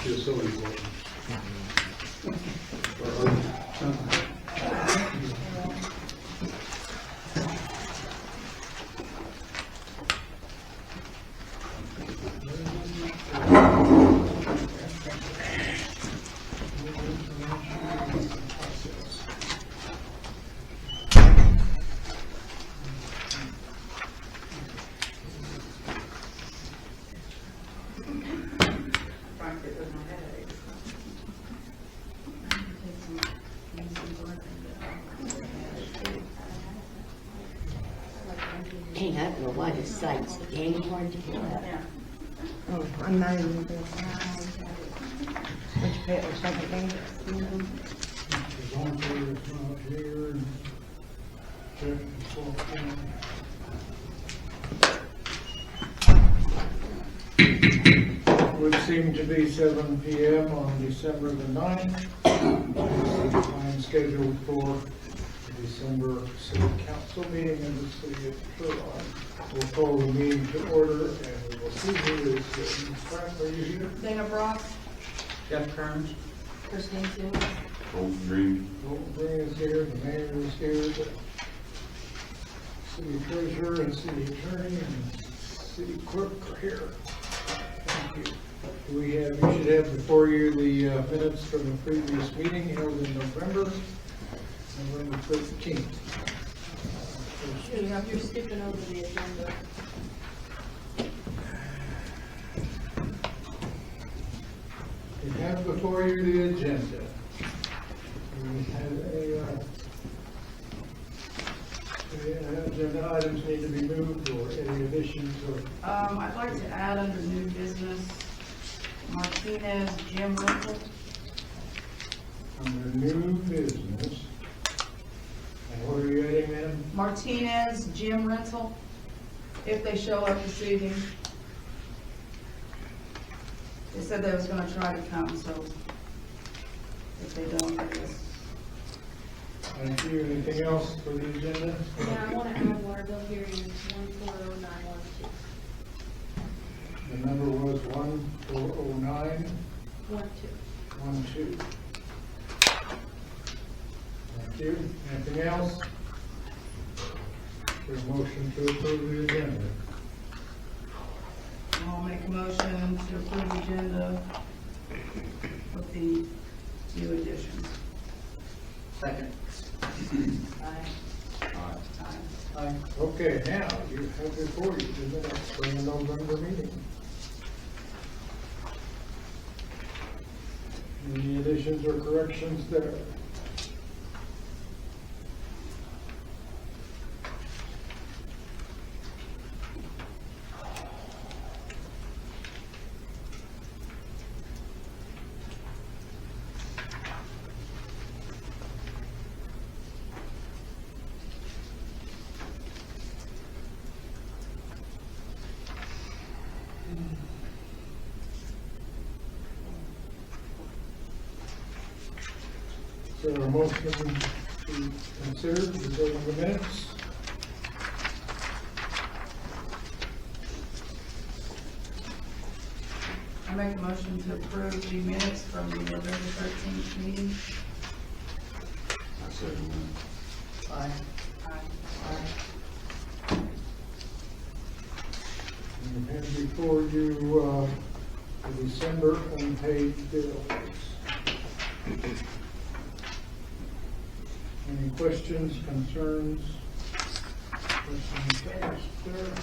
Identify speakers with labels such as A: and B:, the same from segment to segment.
A: just so he wasn't.
B: Dang, I don't know why this site's dang hard to get up.
C: Oh, I'm not even doing that. Which pay or second page?
A: As long as it's not here and check the software. Would seem to be 7 p.m. on December the 9th. Time scheduled for December City Council meeting in the city of Turon. We'll call the meeting to order and we will see who is here. Frank, are you here?
D: Dana Brock,
E: Jeff Kearns.
D: Christine Stewart.
F: Golden Green.
A: Golden Green is here, the mayor is here, the city treasurer and city attorney and city clerk are here. Thank you. You should have before you the minutes from the previous meeting held in November 13th.
D: You're skipping over the agenda.
A: You have before you the agenda. We have agenda items need to be moved or any additions or
D: I'd like to add under new business, Martinez Gym Rental.
A: under new business. And what are you adding, ma'am?
D: Martinez Gym Rental, if they show up this evening. They said they was gonna try to come, so if they don't, I guess.
A: Thank you. Anything else for the agenda?
G: Yeah, I want to add water bill hearings 140912.
A: The number was 140912.
G: 12.
A: Thank you. Anything else? Is there a motion to approve the agenda?
D: I'll make a motion to approve the agenda with the new additions.
E: Second.
D: Aye. Aye.
A: Okay, now you have before you the minutes from the November meeting. Any additions or corrections there? Is there a motion to consider the minutes?
D: I make a motion to approve the minutes from the November 13th meeting.
F: I second that.
D: Aye. Aye.
A: You have before you the December unpaid bills. Any questions, concerns? Questions asked there?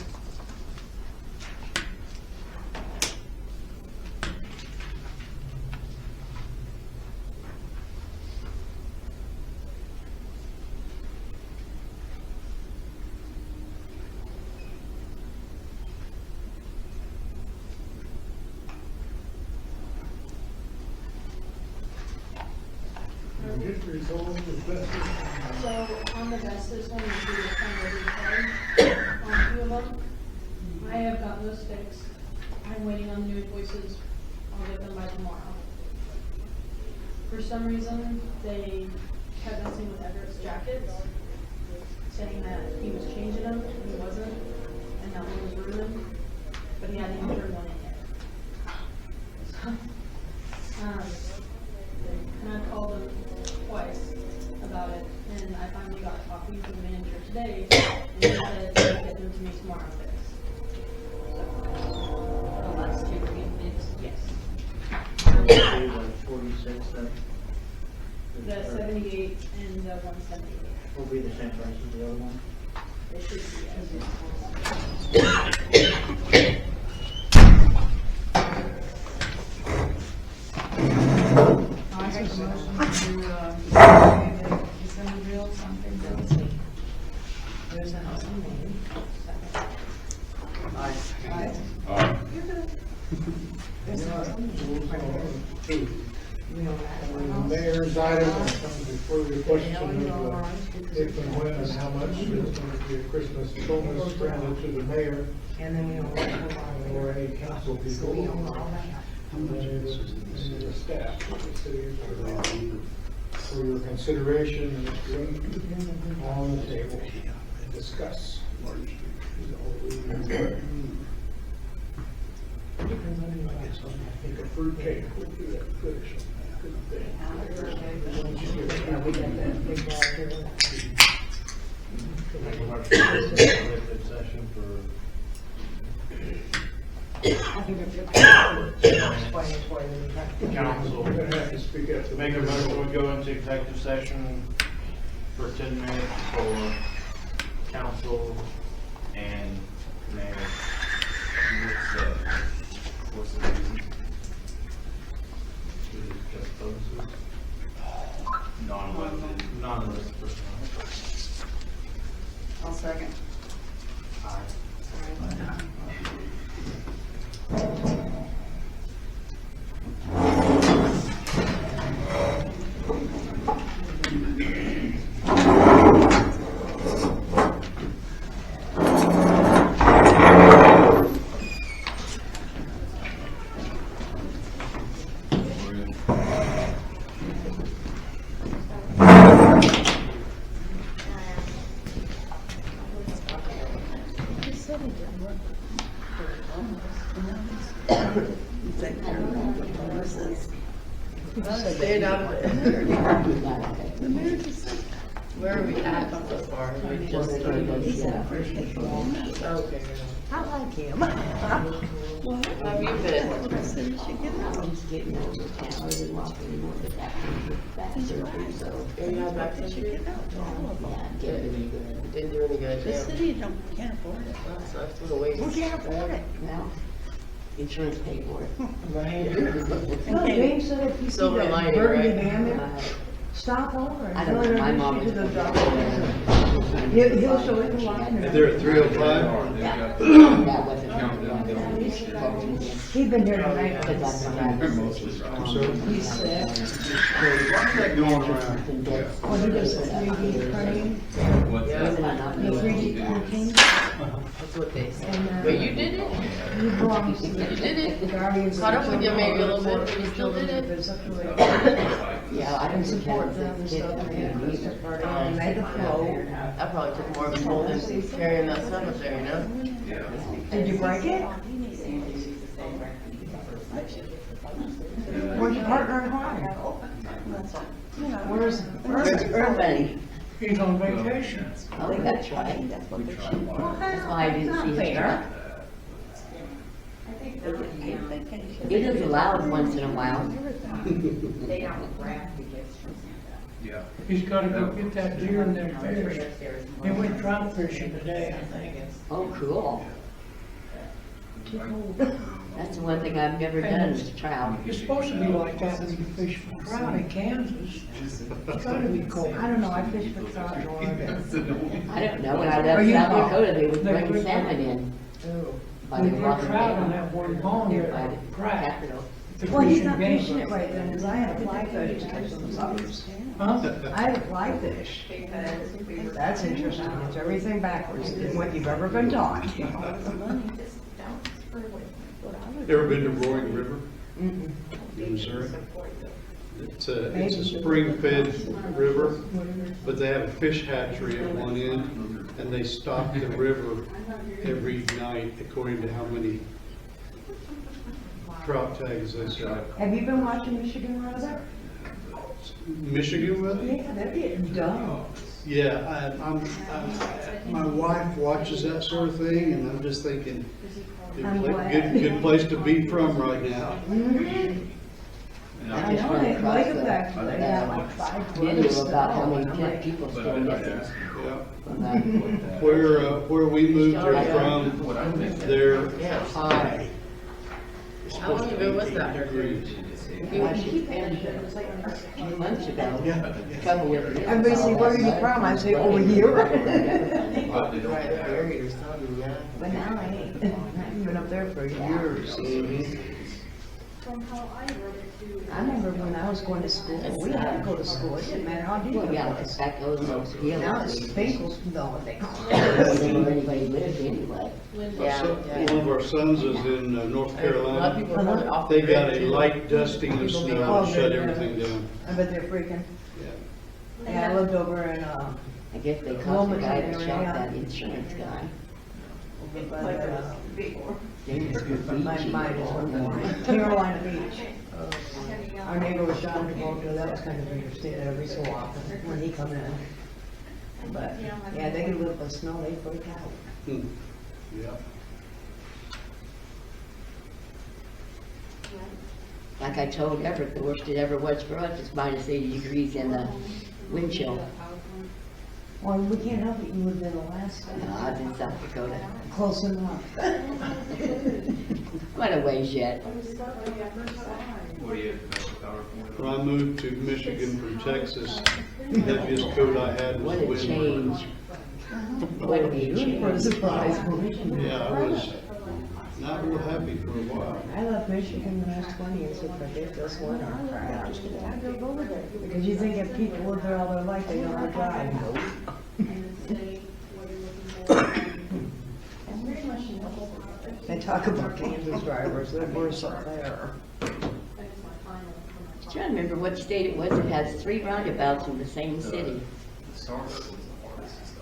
A: Get resolved as best as possible.
G: So on the Vestas one, you do a kind of replay on 2 of them. I have gotten those fixed. I'm waiting on the new invoices. I'll get them by tomorrow. For some reason, they kept messing with Everett's jackets, saying that he was changing them and he wasn't, and that one was ruined, but he hadn't even turned one in yet. And I've called them twice about it, and I finally got a copy from the manager today, and he said he'll get them to me tomorrow fixed. So, that's two, it's, yes.
E: 46, then?
G: The 78 and the 178.
E: Will be the same price as the other one?
G: They should be,
D: I make a motion to, pay the December bills on pay bills.
B: There's a house in Maine.
E: Aye.
D: Aye.
F: Aye.
B: There's a house in Maine. We don't have
A: And
B: one
A: the
B: else.
A: mayor's item comes before the question of if and when and how much is going to be a Christmas bonus granted to the mayor
B: And then we don't have
A: or any council
B: So we
A: people.
B: own all that.
A: And the staff of the city for your consideration and it's on the table and discuss. I think a fruit cake would be a good thing.
B: Yeah, we got that big bag here.
H: Make a motion to executive session for
B: I think it's explanatory.
H: council.
A: We're gonna have to speak up.
H: Make a motion, we go into executive session for 10 minutes for council and mayor. What's the reason? Just bonuses? Non-elected personnel.
D: I'll second.
H: Aye.
B: Stayed out of it.
D: Where are we at so far? We just started.
B: Okay. I like him.
D: How have you been?
B: He's getting out of town, I didn't walk anymore, but that back surgery, so.
D: You have back surgery?
B: Yeah, getting good.
D: Didn't do any good,
I: The
D: yeah.
I: city can't afford it.
D: So I was gonna wait.
B: We can't afford it. Well, insurance paid for it.
C: No, James said if you see
D: Silver
C: that
D: lining,
C: burgundy
D: right?
C: van there, stop over
B: I
C: and
B: don't
C: tell
B: know, my
C: her
B: mom
C: to
B: was.
C: the doctor. He'll show it in line.
F: They're at 3:05?
B: Yeah. That wasn't.
C: He's been here tonight.
B: Because that's what I was.
C: He's sick.
F: What's that going around?
C: Well, he does the 3D printing,
D: Yeah,
C: the 3D printing.
D: that's what they say.
C: And,
D: But you did it?
C: He belongs to
D: You did
C: the
D: it?
C: Guardians.
D: Caught up with you maybe a little bit, but you still did it.
B: Yeah, I
C: And
B: didn't
C: support them and stuff, and they have Christmas party, and they made the float.
D: That probably took more of a toll than carrying that stuff up there, you know?
C: Did you break it? Where's your partner in crime? Where's
B: Everybody.
A: He's on vacation.
B: Oh, that's right. That's why I didn't see his truck. It is allowed once in a while.
A: He's gotta go get that deer and them fish. He went trout fishing today, I think.
B: Oh, cool. That's the one thing I've never done is trout.
A: It's supposed to be like that when you fish for trout in Kansas. It's gotta be cold.
C: I don't know, I fish for trout in Oregon.
B: I don't know, when I
A: Are
B: left
A: you-
B: South Dakota, they would
A: They
B: bring
A: would-
B: salmon in. By
A: We
B: the
A: put
B: water
A: trout in
B: dam.
A: that one pond here,
B: By the
A: Pratt.
B: capital.
A: The
C: Well, he's
A: fishing
C: not
A: game.
C: fishing it right then, because I had a fly fish to catch some suckers.
A: Huh?
C: I had a fly fish. That's interesting, it's everything backwards than what you've ever been taught.
F: Ever been to Roaring River? In Missouri? It's a spring-fed river, but they have a fish hatchery at one end, and they stock the river every night according to how many trout tags, they say.
C: Have you been watching Michigan Weather?
F: Michigan weather?
C: Yeah, they're getting dumb.
F: Yeah, my wife watches that sort of thing, and I'm just thinking,
C: I'm glad.
F: good place to be from right now.
C: I know, they like it back, they got like 5
B: Video about how many
C: I'm
B: dead
C: like,
B: people still missing.
F: Yeah.
B: from that.
F: Where we moved her from, they're high.
I: How long ago was that?
B: A few months ago.
F: Yeah.
B: Trouble with it.
C: everybody say, where are you from? I say, over here.
I: Right, buried or something, yeah.
C: But now I ain't, I haven't been up there for years.
G: From how I read it too.
C: I remember when I was going to school, we had to go to school, it didn't matter how deep it
B: Yeah,
C: was.
B: that goes on.
C: Now it's Finkel's, no, what they call
B: I don't
C: it.
B: know where anybody lived anyway.
I: Yeah,
F: One of our sons is in North
I: A lot of
F: Carolina.
I: people are probably off.
F: They
I: the
F: got
I: grid,
F: a
I: too.
F: light dusting of snow and shut everything down.
C: I bet they're freaking.
F: Yeah.
C: Yeah, I lived over in,
B: I guess they caught the guy that shot that insurance guy. Dangerous
C: my
B: beach.
C: mind is on Carolina Beach. Our neighbor was shot in the boat, that was kind of interesting every so often when he come in. But, yeah, they could live with snow, they freak out.
F: Hmm. Yeah.
B: Like I told Everett, the worst it ever was for us is minus 80 degrees in the wind chill.
C: Well, we can't help it, you lived in Alaska.
B: No, I was in South Dakota.
C: Close enough.
B: Quite a ways yet.
F: When I moved to Michigan from Texas, the heaviest coat I had
B: What
F: was
B: a
F: wind.
B: change. What a
C: For a
B: change.
C: surprise.
F: Yeah, I was not real happy for a while.
C: I left Michigan when I was 20, it's a ridiculous winter. Because you think if people live there all their life, they know how to drive.
G: And say what you're looking for. And very much in the whole project.
C: They talk about Kansas drivers, they're worse up there.
G: That is my final for my.
B: Trying to remember what state it was that has 3 roundabouts in the same city.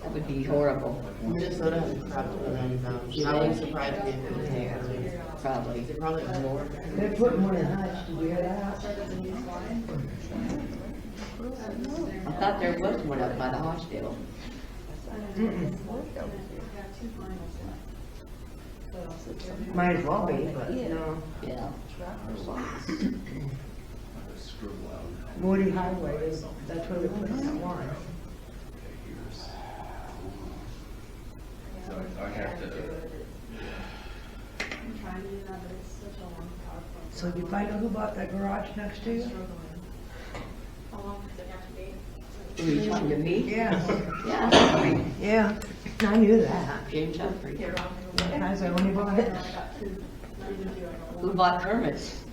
B: That would be horrible,
I: Minnesota has a crap ton of roundabouts. I wouldn't surprise me if it was there.
B: probably.
I: Is it probably more?
C: They're putting one in Hutch, did you hear that?
B: I thought there was one up by the hospital.
C: Might as well be, but no.
B: Yeah.
C: Woody Highway is, that's where they put that one.
J: I have to,
G: I'm trying to do that, but it's such a long PowerPoint.
C: So you find out who bought that garage next to you?
G: How long does it have to be?
B: Were you talking to me?
C: Yeah.
B: Yeah.
C: Yeah, I knew that.
B: James Humphrey.
C: I was the only bought it.
B: Who bought Kermit's?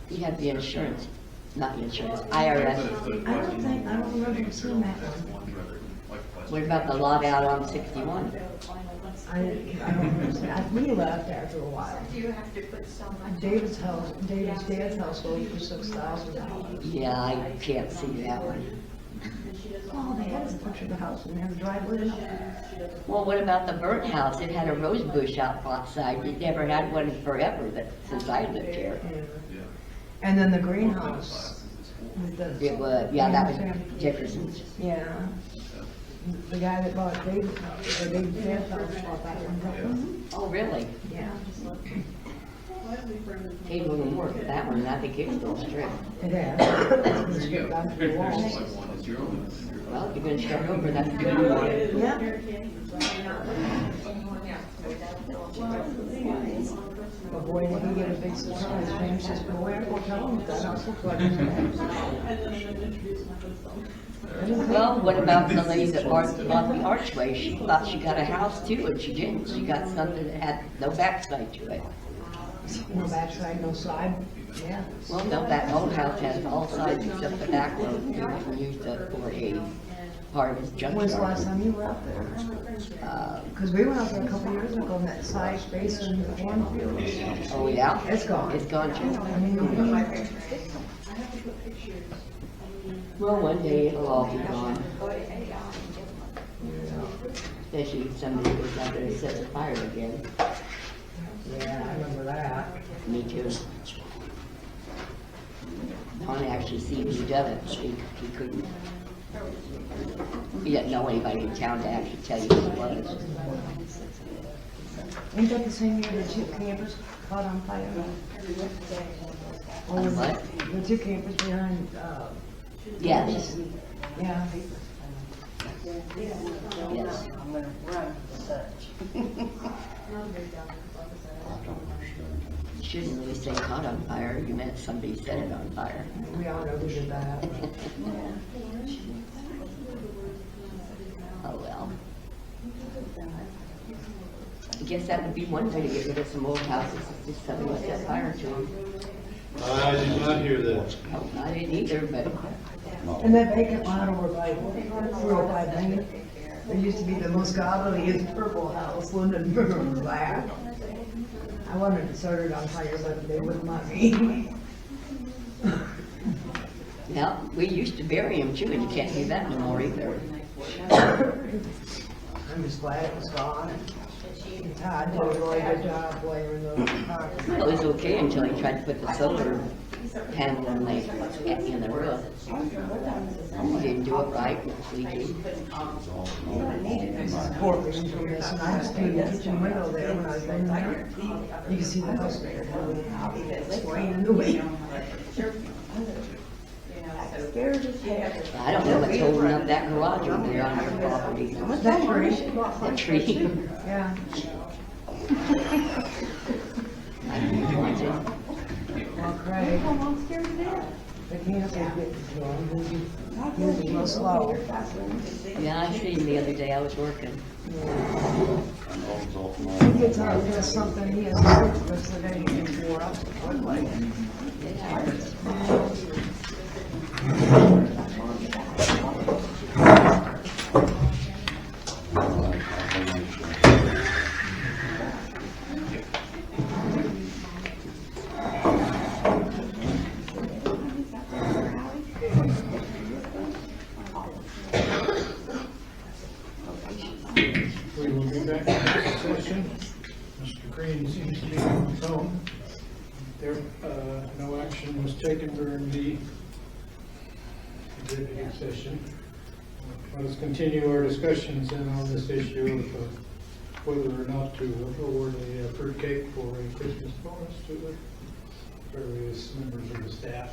B: He had the insurance, not the insurance, IRS.
C: I don't remember seeing that one.
B: What about the lot out on 61?
C: I don't remember, we left after a while.
G: Do you have to put some?
C: David's house, David's dad's house sold for $6,000.
B: Yeah, I can't see that one.
C: Oh, they had a picture of the house and there's a driveway and all.
B: Well, what about the burnt house? It had a rose bush outside. It never had one forever, since I lived here.
C: And then the greenhouse. with the-
B: It was, yeah, that was Jefferson's.
C: Yeah. The guy that bought David's house, or David's dad's house, bought that one.
B: Oh, really?
C: Yeah.
B: Paid a little more for that one, and I think it's still stripped.
C: It has. It's stripped down to the wall.
B: Well, if you're gonna start over, that's a good one.
C: Yeah. But boy, did he get a big surprise. James says, "Well, where, well, tell him that house looks like it's."
B: Well, what about the lady that bought the archway? She thought she got a house too, and she didn't. She got something that had no backside to it.
C: No backside, no side, yeah.
B: Well, no, that old house has all sides except the back road. They can use that for a part of his
C: When's the last
B: junkyard.
C: time you were out there? Because we went out there a couple years ago, and that side space in the cornfield.
B: Oh, yeah?
C: It's gone.
B: It's gone too.
C: I mean,
B: Well, one day it'll all be gone. Especially if somebody goes out there and sets a fire again.
C: Yeah, I remember that.
B: Me too. Don actually seen who done it, but he couldn't. He didn't know anybody in town to actually tell you who it was.
C: Ain't that the same year the two campers caught on fire?
B: On what?
C: The two campers behind,
B: Yes,
C: yeah.
B: yes. You shouldn't really say caught on fire, you meant somebody set it on fire.
C: We all know who did that.
B: Oh, well. I guess that would be one way to get rid of some old houses, is just somebody set fire to them.
F: I did not hear that.
B: Oh, I didn't either, but
C: And that vacant lot over by 405 Main, there used to be the most godliest purple house, Linden Black. I wanted to start it on fire, but they wouldn't let me.
B: yeah, we used to bury them too, and you can't do that no more either.
C: I'm just glad it was gone. And Todd did a really good job layering those parts.
B: It was okay until he tried to put the solar panel in the roof. He didn't do it right, it was leaking.
C: Poor things were missing. I was doing the kitchen window there when I was in there. You can see the house there. It's raining in the wind.
B: I don't know what's holding up that garage over there on your property.
C: That tree.
B: The tree.
C: Yeah.
B: I didn't want it.
C: Well, Craig. The cancer's getting strong. He's a little slow.
B: Yeah, I seen him the other day, I was working.
C: He gets out and does something, he has to switch the day he wore up.
B: It happens.
A: We will be back in this session. Mr. Green seems to be on the phone. There, no action was taken during the executive session. Let us continue our discussions then on this issue of whether or not to award a fruit cake for a Christmas bonus to the various members of the staff.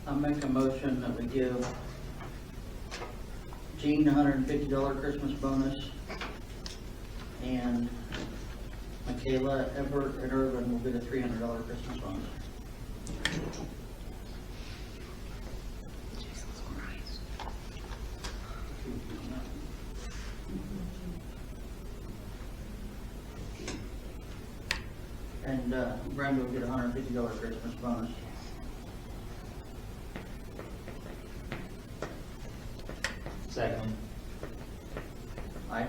E: I'll make a motion that we give Jean $150 Christmas bonus, and Michaela, Everett, and Irvin will get a $300 Christmas bonus. And Brenda will get a $150 Christmas bonus.
H: Second.
E: Aye.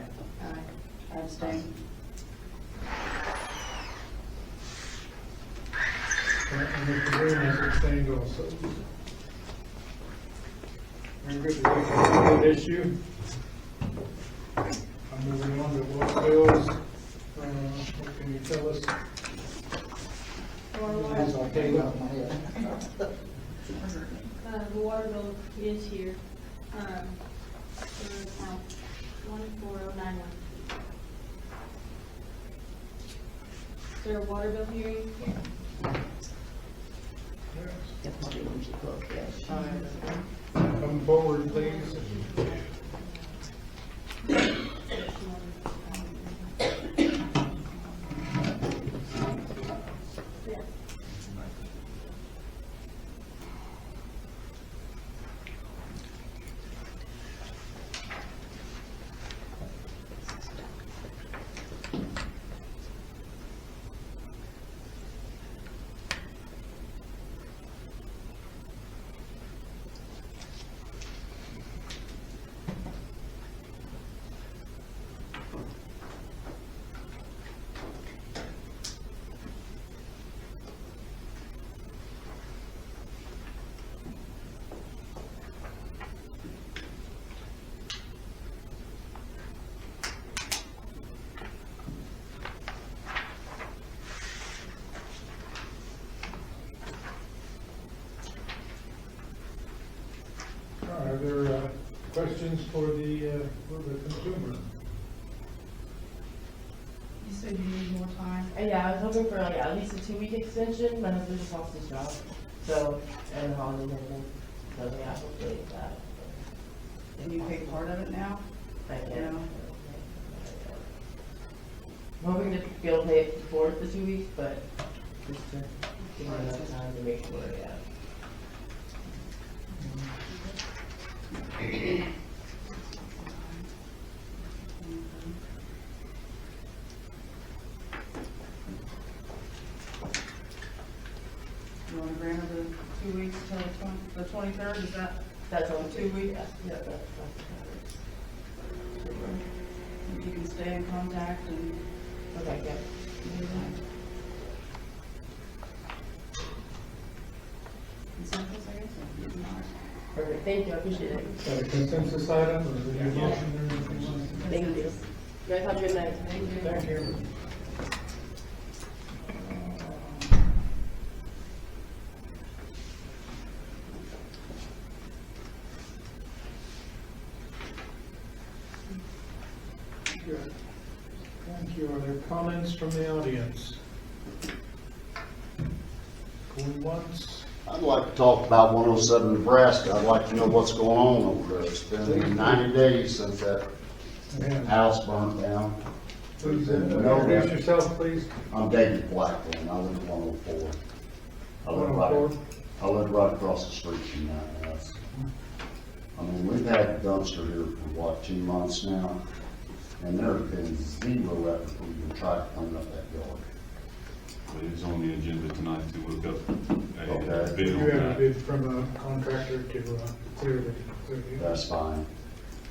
D: I abstain.
A: And Mr. Green has abstained also. Very good, we'll take that issue. I'm moving on to what bills, what can you tell us? As I came out my head.
G: The water bill is here, for account 14091. Is there a water bill hearing?
B: That probably wants to go, yes.
A: Come forward, please. questions for the consumer?
D: You said you need more time.
I: Yeah, I was hoping for like at least a 2-week extension. My husband just lost his job, so, and the holidays and everything. So yeah, hopefully that.
D: And you pay part of it now?
I: I
D: Yeah.
I: can. I'm hoping to be able to pay it before the 2 weeks, but just to give me enough time to make sure, yeah.
D: You wanna grant her the 2 weeks till the 23rd, is that?
I: That's on
D: 2 weeks?
I: Yeah, that's.
D: You can stay in contact and.
I: Okay, yeah.
D: Consensus, I guess?
I: Perfect, thank you, I appreciate it.
A: Is that a consensus item, or is it a motion or anything like that?
I: Thank you. You guys have a good night.
A: Thank you. Good. Thank you. Are there comments from the audience? Going once?
J: I'd like to talk about 107 Nebraska. I'd like to know what's going on over there. It's been 90 days since that
A: Yeah.
J: house burnt down.
A: Please,
J: No,
A: introduce yourself, please.
J: I'm David Blackburn. I live at 104. I live
A: 104?
J: right, I live right across the street from that house. I mean, we've had the dumpster here for what, 2 months now? And there have been 0 efforts to even try to clean up that yard.
K: It's on the agenda tonight to look up a
J: Okay.
K: bid
A: You
K: on
A: have a
K: that.
A: bid from a contractor to clear the.
J: That's fine.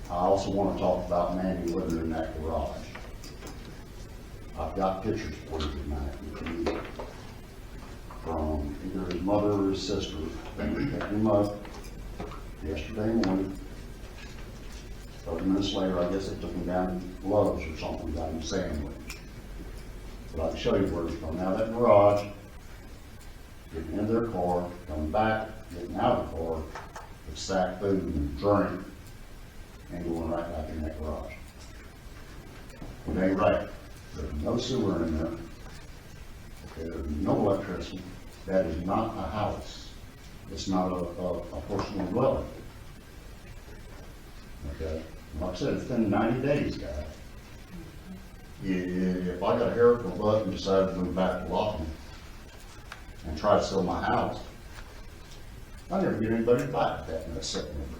J: I also want to talk about Mandy living in that garage. I've got pictures for you tonight. You can use it. From either his mother or his sister. They picked him up yesterday morning. 30 minutes later, I guess they took him down to Love's or something, got him sandwich. But I can show you where he's coming out of that garage, getting in their car, coming back, getting out of the car, with sack food and drink, and going right back in that garage. It ain't right. There's no sewer in there. There's no electricity. That is not a house. It's not a personal dwelling. Okay? Like I said, it's been 90 days, guys. If I got a hair up my butt and decided to move back to Lawton and try to sell my house, I never get anybody to buy it that mess up number.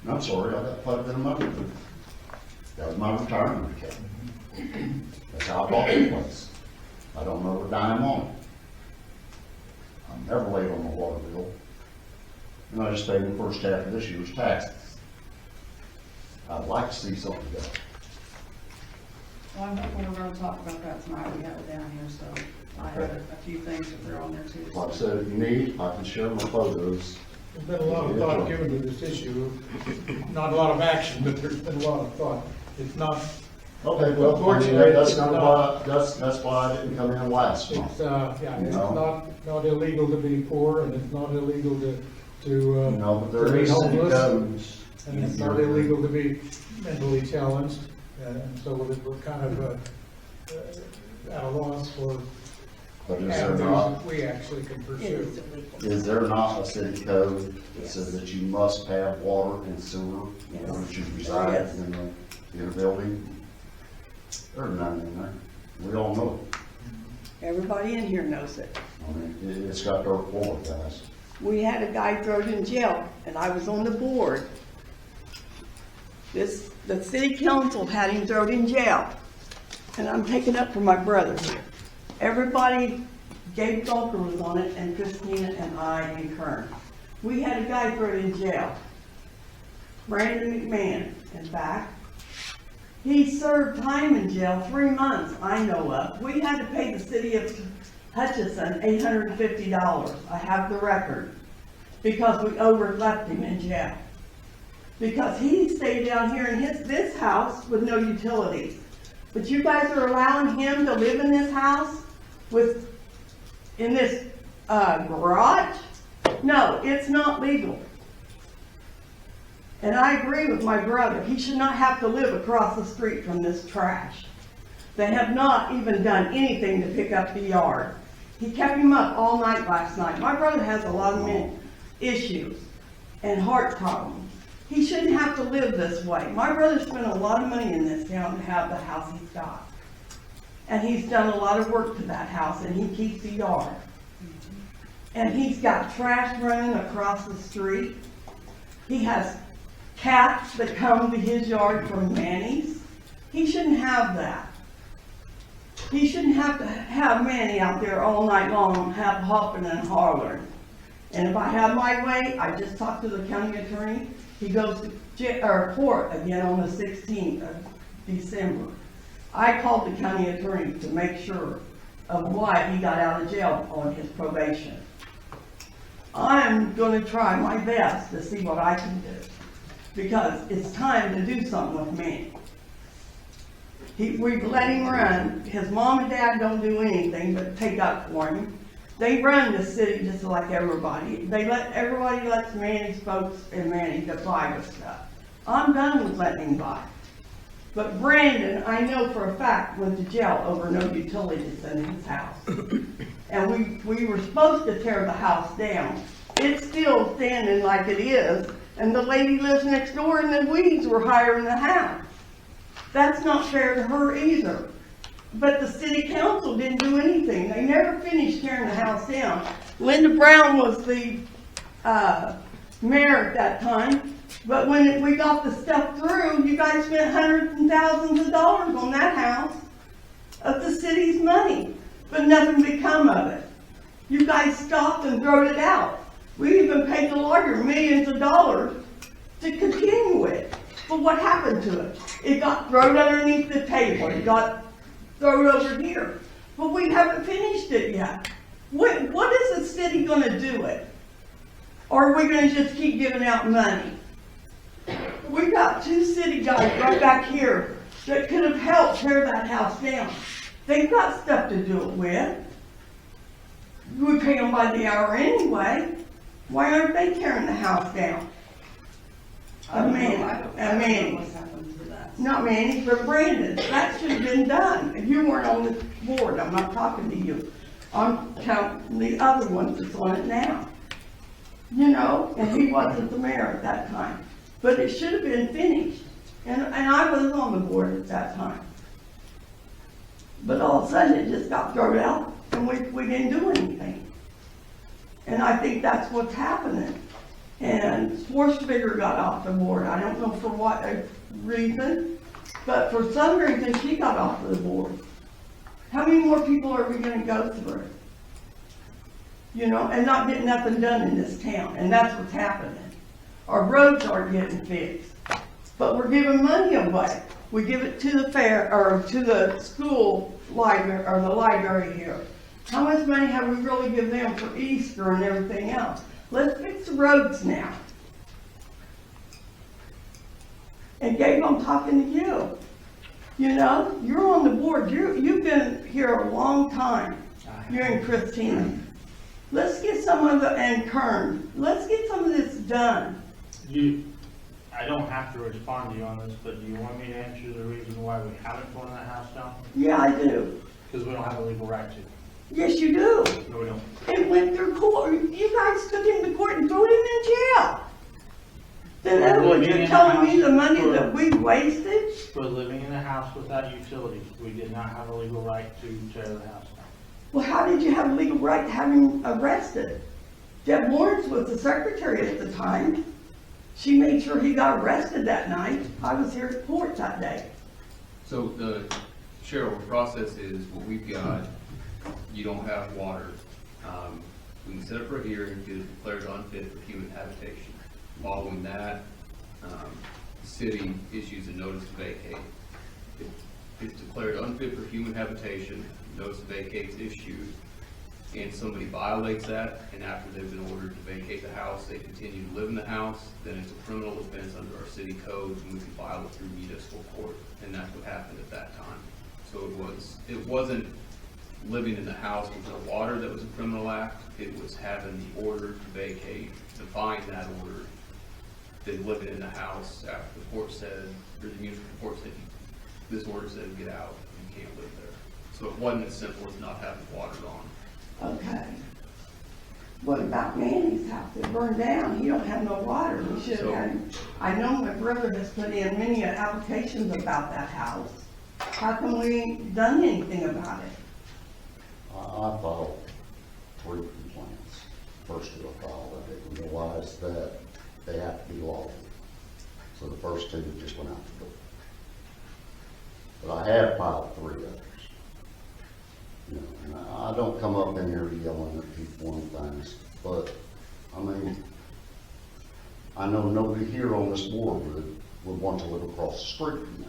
J: And I'm sorry, I got quite a bit of money. That was my retirement account. That's how I bought the place. I don't know a dime on it. I'm never late on my water bill. And I just paid the first half of this year's taxes. I'd like to see something done.
D: Well, I'm hoping we're gonna talk about that tonight, we have it down here, so I have a few things that they're on there too.
J: Like I said, if you need, I can share my photos.
A: There's been a lot of thought given to this issue, not a lot of action, but there's been a lot of thought. It's not,
J: Okay, well, I mean, that's not why, that's why I didn't come in last month.
A: it's, yeah, it's
J: No.
A: not illegal to be poor, and it's not illegal to
J: No, but there
A: to be
J: is city
A: homeless,
J: codes.
A: and it's not illegal to be mentally challenged, and so we're kind of at a loss for
J: But is there
A: avenues
J: not,
A: that we actually can pursue.
J: is there not a city code that says that you must have water and sewer in order to reside in a building? There's none in there. We all know it.
L: Everybody in here knows it.
J: I mean, it's got dirt floor, guys.
L: We had a guy thrown in jail, and I was on the board. The city council had him thrown in jail, and I'm taking up for my brother here. Everybody, Gabe Gulper was on it, and Christina and I and Kern. We had a guy thrown in jail. Brandon McMahon, in fact. He served time in jail, 3 months, I know of. We had to pay the city of Hutchinson $850. I have the record. Because we overleft him in jail. Because he stayed down here in this house with no utilities. But you guys are allowing him to live in this house in this garage? No, it's not legal. And I agree with my brother, he should not have to live across the street from this trash. They have not even done anything to pick up the yard. He kept him up all night last night. My brother has a lot of issues and heart problems. He shouldn't have to live this way. My brother spent a lot of money in this town to have the house he's got. And he's done a lot of work to that house, and he keeps the yard. And he's got trash running across the street. He has cats that come to his yard from Manny's. He shouldn't have that. He shouldn't have to have Manny out there all night long, hopping and hollering. And if I have my way, I just talked to the county attorney. He goes to court again on the 16th of December. I called the county attorney to make sure of why he got out of jail on his probation. I'm gonna try my best to see what I can do, because it's time to do something with me. We've let him run. His mom and dad don't do anything but take up for him. They run the city just like everybody. Everybody lets Manny's folks and Manny get by with stuff. I'm done with letting him by. But Brandon, I know for a fact, went to jail over no utilities in his house. And we were supposed to tear the house down. It's still standing like it is, and the lady lives next door and the weeds were higher in the house. That's not fair to her either. But the city council didn't do anything. They never finished tearing the house down. Linda Brown was the mayor at that time. But when we got the stuff through, you guys spent hundreds and thousands of dollars on that house of the city's money, but nothing become of it. You guys stopped and threw it out. We even paid the lawyer millions of dollars to continue it. But what happened to it? It got thrown underneath the table. It got thrown over here. But we haven't finished it yet. What is the city going to do it? Or are we going to just keep giving out money? We've got two city guys right back here that could have helped tear that house down. They've got stuff to do it with. We pay them by the hour anyway. Why aren't they tearing the house down? Not Manny, but Brandon. That should have been done. If you weren't on the board, I'm not talking to you. I'm counting the other ones that's on it now. You know, and he wasn't the mayor at that time. But it should have been finished. And I was on the board at that time. But all of a sudden it just got thrown out and we didn't do anything. And I think that's what's happening. And Schwarzenegger got off the board. I don't know for what reason, but for some reason she got off of the board. How many more people are we going to go through? You know, and not get nothing done in this town. And that's what's happening. Our roads aren't getting fixed, but we're giving money away. We give it to the fair, or to the school library, or the library here. How much money have we really given them for Easter and everything else? Let's fix the roads now. And Gabe, I'm talking to you. You know, you're on the board. You've been here a long time. You and Christina. Let's get some of the, and Kern, let's get some of this done.
H: I don't have to respond to you on this, but do you want me to answer the reason why we haven't torn that house down?
L: Yeah, I do.
H: Because we don't have a legal right to.
L: Yes, you do.
H: No, we don't.
L: It went through court. You guys took him to court and threw him in jail. Then in other words, you're telling me the money that we wasted?
H: For living in a house without utilities, we did not have a legal right to tear the house down.
L: Well, how did you have a legal right to have him arrested? Deb Lawrence was the secretary at the time. She made sure he got arrested that night. I was here at court that day.
M: So Cheryl, the process is what we've got. You don't have water. We can set up for a hearing, get it declared unfit for human habitation. Following that, the city issues a notice to vacate. If it's declared unfit for human habitation, notice to vacate is issued, and somebody violates that, and after they've been ordered to vacate the house, they continue to live in the house, then it's a criminal offense under our city code, and we can file it through municipal court, and that's what happened at that time. So it wasn't living in the house with no water that was a criminal act, it was having the order to vacate, defying that order, been living in the house after the court said, or the municipal court said, this order said get out, you can't live there. So it wasn't as simple as not having water on.
L: Okay. What about Manny's house? It burned down. He don't have no water. We should have had, I know my brother has put in many applications about that house. How come we ain't done anything about it?
J: I filed 3 complaints. First two I filed, I didn't realize that they have to be lawful. So the first 2 just went out the door. But I have filed 3 others. You know, and I don't come up in here yelling at people and things, but, I mean, I know nobody here on this board would want to live across the street from that.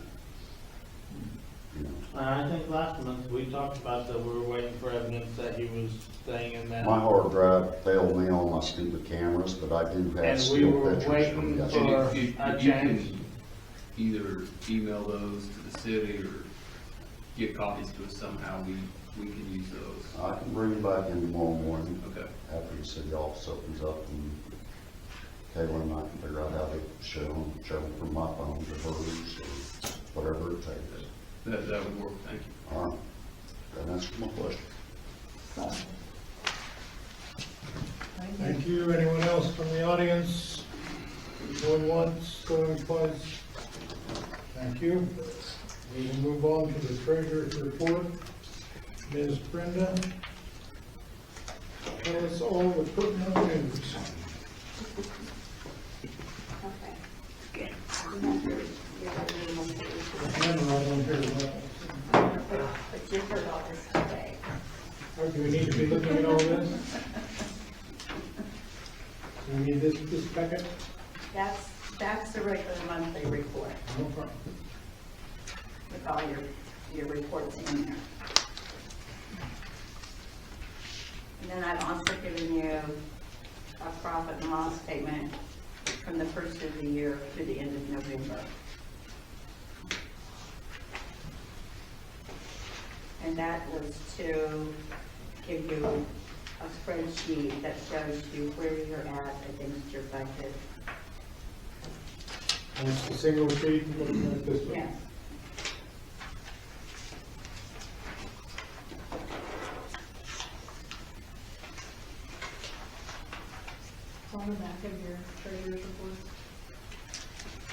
J: You know,
H: I think last month we talked about that we were waiting for evidence that he was staying in that.
J: my hard drive failed me on my stupid cameras, but I do have
H: And we
J: still
H: were
J: pictures
H: waiting
J: from
H: for-
J: yesterday.
M: If
H: I
M: you
H: changed.
M: can either email those to the city or get copies to us somehow, we can use those.
J: I can bring them back in tomorrow morning
M: Okay.
J: after the city office opens up, and Kayla and I can figure out how to show them from my phone to hers, or whatever it takes.
M: That would work, thank you.
J: All right, that answers my question.
A: Thank you. Anyone else from the audience? Going once, going twice? Thank you. We will move on to the treasurer's report. Ms. Brenda, tell us all the pertinent news. Camera on here,
B: But you've heard all this today.
A: or do we need to be looking at all this? Do we need this packet?
N: That's the regular monthly report
A: No problem.
N: with all your reports in there. And then I've also given you a profit and loss statement from the first of the year to the end of November. And that was to give you a spreadsheet that shows you where you're at against your budget.
A: And it's the single sheet, looking at this one.
N: Yes.
G: It's on the back of your treasurer's report.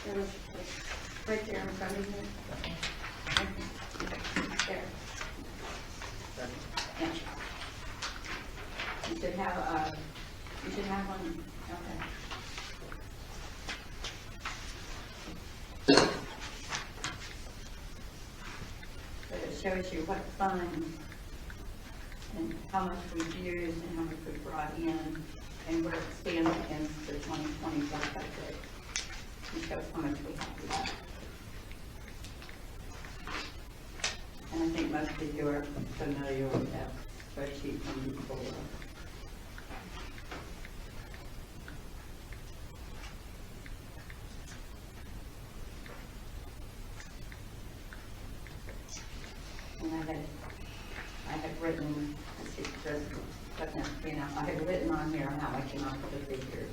N: It was right there in front of you. There. Yeah. You should have one, okay. But it shows you what funds and how much we've used and how much we've brought in and where it stands against the 2024 budget. It shows how much we have left. And I think most of you are familiar with that spreadsheet from before. And I had written, let's see, just, I had written on here how I came up with the figures.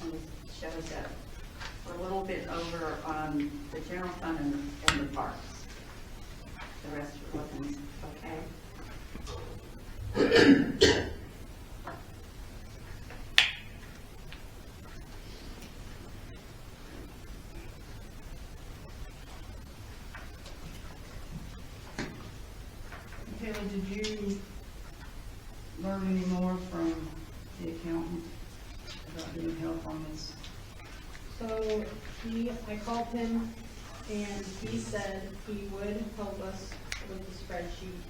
N: And it shows that we're a little bit over on the general fund and the parks. The rest are looking okay. Kayla, did you learn any more from the accountant about getting help on this?
G: So I called him and he said he would help us with the spreadsheet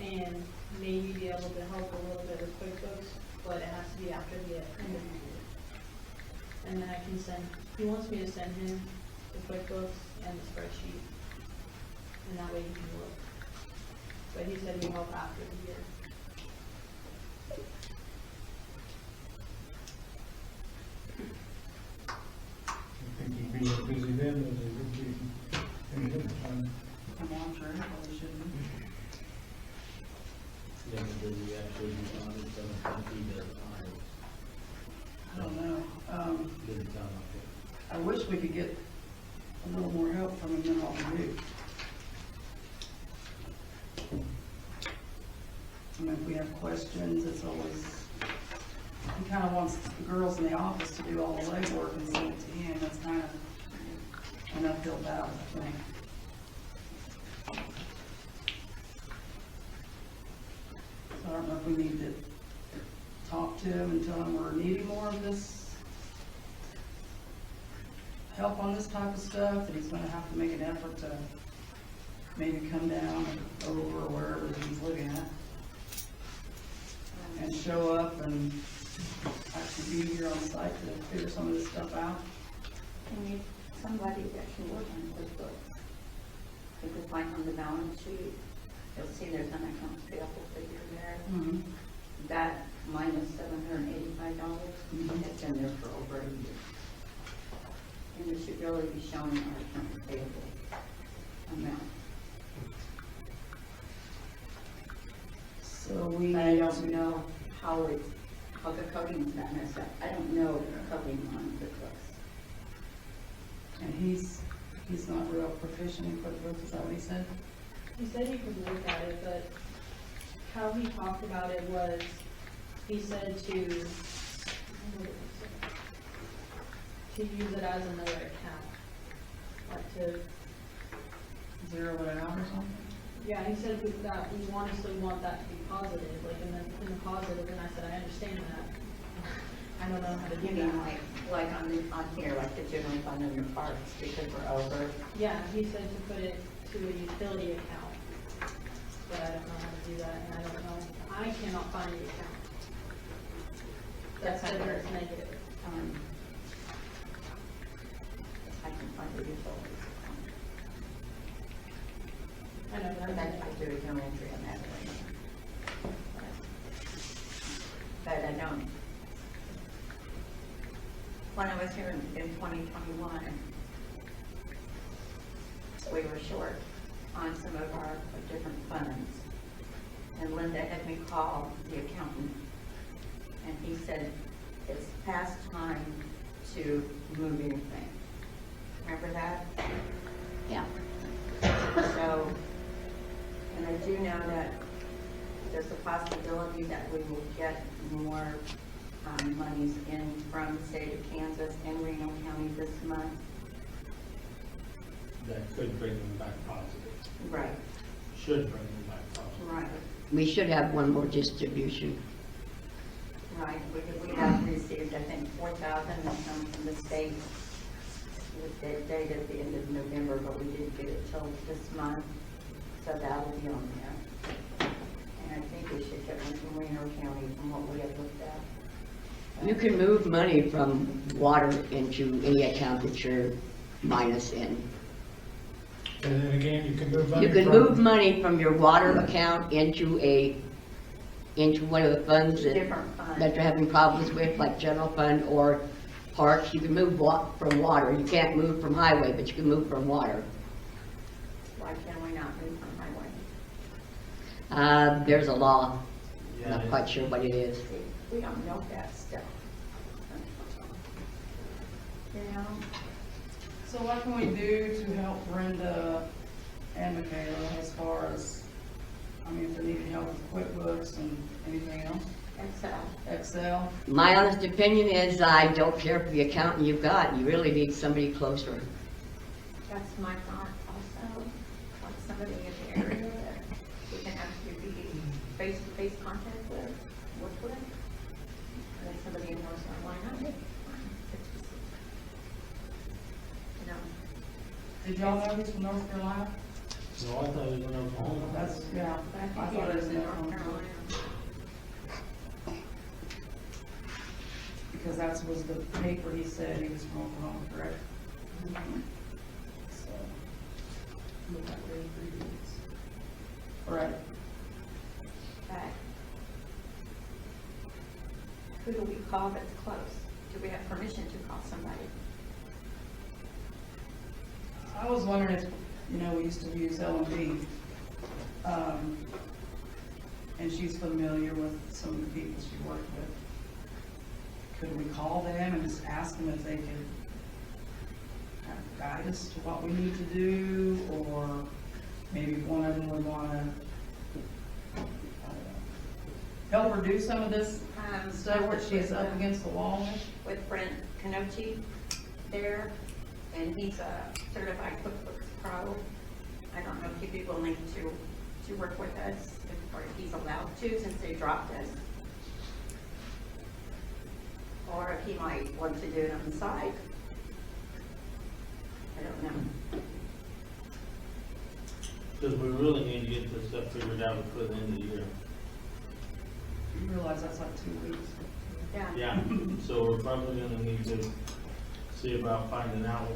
G: and maybe be able to help a little bit with QuickBooks, but it has to be after the end of the year. And then he wants me to send him the QuickBooks and the spreadsheet. And that way he can look. But he said he'd help after the year.
A: I think he'd be as busy then as he would be any other time.
H: would you find it 750 to
D: I don't know.
H: didn't sound like it.
D: I wish we could get a little more help from him than what we do. I mean, if we have questions, it's always, he kind of wants the girls in the office to do all the legwork and send it to him. That's kind of an uphill battle, I think. So I don't know if we need to talk to him and tell him we're needing more of this help on this type of stuff, and he's gonna have to make an effort to maybe come down or over or wherever that he's living at and show up and actually be here on site to figure some of this stuff out.
N: Can you, somebody that can work on QuickBooks, because like on the balance sheet, you'll see there's an accounts payable figure there.
D: Mm-hmm.
N: That minus $785,
D: Mhm.
N: it's in there for over a year. And it should really be showing our accounts payable amount.
D: So we
N: But I
D: need
N: don't
D: to,
N: know how it's, how the coding's got messed up. I don't know coding on QuickBooks.
D: and he's not real proficient in QuickBooks, is that what he said?
G: He said he could look at it, but how he talked about it was, he said to use it as another account. Like to,
D: Zero it out or something?
G: yeah, he said that we honestly want that to be positive, like in the positive, and I said, I understand that. I don't know how to
N: You
G: do
N: mean
G: that.
N: like on here, like the general fund under parks, because we're over?
G: Yeah, he said to put it to a utility account, but I don't know how to do that, and I don't know, I cannot find the account. That's
N: That's
G: whether
N: under-
G: it's negative.
N: I can find the utilities.
G: I know, but
N: But I
G: I'm,
N: do a journal entry on that one. But I don't. When I was here in 2021, we were short on some of our different funds. And Linda had me call the accountant, and he said, it's past time to move anything. Remember that?
B: Yeah.
N: So, and I do know that there's a possibility that we will get more monies in from the state of Kansas and Reno County this month.
H: That could bring them back positive,
N: Right.
H: should bring them back positive.
N: Right,
B: We should have one more distribution.
N: right. We have received, I think, 4,000 that come from the state with the date at the end of November, but we didn't get it till this month, so that'll be on there. And I think we should get one from Reno County from what we have looked at.
B: You can move money from water into any account that you're minus in.
A: And then again, you can move money
B: You can
A: from-
B: move money from your water account into one of the funds
N: Different funds.
B: that you're having problems with, like general fund or parks. You can move from water. You can't move from highway, but you can move from water.
N: Why can we not move from highway?
B: There's a law.
H: Yeah,
B: Not quite sure what it is.
N: See, we don't know that stuff. You know,
D: So what can we do to help Brenda and Michaela as far as, I mean, if they're needing help with QuickBooks and anything else? Excel?
B: My honest opinion is I don't care for the accountant you've got. You really need somebody closer.
N: that's my thought also, like somebody in the area that we can actually be face-to-face contact with, work with. And then somebody in North Carolina, you know,
D: Did y'all know he's from North Carolina?
H: So I thought it was in Oklahoma.
D: That's, yeah.
N: but I
D: I
N: think
D: thought
N: he
D: it
N: was
D: was
N: in North Carolina.
D: Because that was the paper he said he was from Oklahoma, correct? So. Look at the ingredients. All right.
N: Okay. Who do we call that's close? Do we have permission to call somebody?
D: I was wondering if, you know, we used to use L&B. and she's familiar with some of the people she worked with. Could we call them and just ask them if they could kind of guide us to what we need to do, or maybe one of them would wanna help her do some of this stuff that she's up against the wall with?
N: With Brent Kanochi there, and he's a certified QuickBooks Pro. I don't know if he'd be willing to work with us, or if he's allowed to, since they dropped us. Or if he might want to do it on the side. I don't know.
H: Because we really need to get this stuff figured out before the end of the year.
D: You realize that's like 2 weeks.
N: Yeah.
H: Yeah, so we're probably gonna need to see about finding out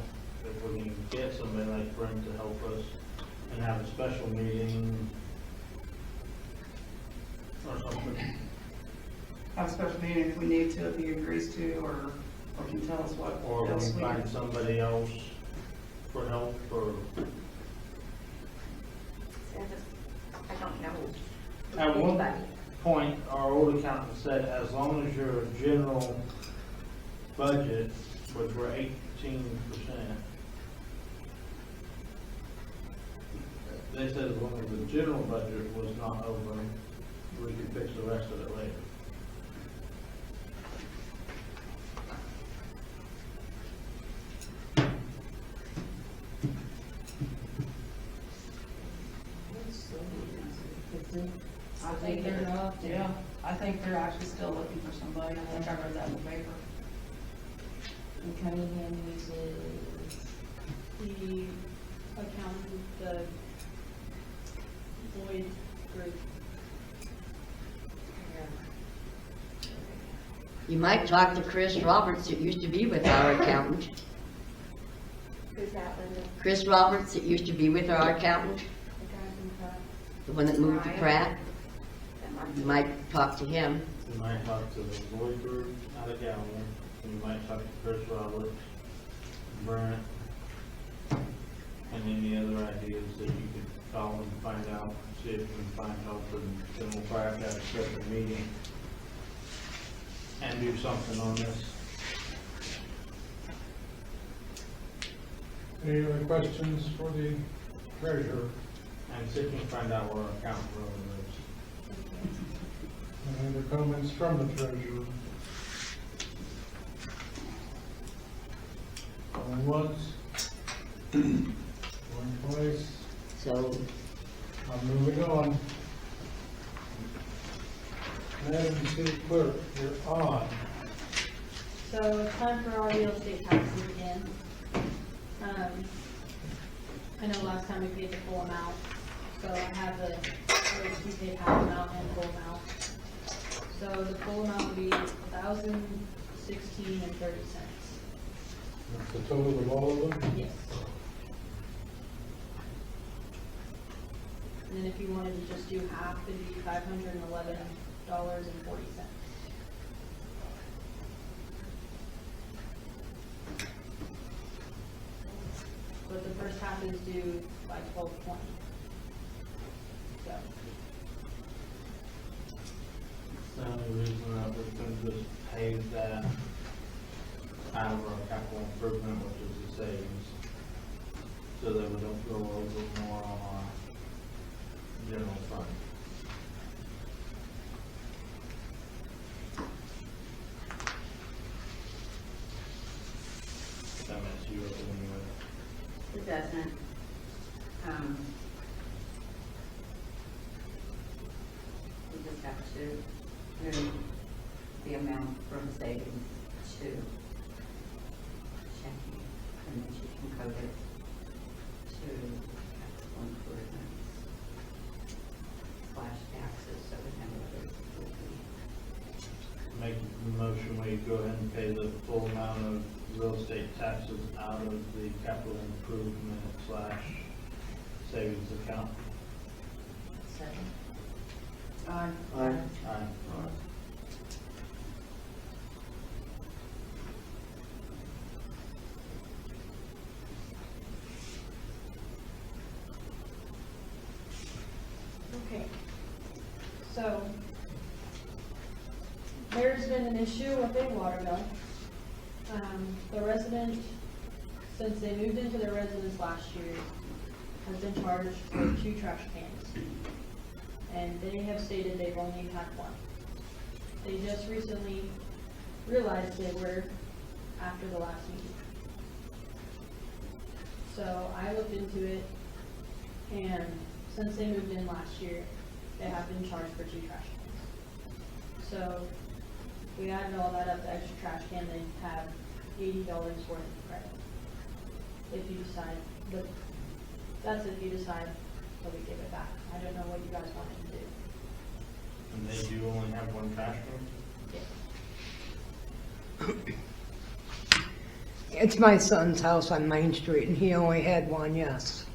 H: if we can get somebody like Brent to help us and have a special meeting or something.
D: Have a special meeting if we need to, if he agrees to, or can tell us what
H: Or we
D: else
H: can
D: we
H: find somebody else for help, or,
N: I don't know.
H: at one
N: Anybody.
H: point, our old accountant said, as long as your general budget, which we're 18%, they said as long as the general budget was not over, we could fix the rest of it later.
D: I think they're, yeah, I think they're actually still looking for somebody. I think I read that in the paper.
G: And Cunningham uses the accountant, the Lloyd group.
B: You might talk to Chris Roberts, that used to be with our accountant.
N: Who's that, Linda?
B: Chris Roberts, that used to be with our accountant, the one that moved to Pratt. You might talk to him.
H: You might talk to the Lloyd group out of Galvin, you might talk to Chris Roberts, Brent, and any other ideas that you could call and find out, see if you can find help, and then we'll probably have to have a special meeting and do something on this.
A: Any other questions for the treasurer?
H: And see if we can find out where our account really lives.
A: Any other comments from the treasurer? Going once, going twice,
B: So,
A: I'm moving on. Madam City Clerk, you're on.
G: So it's time for our real estate taxes again. I know last time we paid the full amount, so I have the, we paid half amount and full amount. So the full amount would be $1,016.30.
A: That's the total of all of them?
G: Yes. And then if you wanted to just do half, it'd be $511.40. But the first half is due by 12/20. So,
H: The only reason that we couldn't just pay that out of our capital improvement, which is the savings, so that we don't go over more on our general fund. That mess you up anyway.
N: It doesn't. We just have to move the amount from savings to checking, and then she can code it to capital improvements / taxes, so we know what it will be.
H: Make the motion, we go ahead and pay the full amount of real estate taxes out of the capital improvement / savings account.
B: second.
H: Aye.
G: okay. So there's been an issue with a water bill. The resident, since they moved into their residence last year, has been charged for 2 trash cans. And they have stated they've only had 1. They just recently realized they were after the last meeting. So I looked into it, and since they moved in last year, they have been charged for 2 trash cans. So we added all that up, the extra trash can, they have $80 worth of credit. If you decide, but that's if you decide that we give it back. I don't know what you guys want to do.
H: And they do only have 1 trash can?
G: Yeah.
C: It's my son's house on Main Street, and he only had 1, yes.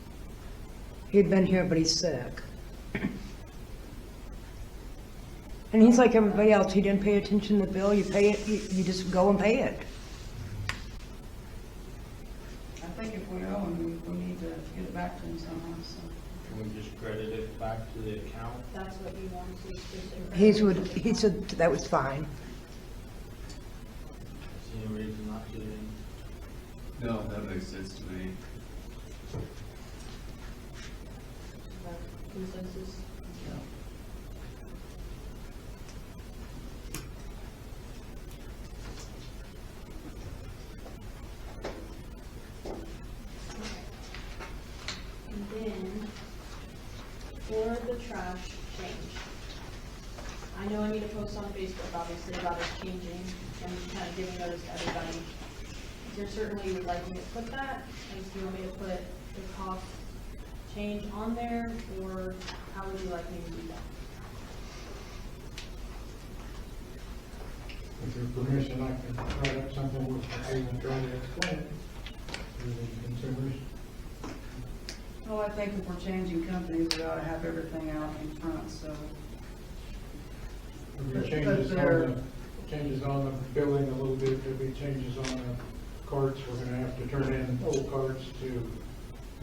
C: He'd been here, but he's sick. And he's like everybody else, he didn't pay attention to the bill, you pay it, you just go and pay it.
D: I think if we owe him, we need to get it back to him somehow, so.
H: Can we just credit it back to the account?
G: That's what you want to do.
C: He said that was fine.
H: See any reason not to then?
M: No, that makes sense to me.
G: Consensus? And then, for the trash change, I know I need to post on Facebook, obviously, about us changing and kind of giving notice to everybody. Is there certainly you would like me to put that? And do you want me to put the cost change on there, or how would you like me to do that?
A: With your permission, I can write up something with I even try to explain it to the consumers.
D: Well, I think if we're changing companies, we ought to have everything out in front, so.
A: There'll be changes on the billing a little bit, there'll be changes on the carts, we're gonna have to turn in old carts to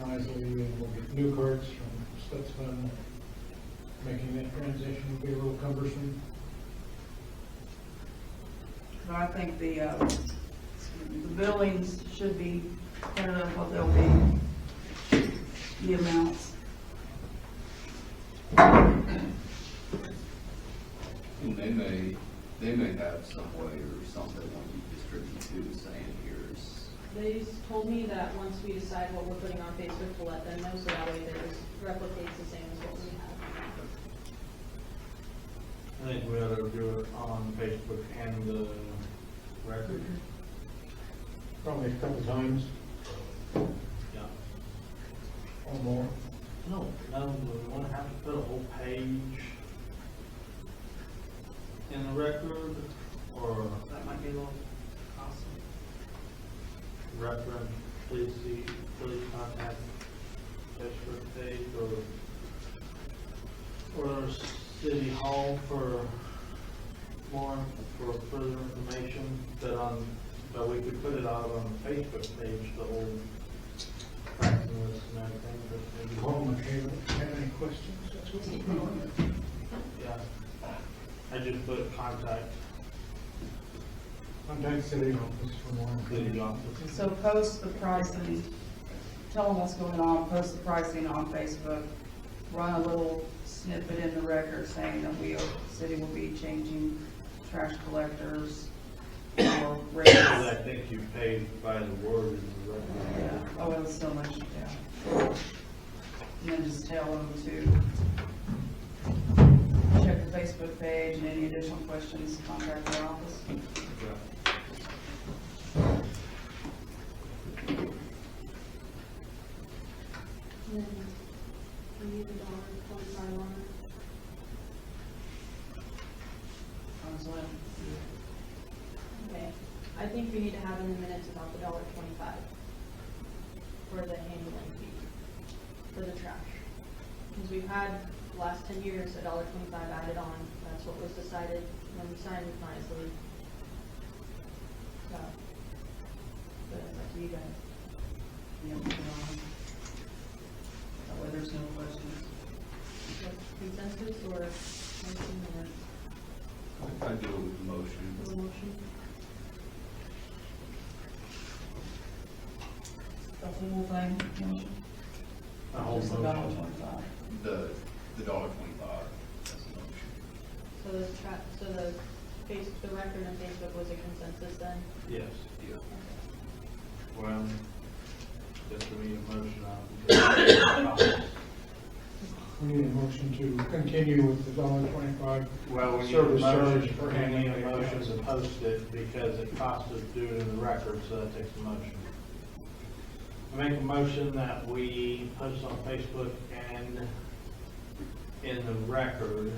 A: Nisley, and we'll get new carts from Stutzman. Making that transition will be a little cumbersome.
D: But I think the billings should be better than what they'll be, the amounts.
M: And they may have some way or something when you distribute to saying here's.
G: They told me that once we decide what we're putting on Facebook, we'll let them know, so that way theirs replicates the same as what we have.
H: I think we ought to do it on Facebook and the record.
A: Probably a couple times
H: Yeah.
A: or more.
H: No, we want to have to put a whole page in the record, or
D: That might be a little costly.
H: reference, please contact Facebook page, or City Hall for further information, but we could put it out on the Facebook page, the old practicing list and everything, but maybe.
A: Call Michaela, have any questions? That's what we're doing.
H: Yeah, I just put contact
A: Contact city office for more
H: city
A: information.
H: office.
D: So post the pricing, tell them what's going on, post the pricing on Facebook, run a little snippet in the record saying that the city will be changing trash collectors or rates.
H: Because I think you paid by the word in the record.
D: Yeah, oh, it was so much, yeah. And then just tell them to check the Facebook page, and any additional questions, contact the office.
G: And then we need $1.25 on it. Okay, I think we need to have in the minutes about the $1.25 for the handling fee, for the trash. Because we've had, the last 10 years, $1.25 added on, that's what was decided when we signed with Nisley. So, but it's up to you guys.
D: Yeah, that way there's no questions.
G: Consensus or motion or?
M: I do it with the motion.
D: whole thing, motion?
H: The whole
D: Just
H: motion.
D: $1.25.
M: The $1.25, that's the motion.
G: So the record on Facebook was a consensus then?
H: Yes.
M: Yeah.
H: Well, just for me to motion on.
A: We need a motion to continue with the $1.25.
H: Well, we need a
A: Service
H: motion,
A: charge for
H: we need a
A: handling
H: motion
A: accounts.
H: to post it because it costs us to do it in the record, so that takes a motion. I make a motion that we post on Facebook and in the record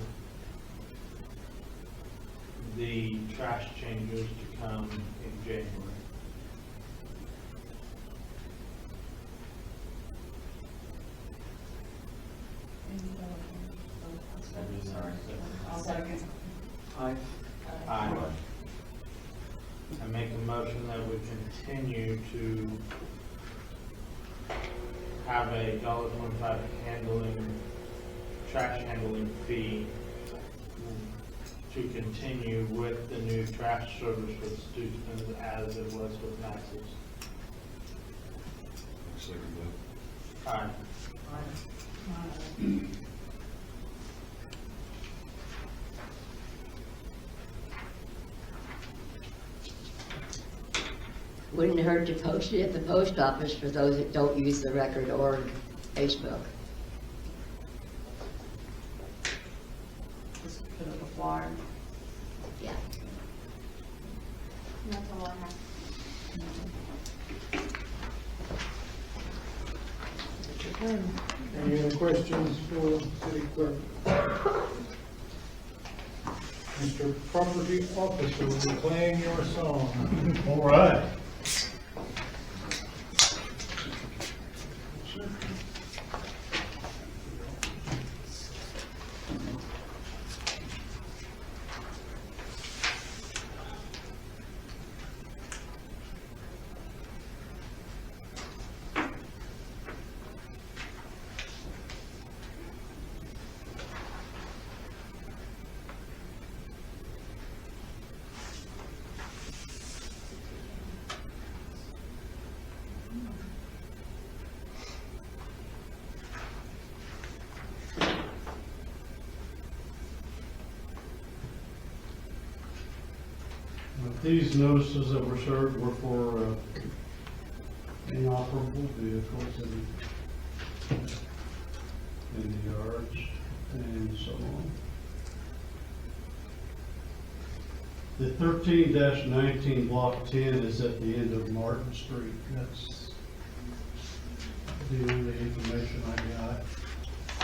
H: the trash changes to come in January.
D: Sorry, I'll second.
E: Aye.
H: Aye. I make a motion that we continue to have a $1.25 trash handling fee to continue with the new trash service for students as it was with Max's.
K: Second
H: Aye.
B: Wouldn't hurt to post it at the post office for those that don't use the record or Facebook.
D: Just put up a flyer.
B: Yeah.
G: That's all I have.
A: Any other questions for city clerk? Mr. Property Officer, will be playing your song.
F: All right. These notices that were served were for inoperable vehicles in the yards and so on. The 13-19 Block 10 is at the end of Martin Street. That's the only information I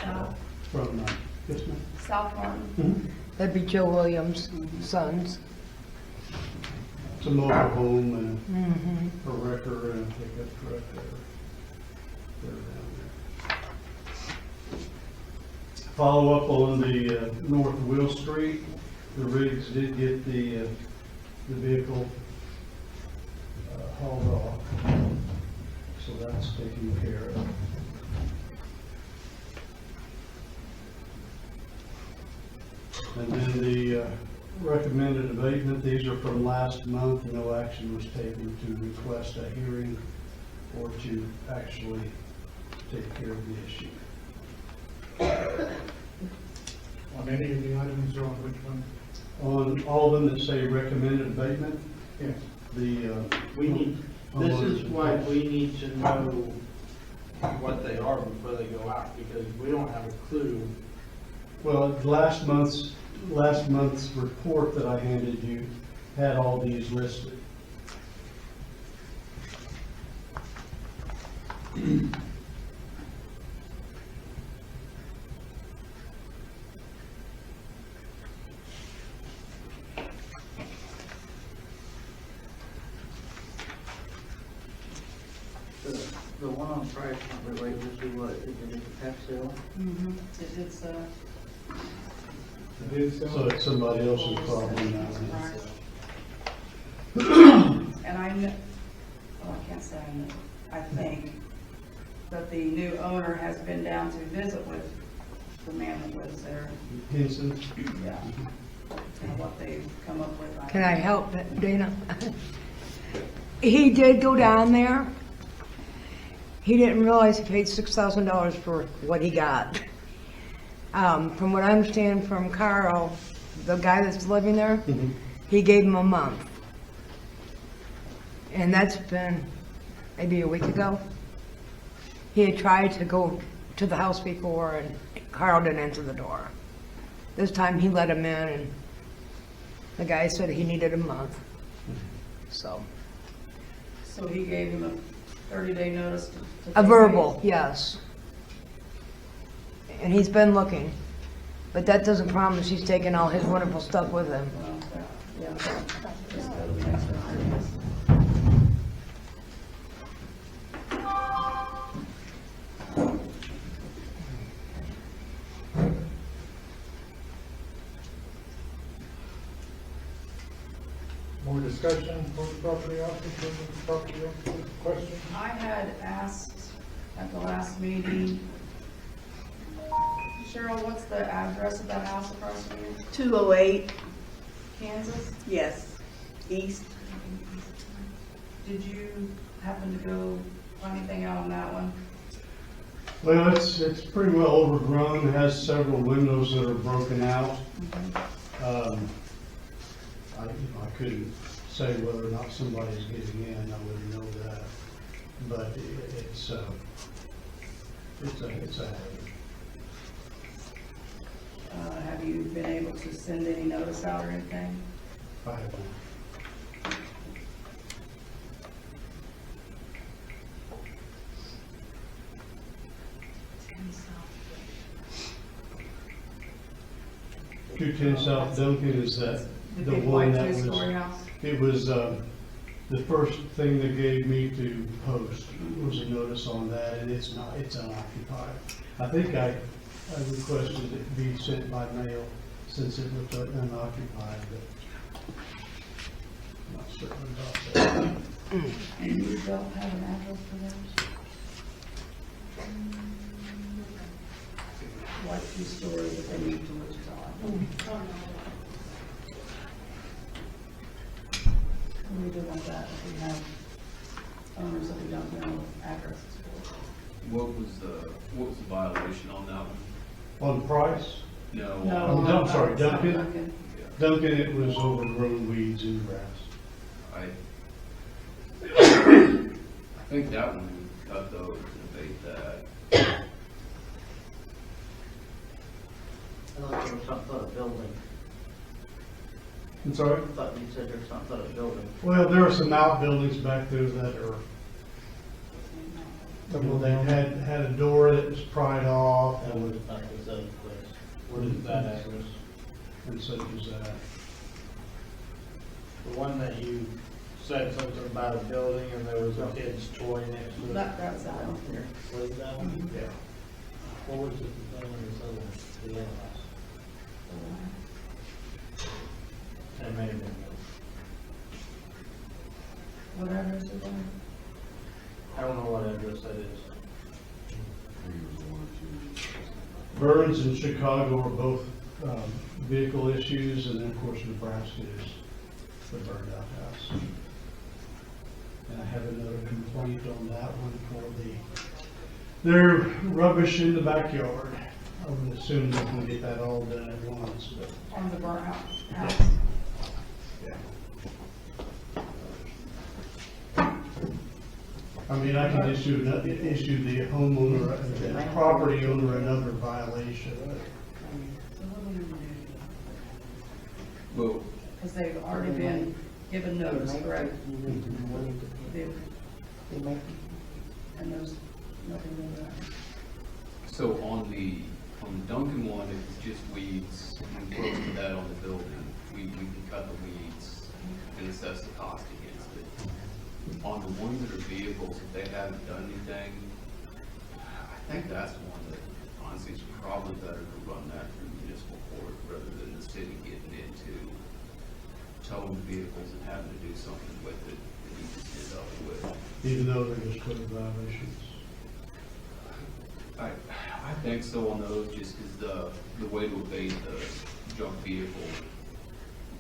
F: got from, yes, ma'am?
D: South Martin.
C: That'd be Joe Williams' sons.
F: It's a mobile home and a wrecker and a pickup truck there. They're down there. Follow up on the North Will Street. The rigs did get the vehicle hauled off, so that's taken care of. And then the recommended abatement, these are from last month. No action was taken to request a hearing or to actually take care of the issue.
A: On any of the items or on which one?
F: On all of them that say recommended abatement,
A: Yes.
F: the,
H: We need, this is why we need to know what they are before they go out, because we don't have a clue.
F: well, last month's report that I handed you had all these listed.
E: The one on price, not related to what, is it a tax sale?
D: It's,
A: It is,
F: So it's somebody else's problem now.
D: and I know, oh, I can't say I know, I think that the new owner has been down to visit with the man that lives there.
F: Henson?
D: Yeah. And what they've come up with.
C: Can I help, Dana? He did go down there, He didn't realize he paid $6,000 for what he got. From what I understand from Carl, the guy that's living there, he gave him a month. And that's been maybe a week ago. He had tried to go to the house before and Carl didn't answer the door. This time he let him in and the guy said he needed a month. So,
D: So he gave him a 30-day notice to
C: a
D: take
C: verbal,
D: these?
C: yes. And he's been looking, but that doesn't promise he's taking all his wonderful stuff with him.
D: Well, yeah. Just go to the next 100 days.
A: More discussion for the property officer, question?
D: I had asked at the last meeting, Cheryl, what's the address of that house across from you?
L: 208,
D: Kansas?
L: yes, east.
D: Did you happen to go find anything out on that one?
F: Well, it's pretty well overgrown, it has several windows that are broken out. I couldn't say whether or not somebody's getting in, I wouldn't know that. But it's a hazard.
D: Have you been able to send any notice out or anything?
F: I have one. Two 10 South Duncan is that
D: The
F: the
D: big
F: one
D: white
F: that
D: two-story
F: was,
D: house?
F: it was, the first thing they gave me to post was a notice on that, and it's unoccupied. I think I requested it be sent by mail since it was unoccupied, but I'm not certain about that.
D: And you don't have an address for those? White two-story, but they need to withdraw. We do want that if we have owners that we don't know addresses for.
M: What was the violation on that one?
F: On Price?
M: No.
F: I'm sorry, Duncan?
D: Duncan.
F: Duncan, it was overgrown weeds and grass.
M: I think that one we cut those and abate that.
E: I thought there was something about a building.
F: I'm sorry?
E: I thought you said there was something about a building.
F: Well, there are some outbuildings back there that are, well, they had a door that was pried off
H: That was not his other place. Where is that address?
F: and such as that.
H: The one that you said something about a building and there was a kid's toy next to it?
D: That's that one here.
H: Was that one?
F: Yeah.
H: What was the name of this other one? The other house? It may have been.
D: What address is that?
H: I don't know what address that is.
F: Burns and Chicago are both vehicle issues, and then of course Nebraska is the burned out house. And I have another complaint on that one for their rubbish in the backyard. I would assume they can get that all done at once, but
D: On the burnt house.
F: yeah. I mean, I can issue the homeowner, the property owner another violation.
M: Well,
D: Because they've already been given notice, correct? They've- And there's nothing in there.
M: so on the Duncan one, it was just weeds, we put that on the building, we can cut the weeds and assess the cost against it. On the ones that are vehicles, if they haven't done anything, I think that's one that honestly is probably better to run that through municipal court rather than the city getting into towing vehicles and having to do something with it that you just end up with.
F: Even though they're just code violations.
M: I think so on those, just because the way to abate the junk vehicle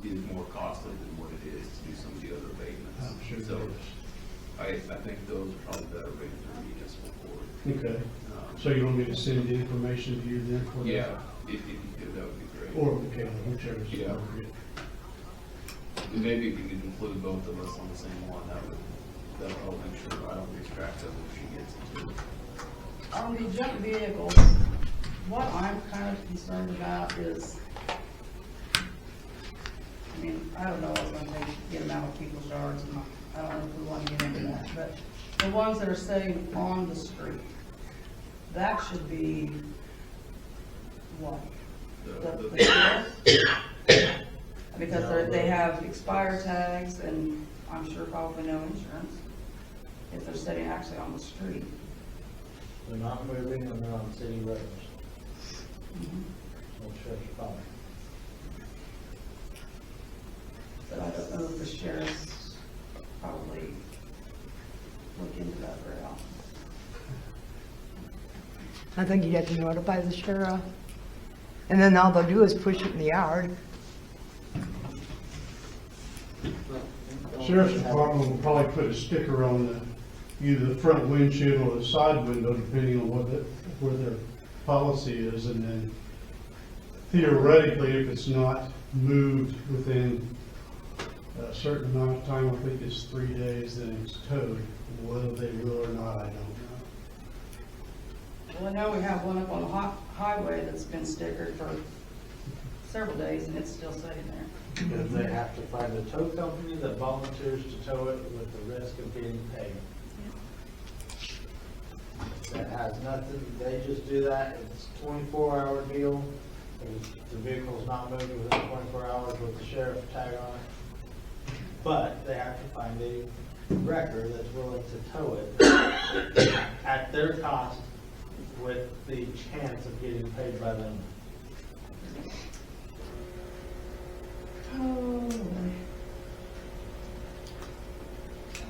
M: is more costly than what it is to do some of the other abatements.
F: I'm sure
M: So
F: it is.
M: I think those are probably better rated through municipal court.
F: Okay, so you want me to send the information to you then for that?
M: Yeah, if you could, that would be great.
F: Or Michaela, whichever's
M: Yeah.
F: appropriate.
M: And maybe if you could include both of us on the same one, that'll help make sure I don't lose track of if she gets into it.
D: On the junk vehicles, what I'm kind of concerned about is, I mean, I don't know what's gonna take to get them out of people's yards, and I don't know if we want to get into that, but the ones that are sitting on the street, that should be, what? The sheriff? Because they have expired tags and I'm sure probably no insurance if they're sitting actually on the street.
H: They're not moving and they're on city roads. No sheriff's department.
D: But I don't know if the sheriff's probably look into that very often.
C: I think you'd have to notify the sheriff. And then all they'll do is push it in the yard.
F: Sheriff's Department will probably put a sticker on either the front windshield or the side window, depending on where their policy is, and then theoretically, if it's not moved within a certain amount of time, I think it's 3 days, then it's towed. Whether they will or not, I don't know.
D: Well, I know we have one up on the highway that's been stickered for several days and it's still sitting there.
H: Because they have to find a tow company that volunteers to tow it with the risk of getting paid. That has nothing, they just do that, it's a 24-hour deal. The vehicle's not moved within 24 hours with the sheriff tag on it. But they have to find a wrecker that's willing to tow it at their cost with the chance of getting paid by them.
D: Oh,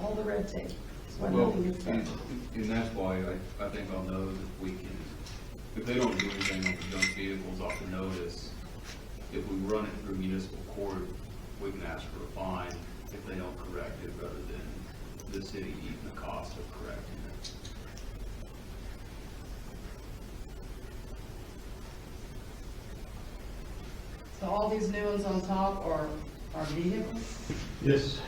D: all the red tape. That's why
M: Well,
D: nothing gets done.
M: and that's why I think I'll know that we can, if they don't do anything with the junk vehicles off the notice, if we run it through municipal court, we can ask for a fine if they don't correct it, rather than the city eating the cost of correcting it.
D: So all these new ones on top are vehicles?
F: Yes.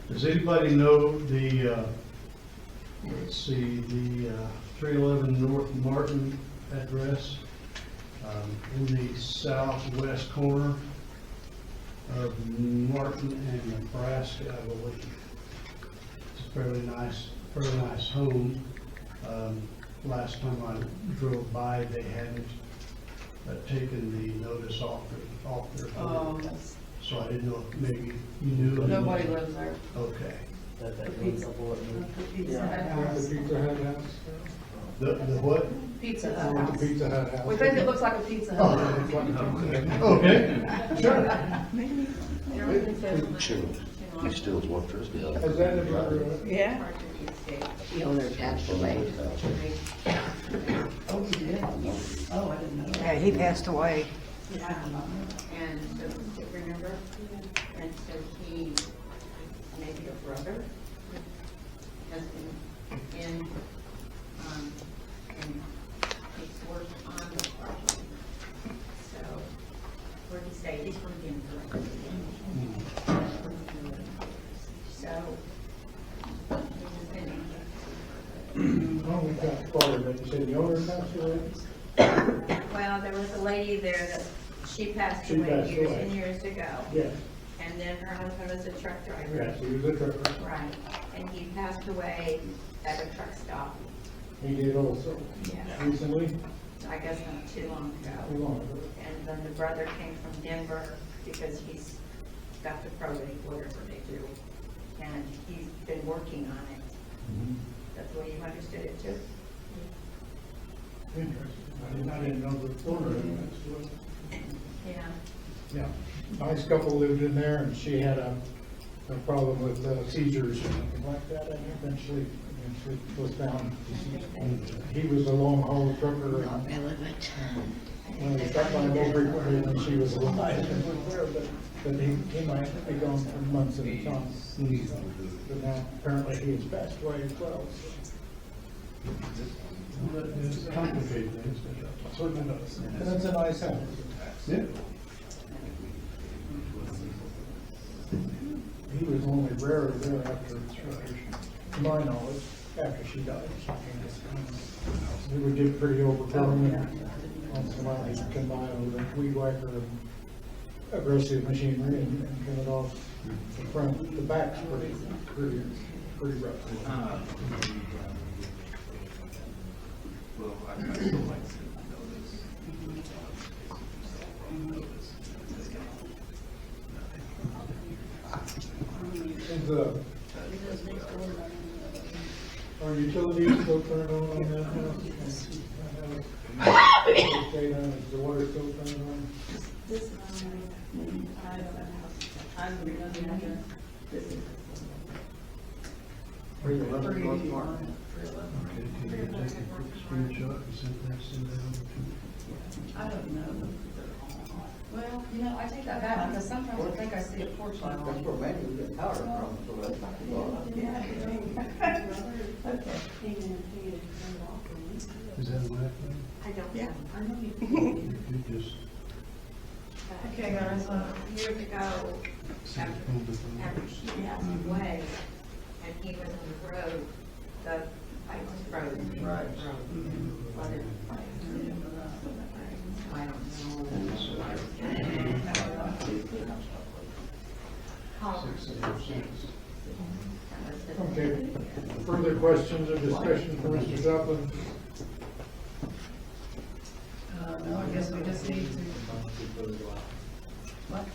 F: Does anybody know the, let's see, the 311 North Martin address? In the southwest corner of Martin and Nebraska, I believe. It's a fairly nice home. Last time I drove by, they hadn't taken the notice off their
D: Oh,
F: door.
D: yes.
F: So I didn't know if maybe you knew. of
D: Nobody
F: it.
D: lives there.
F: Okay.
H: That
D: The
H: one
D: pizza,
H: couple of them.
D: the Pizza
E: Yeah.
D: Hut
A: The
D: house.
A: Pizza Hut house.
F: The what?
D: Pizza
A: I
D: Hut
A: want
D: house.
A: the Pizza Hut house.
D: We think it looks like a Pizza Hut.
F: Okay, sure.
J: He steals what Tristan does.
A: Has that ever,
C: Yeah.
B: The owner passed away.
D: Oh, he did? Oh, I didn't know that.
C: Yeah, he passed away.
N: And so, remember? And so he, maybe a brother, has been in he's worked on the project. So, where do you say, he's from Denver. So, he's been
A: oh, we got farther, but you said the owner passed away?
N: well, there was a lady there that, she passed
A: She
N: away
A: passed
N: years
A: away.
N: and years ago.
A: Yes,
N: And then her husband was a truck driver.
A: yes, he was a trucker.
N: Right, and he passed away at a truck stop,
A: He did also.
N: Yeah.
A: Recently,
N: I guess not too long
A: too
N: ago.
A: long ago.
N: And then the brother came from Denver because he's got the probate, whatever they do. And he's been working on it. That's the way you understood it too?
A: Interesting. I didn't know the owner had passed away.
N: Yeah.
A: Yeah, nice couple lived in there, and she had a problem with seizures and something like that, and eventually It was found, he was a long haul trucker and
B: Relevant.
A: when he stopped by more frequently when she was alive and was there, but he might be gone for months at a time. But now apparently he has passed away as well, so.
F: It's complicated things, but
A: Certainly does. And it's a nice house.
F: yeah.
A: He was only rarely there after, to my knowledge, after she died. He would get pretty overgrown and once in a while he'd come by with a weed whacker and aggressive machinery and trim it off. The front, the back's pretty rough.
M: Well, I still like to know this.
A: Are utilities still turned on that house? Is the water still turned on?
D: This, I don't know. I don't know. I don't know. Well, you know, I take that back because sometimes I think I see a porch light on.
E: That's where maybe we get power from, so that's not the law.
F: Is that a black thing?
G: I don't.
C: Yeah.
F: You just.
D: Okay, guys,
G: Years ago, after she passed away, and he was on the road, the pipe was frozen.
E: Right.
G: Flooded. I don't know.
A: Okay, further questions or discussion for Mr. Joplin?
D: no, I guess we just need to. What?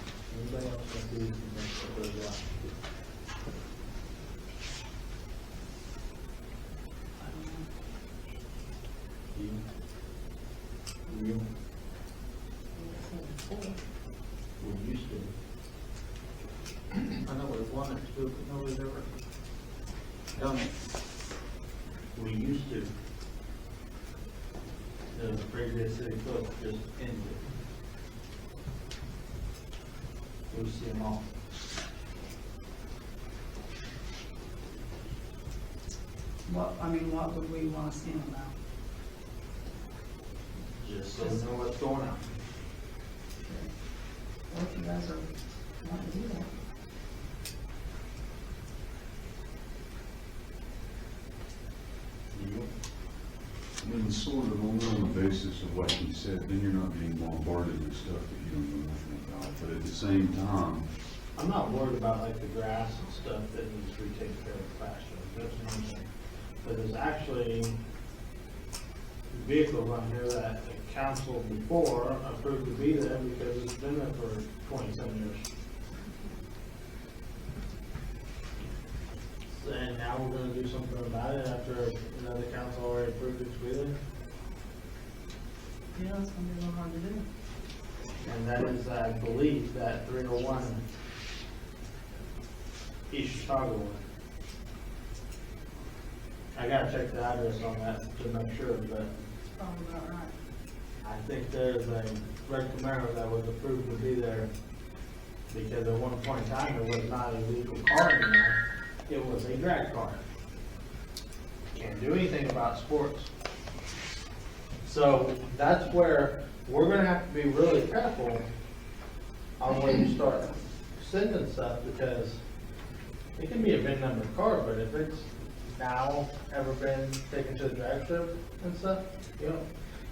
E: We used to. I know we've wanted to, but nobody's ever done it.
H: We used to. The previous city clerk just ended it. We see them all.
D: What would we want to see them now?
H: Just so we know what's going on.
D: Well, if you guys are wanting to do that.
K: I mean, sort of only on the basis of what he said, then you're not being bombarded with stuff that you don't know nothing about. But at the same time,
H: I'm not worried about like the grass and stuff that needs to be taken care of faster, that's one thing. But there's actually vehicles on here that the council before approved to be there because it's been there for 27 years. And now we're gonna do something about it after another council already approved it to be there.
D: Yeah, it's gonna be a little hard to do.
H: And that is, I believe, that 301 East Chicago one. I gotta check the address on that to make sure, but
D: It's probably about right.
H: I think there's a red Camaro that was approved to be there because at one point in time, it was not a legal car anymore. It was a drag car. Can't do anything about sports. So that's where we're gonna have to be really careful on where you start sending stuff because it can be a VIN number car, but if it's now ever been taken to the drag strip and stuff, you know,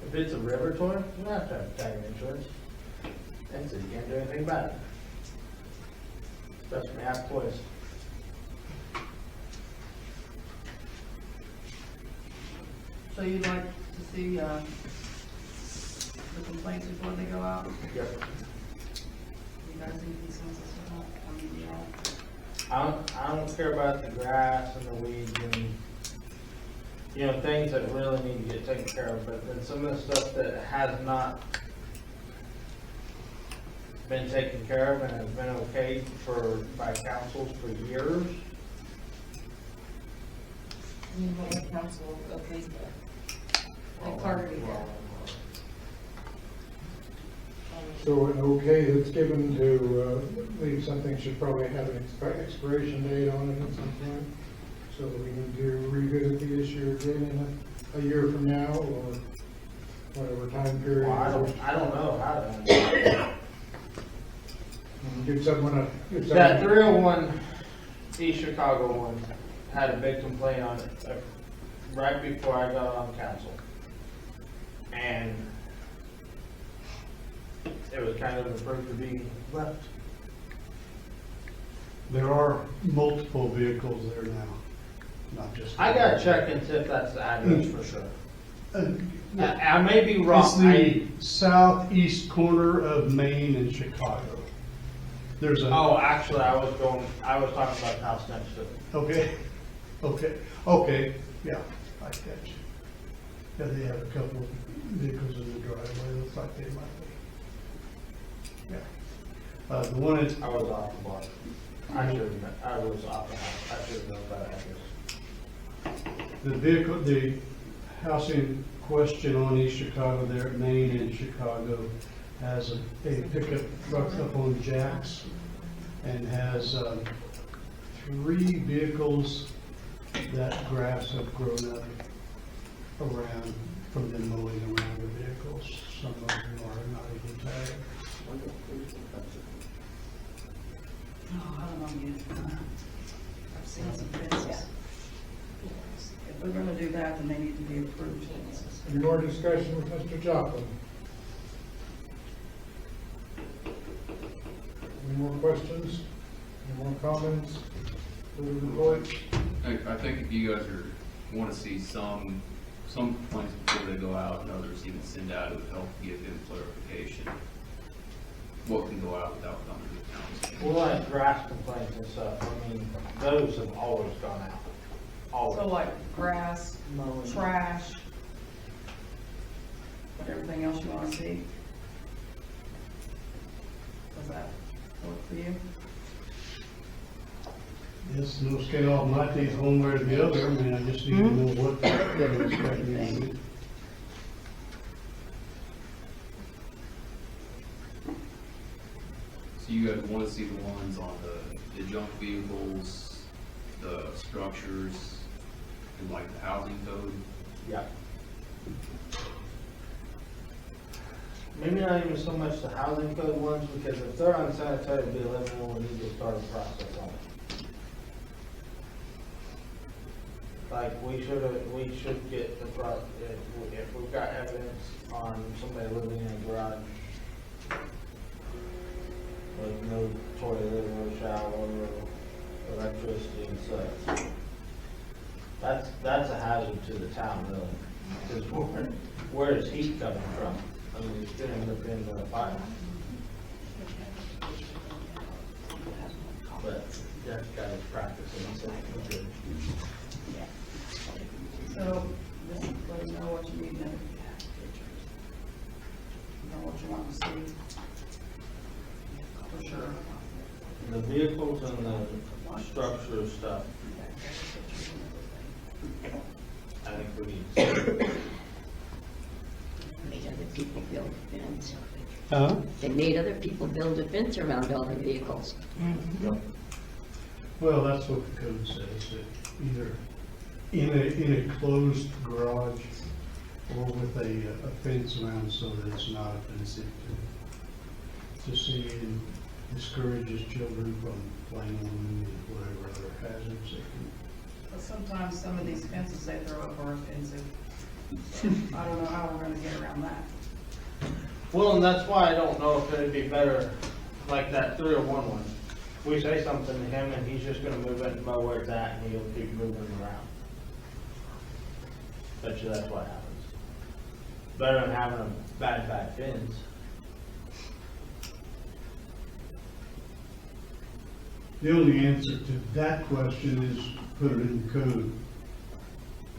H: if it's a river toy, you don't have to have tag insurance. And so you can't do anything about it. Especially when you have toys.
D: So you'd like to see, the complaints before they go out?
H: Yep.
D: You guys need consensus or not? I mean, yeah.
H: I don't care about the grass and the weeds and, you know, things that really need to get taken care of, but then some of the stuff that has not been taken care of and has been okayed by councils for years,
I: You want the council okay the card reader.
A: So an okay that's given to leave something should probably have an expiration date on it at some point. So that we need to revisit the issue again in a year from now or whatever time period.
H: Well, I don't know how to.
A: Give someone
H: That 301 East Chicago one had a big complaint on it right before I got on council. And it was kind of approved to be left.
F: There are multiple vehicles there now, not just.
H: I gotta check and see if that's the address for sure.
F: Uh,
H: I may be wrong.
F: It's the southeast corner of Maine and Chicago. There's a.
H: Oh, actually, I was talking about the house next to it.
F: Okay, yeah, I catch you. Yeah, they have a couple of vehicles in the driveway, looks like they might be. Yeah. The one at,
H: I was off the block. I was off the house. I should have known that address.
F: the vehicle, the house in question on East Chicago there at Maine and Chicago has a pickup truck up on jacks and has 3 vehicles that grass have grown up around from them mowing around the vehicles. Some of them are not even tagged.
D: Oh, I don't know yet. I've seen some fences. If we're gonna do that, then they need to be approved.
A: Any more discussion with Mr. Joplin? Any more questions? Any more comments for the report?
M: I think if you guys want to see some complaints before they go out and others even send out, it would help give them clarification. What can go out without coming to the council?
H: Well, like grass complaints and stuff, I mean, those have always gone out. Always.
D: So like grass, trash, everything else you wanna see? Does that work for you?
F: Yes, no skin off my teeth one way or the other. I mean, I just need to know what they're expecting to do.
M: So you guys want to see the ones on the junk vehicles, the structures, and like the housing code?
H: Yeah. Maybe not even so much the housing code ones, because if they're unsanitary to be living in, we need to start a process on it. Like, we should get the if we've got evidence on somebody living in a garage, like no toilet, no shower, electricity and such. That's a hazard to the town, really, because where is heat coming from? I mean, it's gonna end up being a fire. But that's got its practice and so.
D: So, just let us know what you need to, know what you want to see. For sure.
H: The vehicles and the structure stuff, I think we need to.
B: Made other people build a fence.
F: Huh?
B: They made other people build a fence around all their vehicles.
F: Well, that's what the code says, that either in a closed garage or with a fence around so that it's not offensive to see and discourages children from playing on them and whatever other hazards they can.
D: But sometimes some of these fences they throw up are offensive. I don't know how we're gonna get around that.
H: Well, and that's why I don't know if it'd be better, like that 301 one. We say something to him and he's just gonna move it and know where it's at and he'll keep moving around. Bet you that's what happens. Better than having a bad fence.
F: The only answer to that question is put it in the code.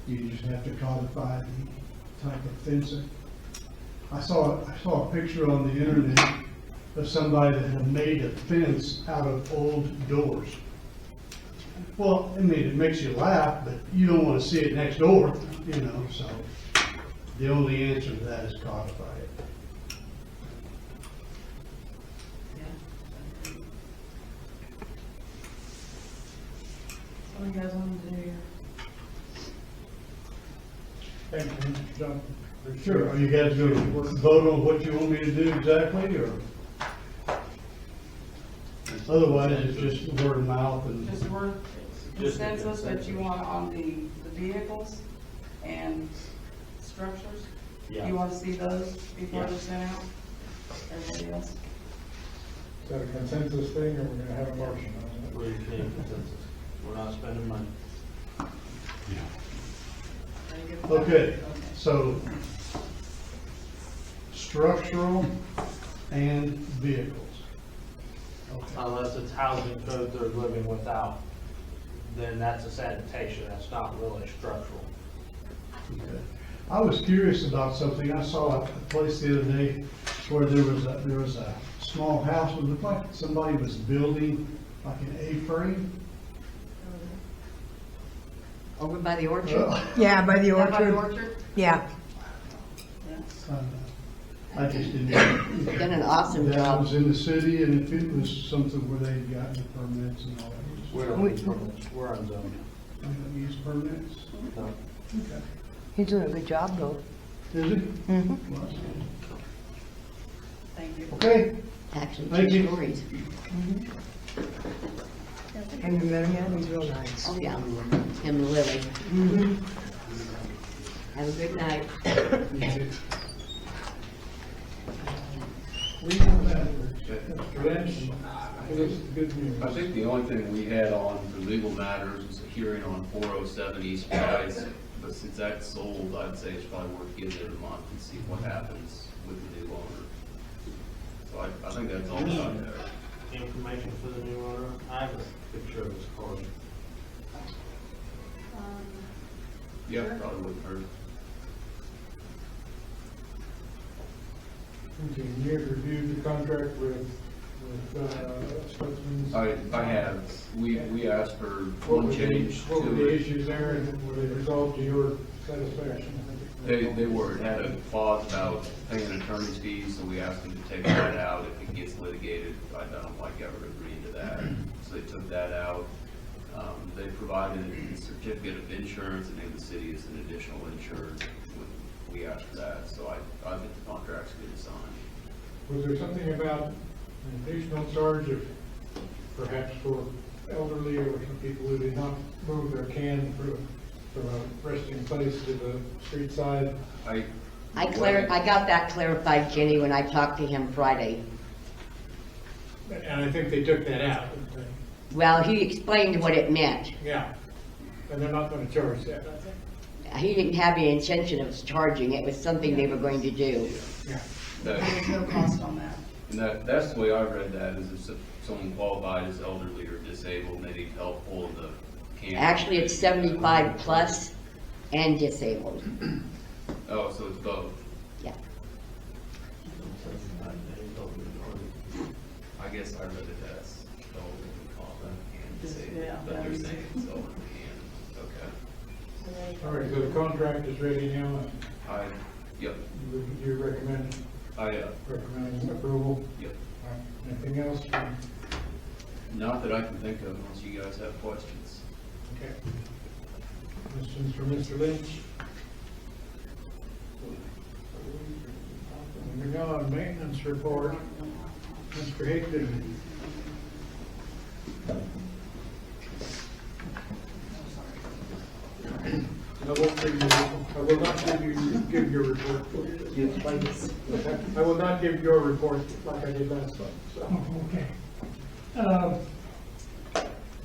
F: You just have to codify the type of fencing. I saw a picture on the internet of somebody that had made a fence out of old doors.
O: Well, I mean, it makes you laugh, but you don't wanna see it next door, you know, so the only answer to that is codify it.
D: What do you guys want to do here?
A: Thank you, Mr. Johnson.
O: Sure, are you guys gonna vote on what you want me to do exactly, or? Otherwise, it's just word of mouth and.
D: Just word
H: Just a
D: consensus that you
H: consensus.
D: want on the vehicles and structures?
H: Yeah.
D: You want to see those before
H: Yeah.
D: they're sent out? Everybody else?
A: Is that a consensus thing, or we're gonna have a motion on that?
H: We need consensus. We're not spending money.
D: Are you good with that?
O: Okay, so structural and vehicles. Okay.
H: Unless it's housing code they're living without, then that's a sanitation, that's not really structural.
O: Okay. I was curious about something. I saw a place the other day where there was a small house. It looked like somebody was building like an A-frame.
B: Over by the orchard?
C: Yeah, by the
D: Is that by the
C: orchard.
D: orchard?
C: Yeah.
D: Yeah.
O: I just didn't.
B: They've done an awesome
O: That
B: job.
O: was in the city, and if it was something where they'd gotten the permits and all that.
H: We don't need permits, we're on zone.
O: They don't use permits?
H: No.
O: Okay.
B: He's doing a good job though.
O: Is it?
B: Mm-hmm.
O: Well, that's good.
D: Thank you.
O: Okay,
B: Actually,
O: Thank
B: two
O: you.
B: stories.
C: And you met him yet? He's real nice.
B: Oh, yeah. Him and Lily. Have a good night.
A: Mr. Lynch, give us the good news.
M: I think the only thing we had on for legal matters was a hearing on 407 East Price, but since that's sold, I'd say it's probably worth giving it a month and see what happens with the new owner. So I think that's all I got there.
H: Information for the new owner, I have a picture of his car.
M: Yeah, probably wouldn't hurt.
A: Okay, you have reviewed the contract with Spokesman's.
M: I have, we asked for
A: What
M: one
A: were the-
M: change
A: What were
M: to
A: the
M: it.
A: issues there, and were they resolved to your satisfaction?
M: They were, it had a clause about paying attorney's fees, so we asked them to take that out if it gets litigated. I don't like ever agreeing to that, so they took that out. They provided a certificate of insurance, and named the city as an additional insured. We asked for that, so I think the contract's good to sign.
A: Was there something about an additional charge of perhaps for elderly or some people who did not move their can from a resting place to the street side?
B: I got that clarified, Jenny, when I talked to him Friday.
A: And I think they took that out, didn't they?
B: Well, he explained what it meant.
A: Yeah, and they're not gonna charge that, I think.
B: He didn't have the intention of charging, it was something they were going to do.
A: Yeah.
D: There's no cost on that.
M: And that's the way I read that, is if someone qualified as elderly or disabled, and they need help pulling the can.
B: Actually, it's 75 plus and disabled.
M: Oh, so it's both.
B: Yeah.
M: I guess I read it as elderly and disabled,
D: Yeah,
M: but
D: that
M: you're
D: makes
M: saying
D: sense.
M: it's elderly and, okay.
A: All right, so the contract is ready now, and
M: Yep,
A: you recommend recommending approval?
M: yep.
A: All right. Anything else?
M: Not that I can think of unless you guys have questions.
A: Okay. Questions for Mr. Lynch? Moving on, maintenance report. Mr. Higdon. I will not give your report. I will not give your report like I did last month, so.
P: Okay.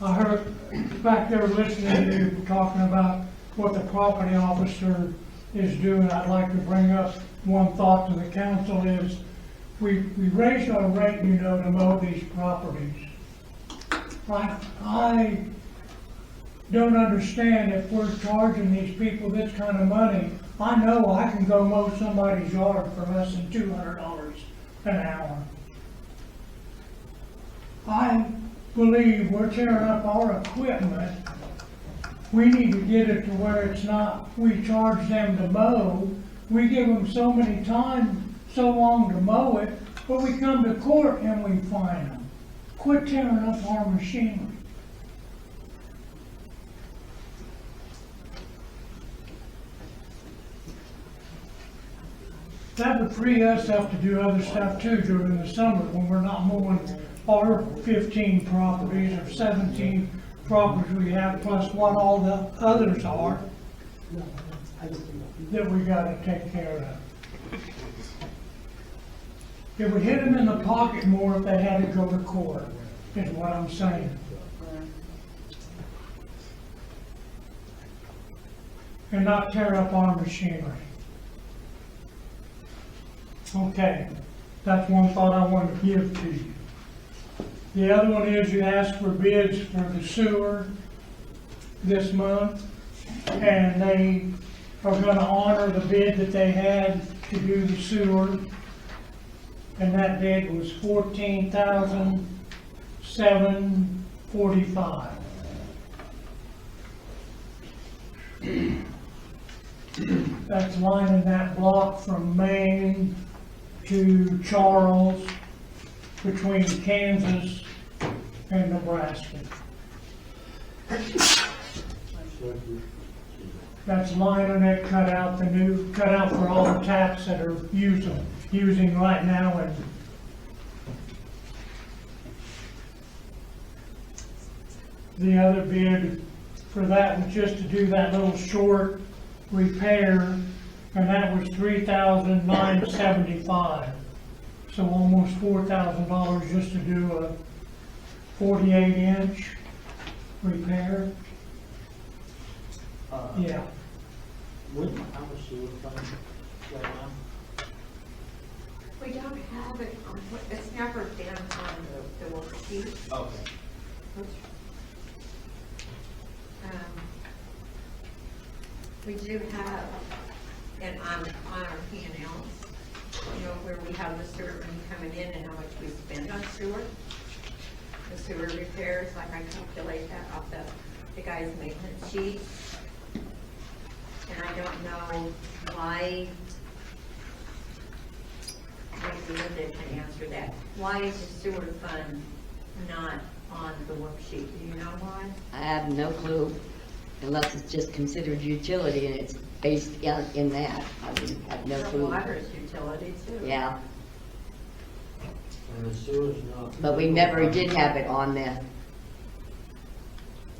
P: I heard back there listening to you talking about what the property officer is doing. I'd like to bring up one thought to the council is we raised our rate, you know, to mow these properties. I don't understand if we're charging these people this kind of money. I know I can go mow somebody's yard for less than $200 an hour. I believe we're tearing up our equipment, we need to get it to where it's not, we charge them to mow, we give them so many times, so long to mow it, but we come to court and we fine them. Quit tearing up our machinery. That would free us up to do other stuff too during the summer when we're not mowing our 15 properties or 17 properties we have, plus what all the others are that we gotta take care of. It would hit them in the pocket more if they had to go to court, is what I'm saying. And not tear up our machinery. Okay, that's one thought I wanted to give to you. The other one is you asked for bids for the sewer this month, and they are gonna honor the bid that they had to do the sewer. And that bid was $14,745. That's lining that block from Maine to Charles, between Kansas and Nebraska. That's lining it, cut out for all the taps that are using right now. And the other bid for that was just to do that little short repair, and that was $3,975. So almost $4,000 just to do a 48-inch repair. Yeah.
H: Wouldn't have a sewer fund right now?
N: We don't have it, it's never been on the worksheet.
H: Okay.
N: We do have, and on our P&Ls, where we have the sewer money coming in and how much we spend on sewer. The sewer repairs, like I calculate that off the guy's maintenance sheet. And I don't know why, maybe Linda can answer that. Why is the sewer fund not on the worksheet? Do you know why?
B: I have no clue, unless it's just considered utility and it's based in that. I would have no clue.
N: Water is utility too.
B: Yeah,
H: And the sewer's not.
B: but we never did have it on there,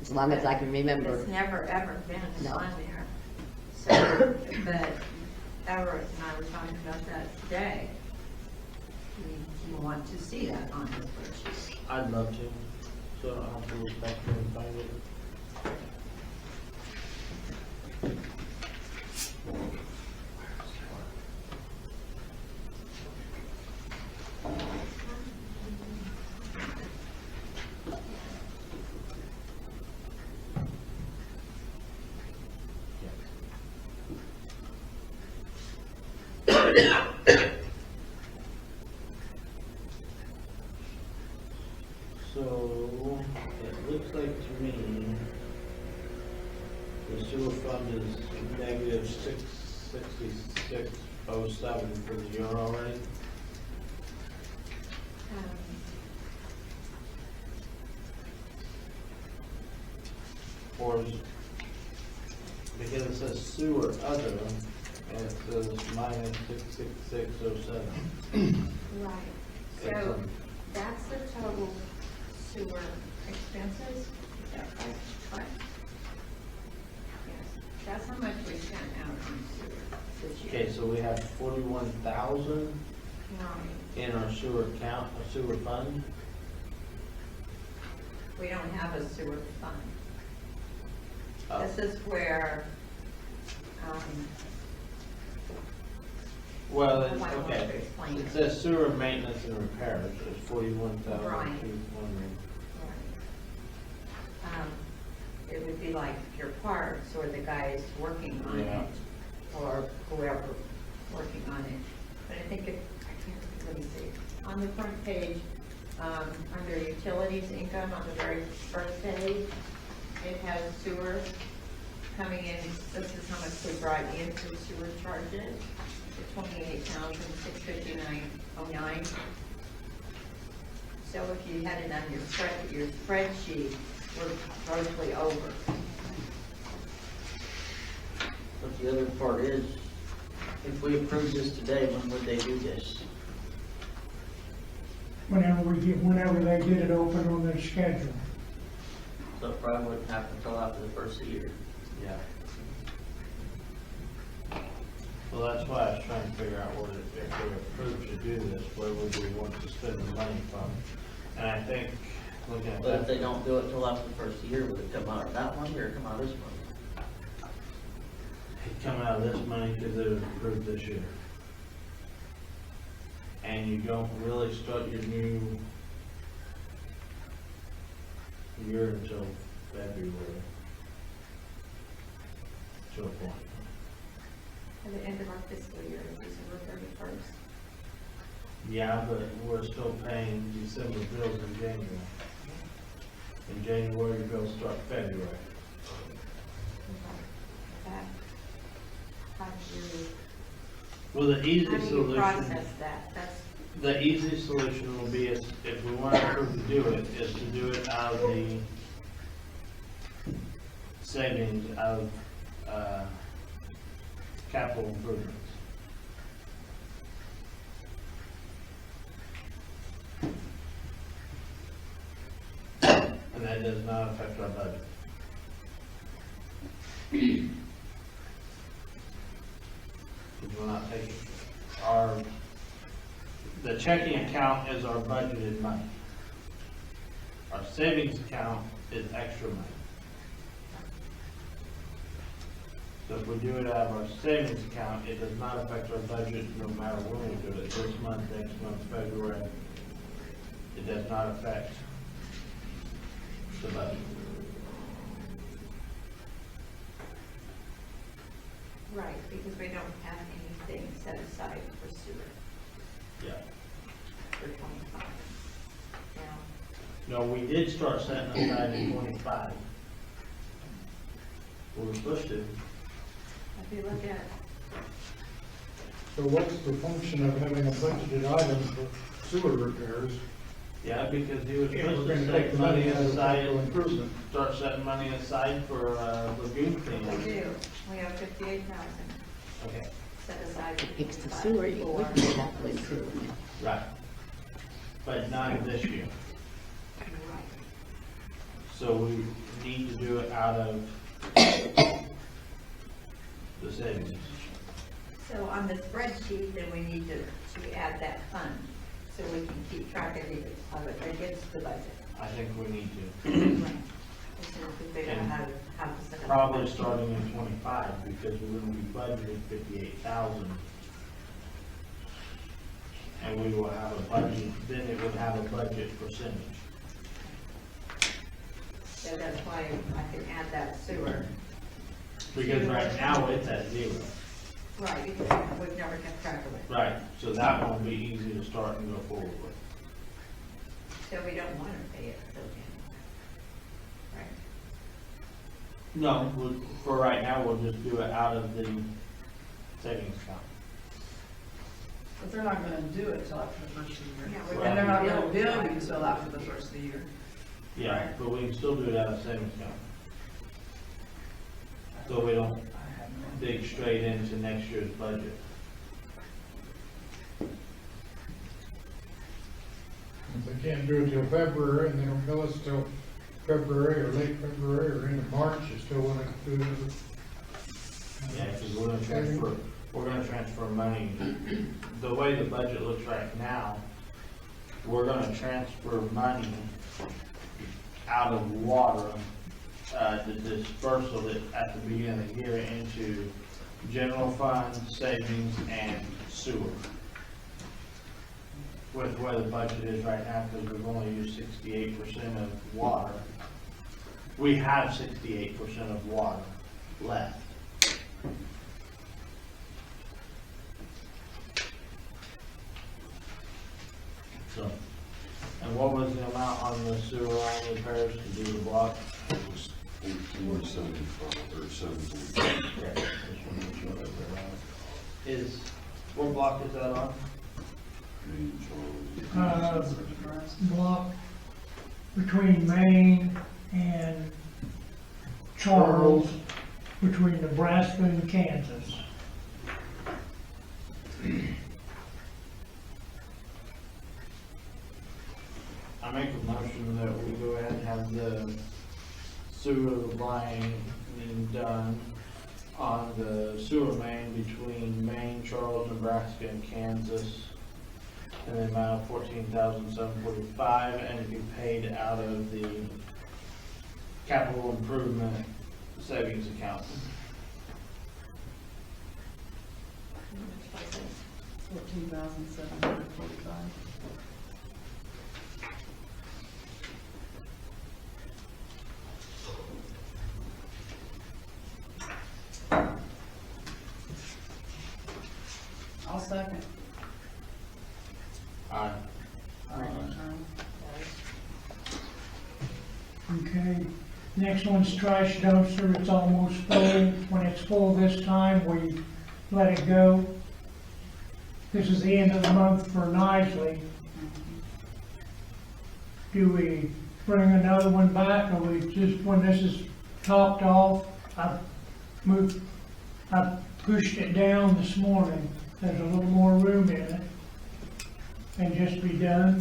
B: as long as I can remember.
N: It's never ever been
B: No.
N: on there. So, but Everett and I were talking about that today. We want to see that on the spreadsheet.
H: I'd love to, so I'll have to look back there and find it. So, it looks like to me, the sewer fund is negative 666.07 for the year already. Or, because it says sewer other, and it says minus 666.07.
N: Right. So that's the total sewer expenses. Is that right? Yes. That's how much we spent out on sewer this year.
H: Okay, so we have 41,000
N: Right.
H: in our sewer account, our sewer fund.
N: We don't have a sewer fund.
H: Oh.
N: This is where,
H: Well,
N: I want to
H: okay,
N: explain
H: it
N: it.
H: says sewer maintenance and repairs, it's 41,000.
N: Right. It would be like your parts or the guys working on
H: Yeah.
N: it, or whoever working on it. But I think I can't, let me see, on the front page,
Q: under utilities income on the very first page, it has sewer coming in, this is how much they brought in for sewer charges, the 28,659.09. So if you had it on your spreadsheet, we're grossly over.
E: But the other part is, if we approve this today, when would they do this?
P: Whenever they get it open on their schedule.
E: So it probably wouldn't happen until after the first of the year.
H: Yeah. So that's why I was trying to figure out where, if we approve to do this, where would we want to spend the money from? And I think, looking at
E: But if
H: that,
E: they don't do it till after the first of the year, would it come out of that money or come out of this money?
H: it'd come out of this money because it was approved this year. And you don't really start your new year until February. To a point.
Q: At the end of our fiscal year, December 31st.
H: Yeah, but we're still paying December bills in January. In January, your bills start February.
Q: That, how do you,
H: Well, the easy
Q: how do you
H: solution,
Q: process that? That's,
H: the easy solution will be, is if we want to approve to do it, is to do it out of the savings of, capital improvements. And that does not affect our budget. Because we're not taking the checking account is our budgeted money. Our savings account is extra money. So if we do it out of our savings account, it does not affect our budget no matter when we do it, this month, next month, February. It does not affect the budget.
Q: right, because we don't have anything set aside for sewer
H: Yeah.
Q: for 25. Now,
H: No, we did start setting aside in 25. We were supposed to.
Q: if you look at,
A: So what's the function of having a budgeted item for sewer repairs?
H: Yeah, because he was
A: If
H: supposed
A: we're
H: to
A: gonna
H: set
A: take the
H: money
A: money out of
H: aside,
A: capital improvement.
H: start setting money aside for, lagoon
Q: we
H: cleanup.
Q: do, we have 58,000
H: Okay,
Q: set aside.
B: To fix the sewer, you would do that with sewer.
H: right. But not this year.
Q: Right.
H: So we need to do it out of the savings.
Q: So on the spreadsheet, then we need to add that fund, so we can keep track of it against the budget.
H: I think we need to.
Q: As soon as we figure out how to set up.
H: Probably starting in 25, because we're gonna be budgeted 58,000. And we will have a budget, then it would have a budget percentage.
Q: So that's why I can add that sewer.
H: Because right now it's at 0.
Q: Right, because we've never kept track of it.
H: Right, so that will be easy to start and go forward with.
Q: So we don't want to pay it till January. Right?
H: No, for right now, we'll just do it out of the savings account.
D: But they're not gonna do it till after the first of the year.
Q: Yeah, we're
D: And they're not
Q: gonna
D: gonna
Q: bill
D: bill you until after the first of the year.
H: Yeah, but we can still do it out of savings account. So we don't dig straight into next year's budget.
A: If they can't do it till February, and they don't bill us till February or late February or into March, you still want to do it.
H: Yeah, because we're gonna transfer money. The way the budget looks right now, we're gonna transfer money out of water, the dispersal at the beginning of the year into general fund, savings, and sewer. With where the budget is right now, because we've only used 68% of water. We have 68% of water left. So, And what was the amount on the sewer line repairs to do the block?
K: It was 1475 or 745.
H: Okay, just wanna make sure that we're right. Is, what block is that on?
K: Main Charles.
P: Block between Maine and Charles, between Nebraska and Kansas.
H: I make a motion that we go ahead and have the sewer line being done on the sewer main between Maine, Charles, Nebraska, and Kansas in the amount of $14,745, and to be paid out of the capital improvement savings account.
D: $14,745. I'll second.
H: Aye.
P: Okay, next one's trash dumpster, it's almost full. When it's full this time, we let it go. This is the end of the month for Nisley. Do we bring another one back, or we just, when this is topped off, I pushed it down this morning, there's a little more room in it, and just be done?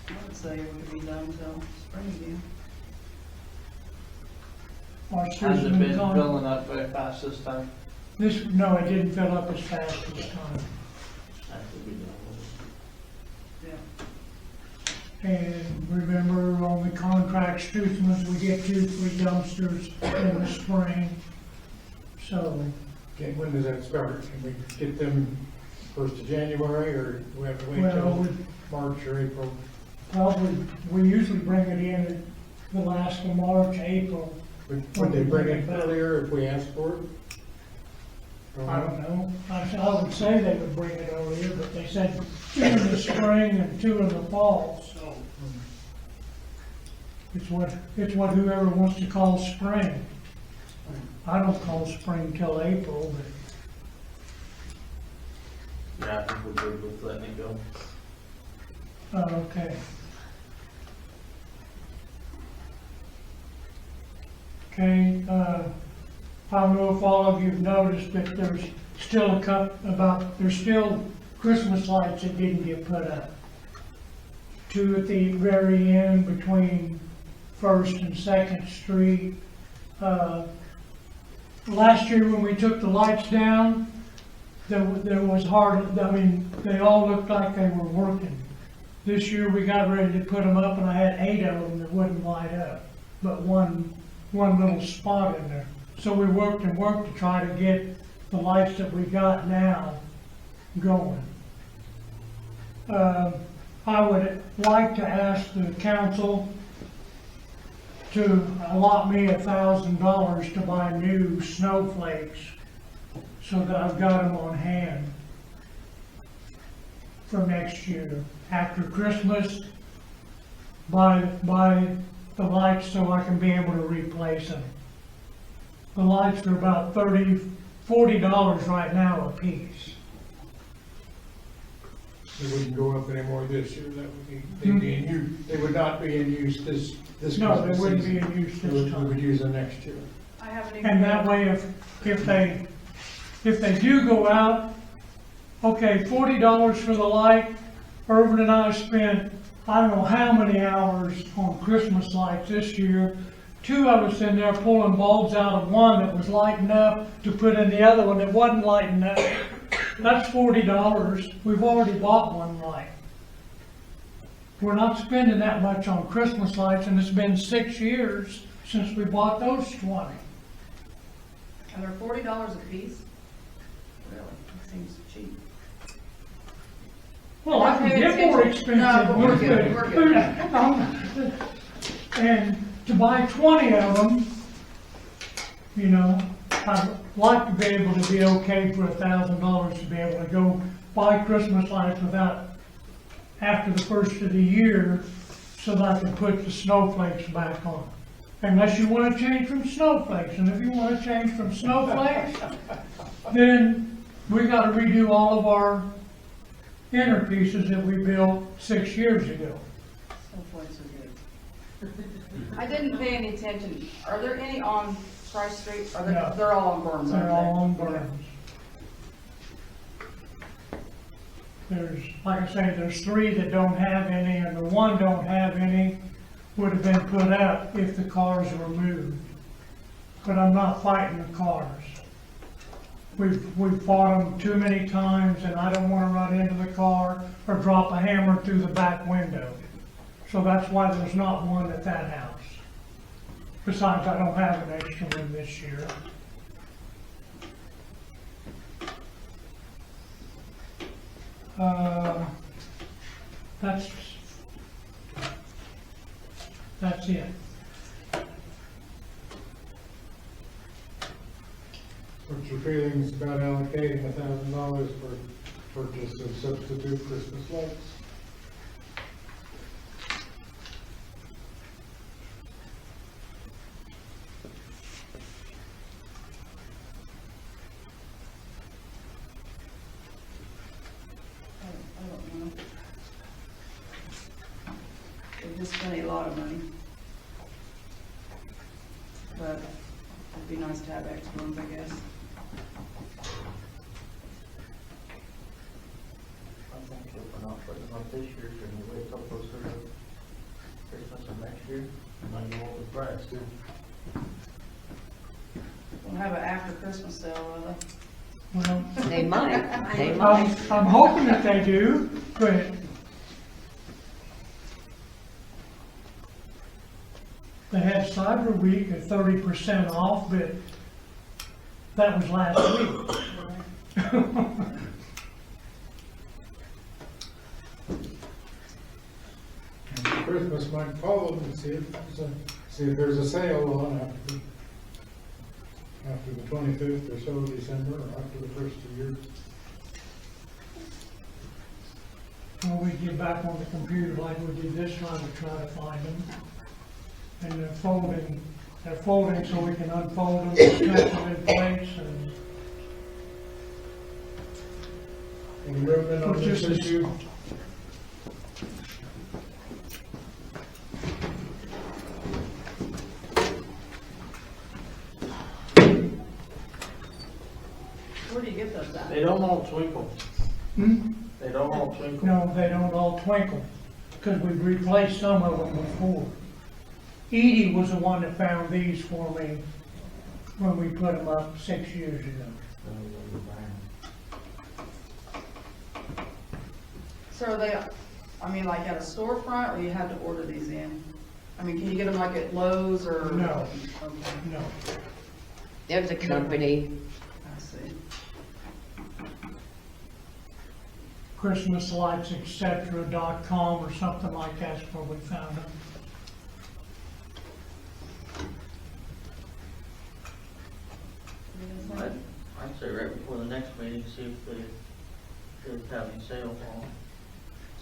D: I would say it would be done till spring again.
P: Or
H: Has it
P: Susan
H: been
P: Con-
H: filling up very fast this time?
P: No, it didn't fill up as fast this time.
H: That could be done.
D: Yeah.
P: And remember, on the contract Stutzman's, we get 2-3 dumpsters in the spring. So,
A: Okay, when does that start? Can we get them 1st of January, or do we have to wait
P: well,
A: till March or April?
P: probably, we usually bring it in at the last of March, April.
A: Would they bring it earlier if we asked for it?
P: I don't know. I would say they would bring it earlier, but they said 2 in the spring and 2 in the fall, so. It's what whoever wants to call spring. I don't call spring till April, but,
H: Yeah, I think we're good with letting it go.
P: okay. Okay, I don't know if all of you've noticed, but there's still there's still Christmas lights that didn't get put up. 2 at the very end between 1st and 2nd Street. Last year when we took the lights down, there was they all looked like they were working. This year we got ready to put them up, and I had 8 of them that wouldn't light up, but one little spot in there. So we worked and worked to try to get the lights that we got now going. I would like to ask the council to allot me $1,000 to buy new snowflakes, so that I've got them on hand for next year. After Christmas, buy the lights so I can be able to replace them. The lights are about $40 right now a piece.
A: They wouldn't go up anymore this year, that would be, they'd be in use, they would not be in use this
P: No,
A: Christmas
P: they wouldn't
A: season.
P: be in use
A: We
P: this
A: would
P: time.
A: use them next year.
D: I haven't even.
P: And that way, if they do go out, okay, $40 for the light. Irvin and I spent, I don't know how many hours on Christmas lights this year. 2 of us in there pulling bulbs out of one that was lighting up to put in the other one that wasn't lighting up. That's $40. We've already bought one light. We're not spending that much on Christmas lights, and it's been 6 years since we bought those 20.
D: And they're $40 a piece? Really? That seems cheap.
P: Well, I can get more expensive.
D: No, but we're good, we're good.
P: And to buy 20 of them, you know, I'd like to be able to be okay for $1,000 to be able to go buy Christmas lights without after the first of the year so that I can put the snowflakes back on. Unless you want to change from snowflakes, and if you want to change from snowflakes, then we got to redo all of our inner pieces that we built 6 years ago.
D: Snowflakes are good. I didn't pay any attention. Are there any on Price Street? Are they,
P: No.
D: they're all on Burns, aren't
P: They're
D: they?
P: all on Burns. There's, like I say, there's 3 that don't have any, and the 1 don't have any would have been put up if the cars were moved. But I'm not fighting the cars. We've fought them too many times, and I don't want to run into the car or drop a hammer through the back window. So that's why there's not one at that house. Besides, I don't have an extra one this year. That's it.
A: What's your feelings about allocating $1,000 for purchase of substitute Christmas lights?
D: I don't know. They've just spent a lot of money. But it'd be nice to have extra ones, I guess.
E: I think if we're not putting them up this year, should we wait till closer to Christmas of next year?
H: Might go up the price too.
D: We'll have an after Christmas sale, will they?
P: Well,
B: They might, they might.
P: I'm hoping that they do, but they had Cyber Week at 30% off, but that was last week.
A: Christmas might follow and see if there's a sale on after the 25th or so of December, or after the first of the year.
P: When we get back on the computer like we did this time to try to find them. And they're folding so we can unfold them, snap them in place, and
A: Any movement on this issue?
D: Where do you get those at?
H: They don't all twinkle.
P: Hmm?
H: They don't all twinkle.
P: No, they don't all twinkle, because we've replaced some of them before. Edie was the one that found these for me when we put them up 6 years ago.
D: So are they, I mean, like at a storefront, or you have to order these in? I mean, can you get them like at Lowe's or?
P: No.
D: Okay,
P: No.
B: There's a company,
D: I see.
P: ChristmasLightsEtc.com or something like that's where we found them.
E: I'd say right before the next meeting, see if they have any sales on them.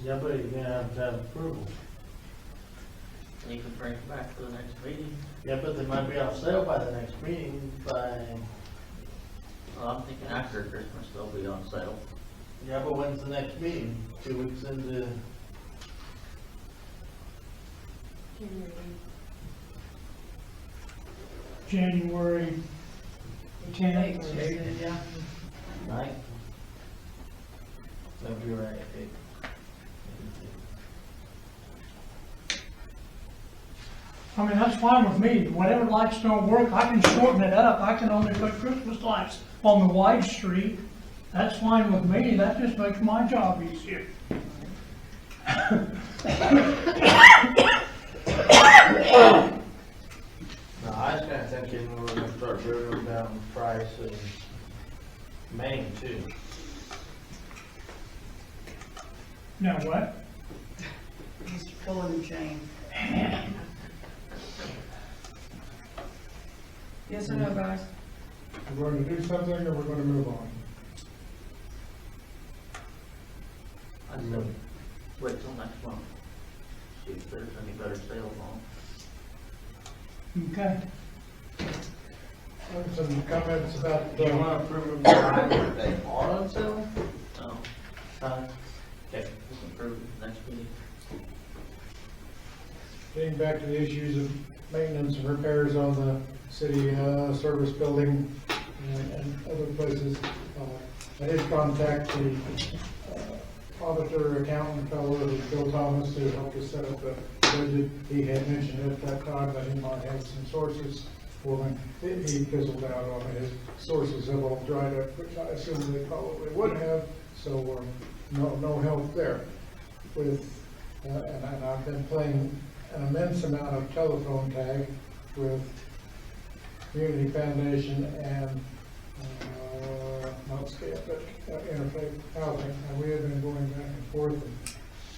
H: Yeah, but you're gonna have to have approval.
E: And you can bring it back for the next meeting.
H: Yeah, but they might be off sale by the next meeting by,
E: Well, I'm thinking after Christmas they'll be on sale.
H: yeah, but when's the next meeting? 2 weeks into,
P: January 10th. or 8th.
D: Yeah.
H: night? That'll be right, okay.
P: I mean, that's fine with me. Whatever lights don't work, I can shorten it up. I can only put Christmas lights on the wide street. That's fine with me. That just makes my job easier.
H: No, I was kinda thinking we were gonna start bringing down price in Maine too.
P: Now what?
D: Just pulling the chain. Yes or no, guys?
A: We're going to do something, or we're going to move on?
E: I still, wait till next month. See if there's any better sales on.
P: Okay.
A: Some comments about,
H: Do you want to approve of the auto sale?
E: No.
H: Okay.
E: We can approve it next meeting.
A: getting back to the issues of maintenance and repairs on the city, service building and other places. I did contact the, auditor accountant fellow, Bill Thomas, who helped us set up the budget. He had mentioned at that time that he might have some sources for them. He fizzled out on it. His sources have all dried up, which I assume they probably would have, so, no help there. With, and I've been playing an immense amount of telephone tag with Community Foundation and, not SCAD, but Interfaith Housing, and we have been going back and forth, and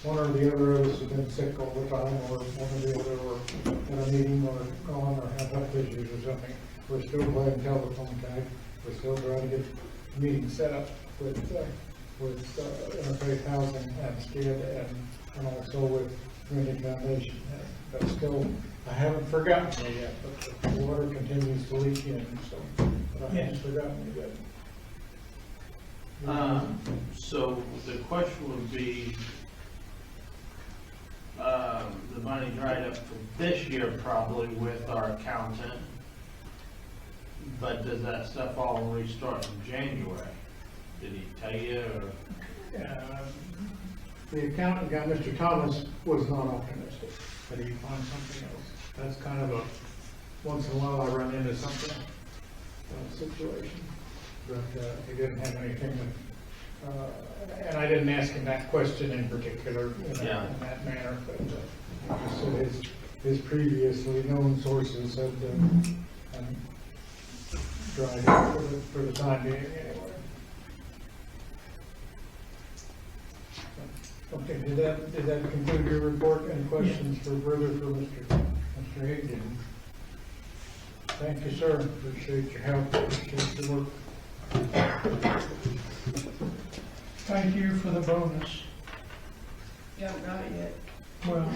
A: one or the other of us have been sick all the time, or one or the other were at a meeting or gone or have health issues or something. We're still playing telephone tag. We're still trying to get a meeting set up with Interfaith Housing and SCAD and also with Community Foundation. But still, I haven't forgotten it yet, but the water continues to leak in, so, but I haven't forgotten it yet.
H: So the question would be, the money dried up for this year probably with our accountant, but does that stuff all restart in January? Did he tell you, or?
A: The accountant guy, Mr. Thomas, was not optimistic that he'd find something else. That's kind of a, once in a while I run into something, situation. But he didn't have anything that, and I didn't ask him that question in particular in that manner, but he said his previously known sources had dried up for the time being anyway. Okay, did that conclude your report? Any questions for further for Mr. Higdon? Thank you, sir. Appreciate your help. Appreciate your work.
P: Thank you for the bonus.
I: You haven't got it yet.
P: Well,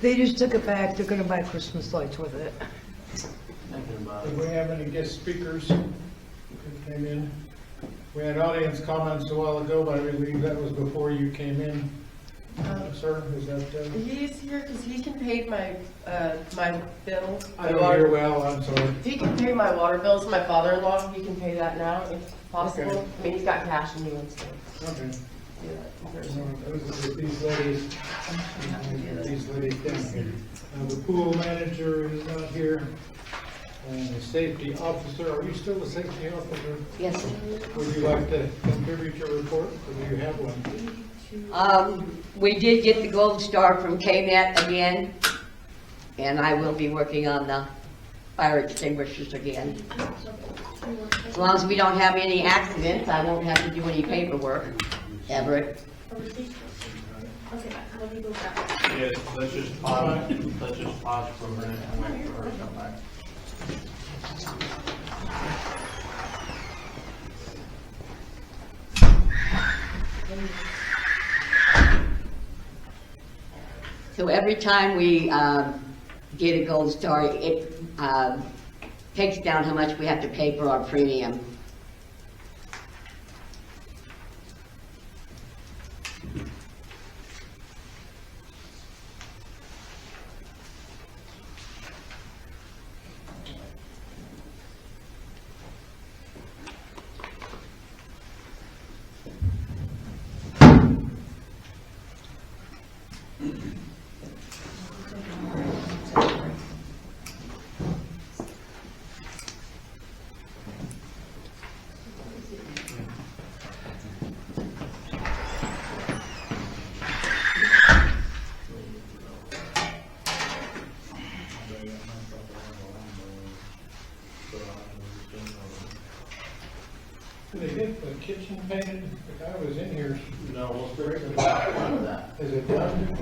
C: They just took it back, they're gonna buy Christmas lights with it.
H: Thinking about
A: Did
H: it.
A: we have any guest speakers who came in? We had audience comments a while ago, but I believe that was before you came in. Sir, is that?
I: He's here because he can pay my, my bills.
A: I don't hear well, I'm sorry.
I: He can pay my water bills, my father-in-law, he can pay that now if possible.
A: Okay.
I: I mean, he's got cash and he wants to
A: Okay.
I: do that in person.
A: These ladies down here. The pool manager is not here. And the safety officer, are you still the safety officer?
B: Yes.
A: Would you like to contribute your report, or do you have one?
B: We did get the gold star from KMET again, and I will be working on the fire extinguishers again. As long as we don't have any accidents, I won't have to do any paperwork, Everett.
G: Okay, let me go back.
H: Yeah, let's just pause for a minute and wait for her to come back.
B: So every time we get a gold star, it takes down how much we have to pay for our premium.
A: Did they get the kitchen painted? The guy was in here.
H: No, we'll break the back one of that.
A: Is it done?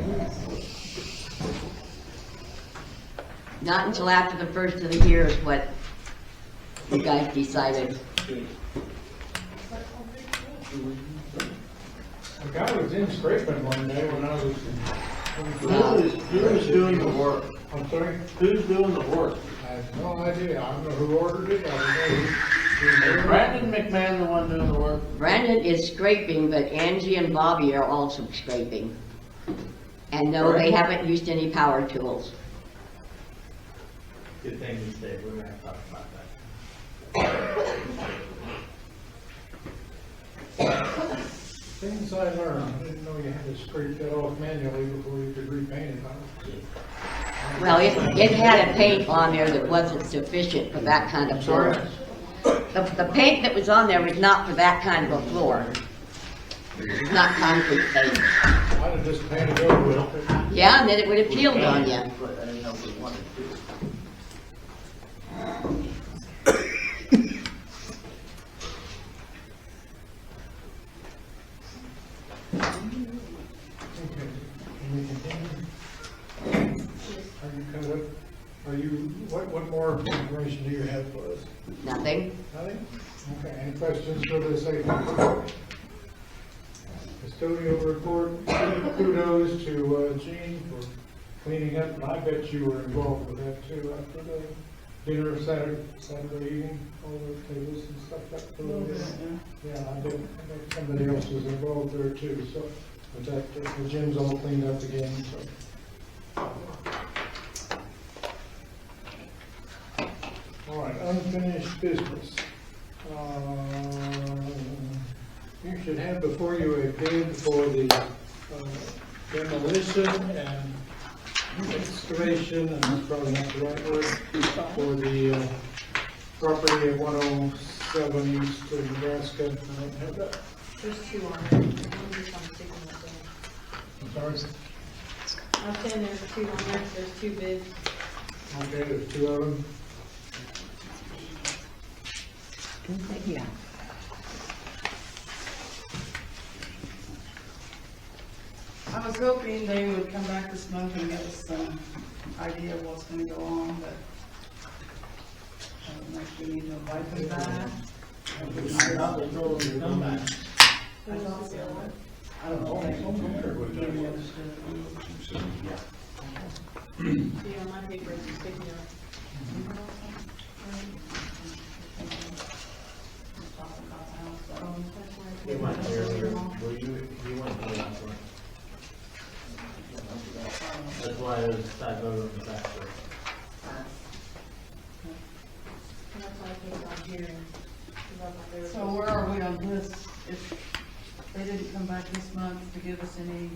B: Not until after the first of the year is what you guys decided.
A: The guy was in scraping one day when I was.
H: Who's doing the work?
A: I'm sorry?
H: Who's doing the work?
A: I have no idea. I don't know who ordered it. I don't know who.
H: Is Brandon McMahon the one doing the work?
B: Brandon is scraping, but Angie and Bobby are also scraping. And no, they haven't used any power tools.
H: Good thing you stayed, we're gonna talk about that.
A: Things I learned. I didn't know you had to scrape that off manually before you could repaint it.
B: Well, it had a paint on there that wasn't sufficient for that kind of floor. The paint that was on there was not for that kind of a floor. It's not concrete paint.
A: I'd have just painted over with it.
B: Yeah, and then it would have peeled on you.
E: But I didn't know if we wanted to.
A: Okay. Can we continue? Are you kind of, what more information do you have for us?
B: Nothing.
A: Nothing? Okay, any questions for the safety report? Custodial report, kudos to Jean for cleaning up, and I bet you were involved with that too, after the dinner Saturday evening, all the tables and stuff like that. Yeah, I bet somebody else was involved there too, so, but that, the gym's all cleaned up again, so. All right, unfinished business. You should have before you a bid for the demolition and excavation, and that's probably not the right word, for the property at 107 East of Nebraska. I don't have that.
G: There's two on there. I'm just on sticking with
A: I'm sorry.
G: them. I was saying there's two on there, there's two bids.
A: Okay, there's two of them.
B: Yeah.
D: I was hoping they would come back this month and give us some idea of what's gonna go on, but I don't know if we need to invite them back.
H: I thought they told them to come back.
D: I thought so.
A: I don't know.
D: Maybe understood.
G: See, on my paper, it's sticking out.
H: You went there, were you went to that one. That's why it was typo on the back there.
G: That's why I put it on here.
D: So where are we on this? If they didn't come back this month to give us any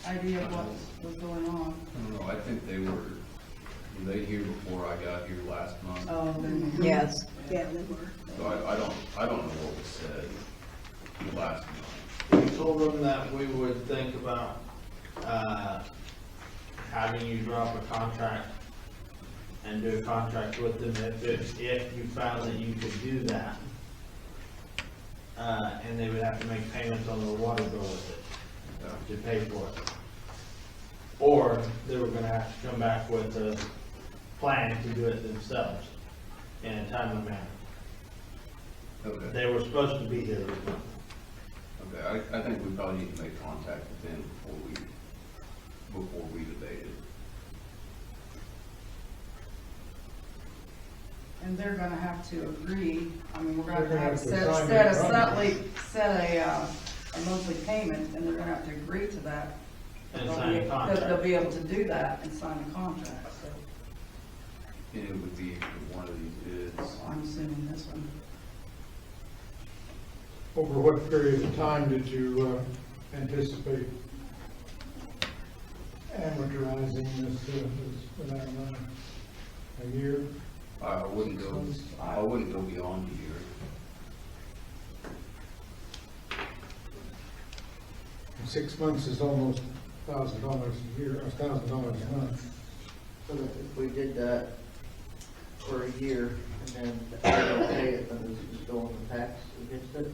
D: idea of what was going on?
M: I don't know, I think were they here before I got here last month?
D: Oh, then.
C: Yes, yeah, they were.
M: So I don't know what was said last month.
H: We told them that we would think about, having you drop a contract and do a contract with them if you found that you could do that. And they would have to make payments on the water bill with it, to pay for it. Or they were gonna have to come back with a plan to do it themselves in a timely manner.
M: Okay.
H: They were supposed to be here this month.
M: Okay, I think we probably need to make contact with them before we debate it.
D: And they're gonna have to agree, I mean, we're
A: They're
D: gonna have to
A: sign
D: set
A: it,
D: a monthly payment, and they're gonna have to agree to that.
H: And sign a contract.
D: They'll be able to do that and sign a contract, so
M: And it would be for one of these bids.
D: I'm assuming this one.
A: Over what period of time did you anticipate amortizing this without a year?
M: I wouldn't go beyond a year.
A: 6 months is almost $1,000 a year, or $1,000 a month.
E: So that if we did that for a year and then they don't pay it, then does it just go on the tax against it?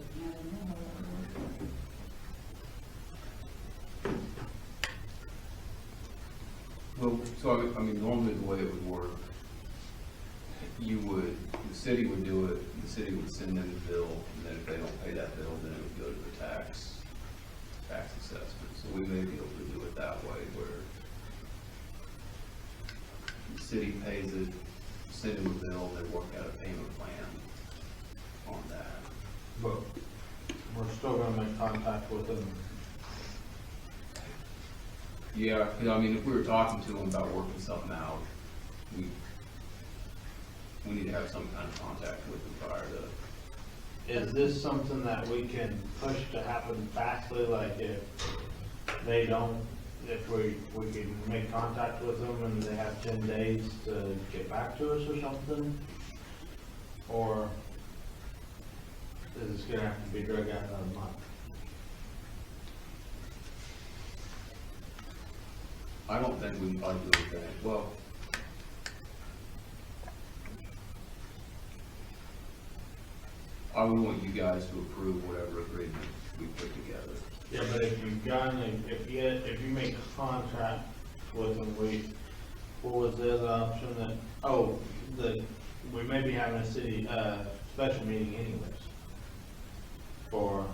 M: Well, so I mean, normally the way it would work, the city would do it, the city would send them the bill, and then if they don't pay that bill, then it would go to the tax So we may be able to do it that way, where the city pays it, send them a bill, they work out a payment plan on that.
H: But we're still gonna make contact with them.
M: Yeah, 'cause I mean, if we were talking to them about working something out, we need to have some kind of contact with them prior to.
H: Is this something that we can push to happen fastly, like if they don't, if we can make contact with them and they have 10 days to get back to us or something? Or is this gonna have to be dragged out another month?
M: I don't think we can probably do anything, well. I would want you guys to approve whatever agreement we put together.
H: Yeah, but if you make contact with them, what was the other option that, we may be having a city, special meeting anyways for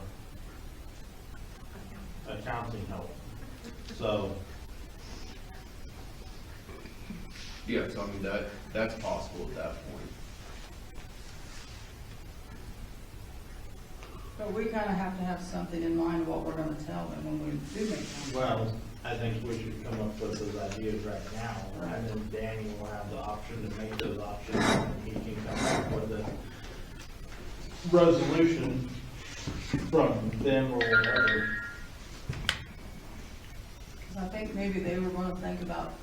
H: accounting help, so.
M: Yeah, so I mean, that's possible at that point.
D: But we kind of have to have something in mind what we're gonna tell them when we do make contact.
H: Well, I think we should come up with those ideas right now, and then Danny will have the option to make those options, and he can come up with a resolution from them or whatever.
D: 'Cause I think maybe they were gonna think about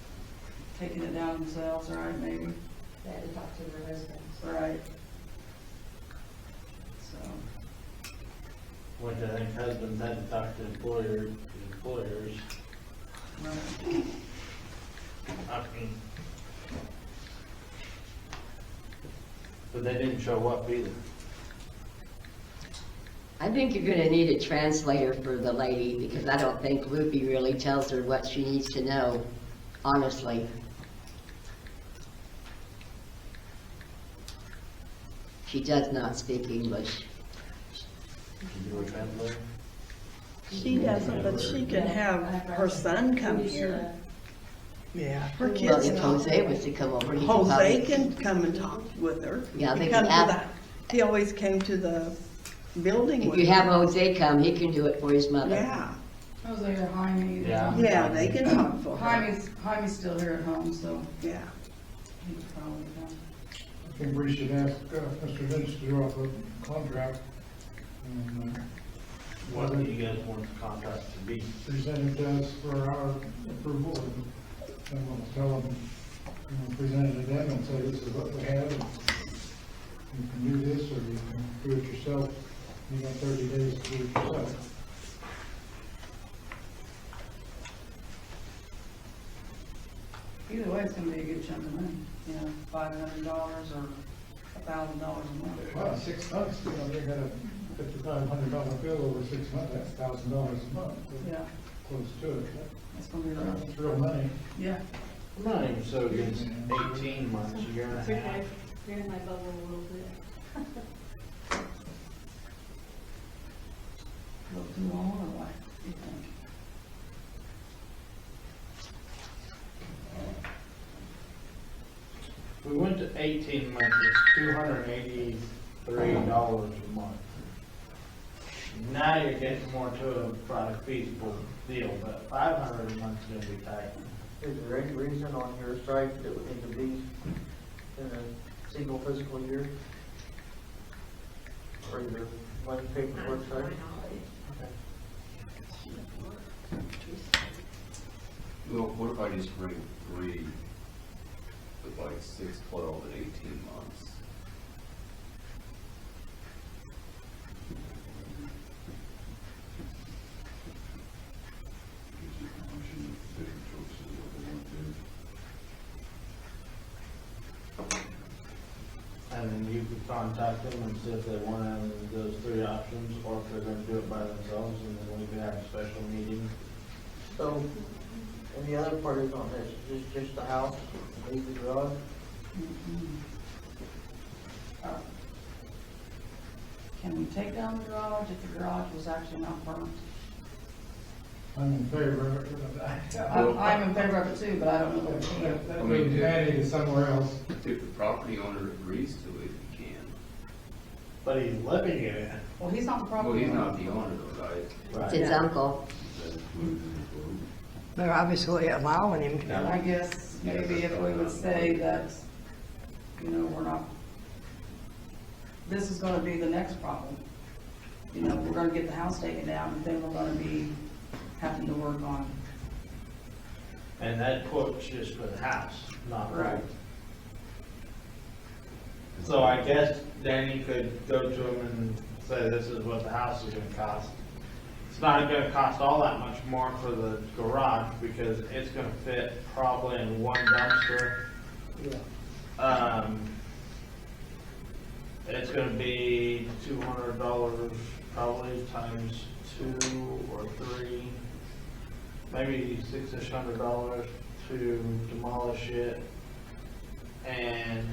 D: taking it down themselves, right, maybe?
I: They had to talk to the residents.
D: Right. So,
H: Which I think husbands had to talk to employers.
D: right.
H: I mean, but they didn't show up either.
B: I think you're gonna need a translator for the lady, because I don't think Loopy really tells her what she needs to know, honestly. She does not speak English.
H: Can you do a translator?
L: She doesn't, but she can have her son come here. Yeah, her
B: Well,
L: kids.
B: if Jose was to come over, he could
L: Jose
B: probably.
L: can come and talk with her.
B: Yeah,
L: He
B: they
L: come
B: can
L: to
B: ask-
L: He always came to the building
B: If
L: with
B: you have
L: her.
B: Jose come, he can do it for his mother.
L: Yeah,
D: Jose or Jaime.
H: Yeah.
L: yeah, they can talk for her.
D: Jaime's still here at home, so
L: Yeah.
D: he could probably come.
A: I think we should ask Mr. Vince to draw up a contract and
H: What do you guys want the contract to be?
A: present it to us for our approval. And we'll tell them, present it to them and say, this is what we have. And you can do this, or you can do it yourself. You got 30 days to do it yourself.
D: Either way, it's gonna be a good chunk of money, $500 or $1,000 a month.
A: Well, 6 months, they got a $5,500 bill over 6 months, that's $1,000 a month.
D: Yeah,
A: Close to it.
D: that's gonna be rough.
A: That's real money.
D: Yeah.
H: I'm not even so against 18 months, a year and a
G: It's okay,
H: half.
G: you're in my bubble a little bit.
D: A little too long or what, you think?
H: If we went to 18 months, it's $283 a month. Now you're getting more to a product feasible deal, but 500 a month is gonna be tight.
E: Is there any reason on your site that would need to be in a single fiscal year? Or your money paperwork site?
M: Well, what if I just bring 3 with like 6, 12, and 18 months?
K: Gives you an option of different choices of what they want to do.
H: And then you could contact them and see if they want to have those 3 options, or if they're gonna do it by themselves, and then we could have a special meeting.
E: So, and the other part is on this, is this just the house, leave the garage?
D: Can we take down the garage if the garage was actually not burnt?
O: I'm in favor of it, but
D: I'm in favor of it too, but I don't know what it is.
O: that moves Manny to somewhere else.
M: If the property owner agrees to it, you can.
H: But he's living in it.
D: Well, he's not the
M: Well,
D: property
M: he's
D: owner.
M: not the owner though, right?
B: It's his uncle.
C: They're obviously allowing him
D: And
C: to.
D: I guess maybe if we would say that, you know, we're not, this is gonna be the next problem. You know, we're gonna get the house taken down, and then we're gonna be having to work on.
H: And that quote's just for the house, not the
D: Right.
H: So I guess Danny could go to him and say, this is what the house is gonna cost. It's not gonna cost all that much more for the garage, because it's gonna fit probably in one dumpster. It's gonna be $200 probably times 2 or 3, maybe $600 to demolish it. And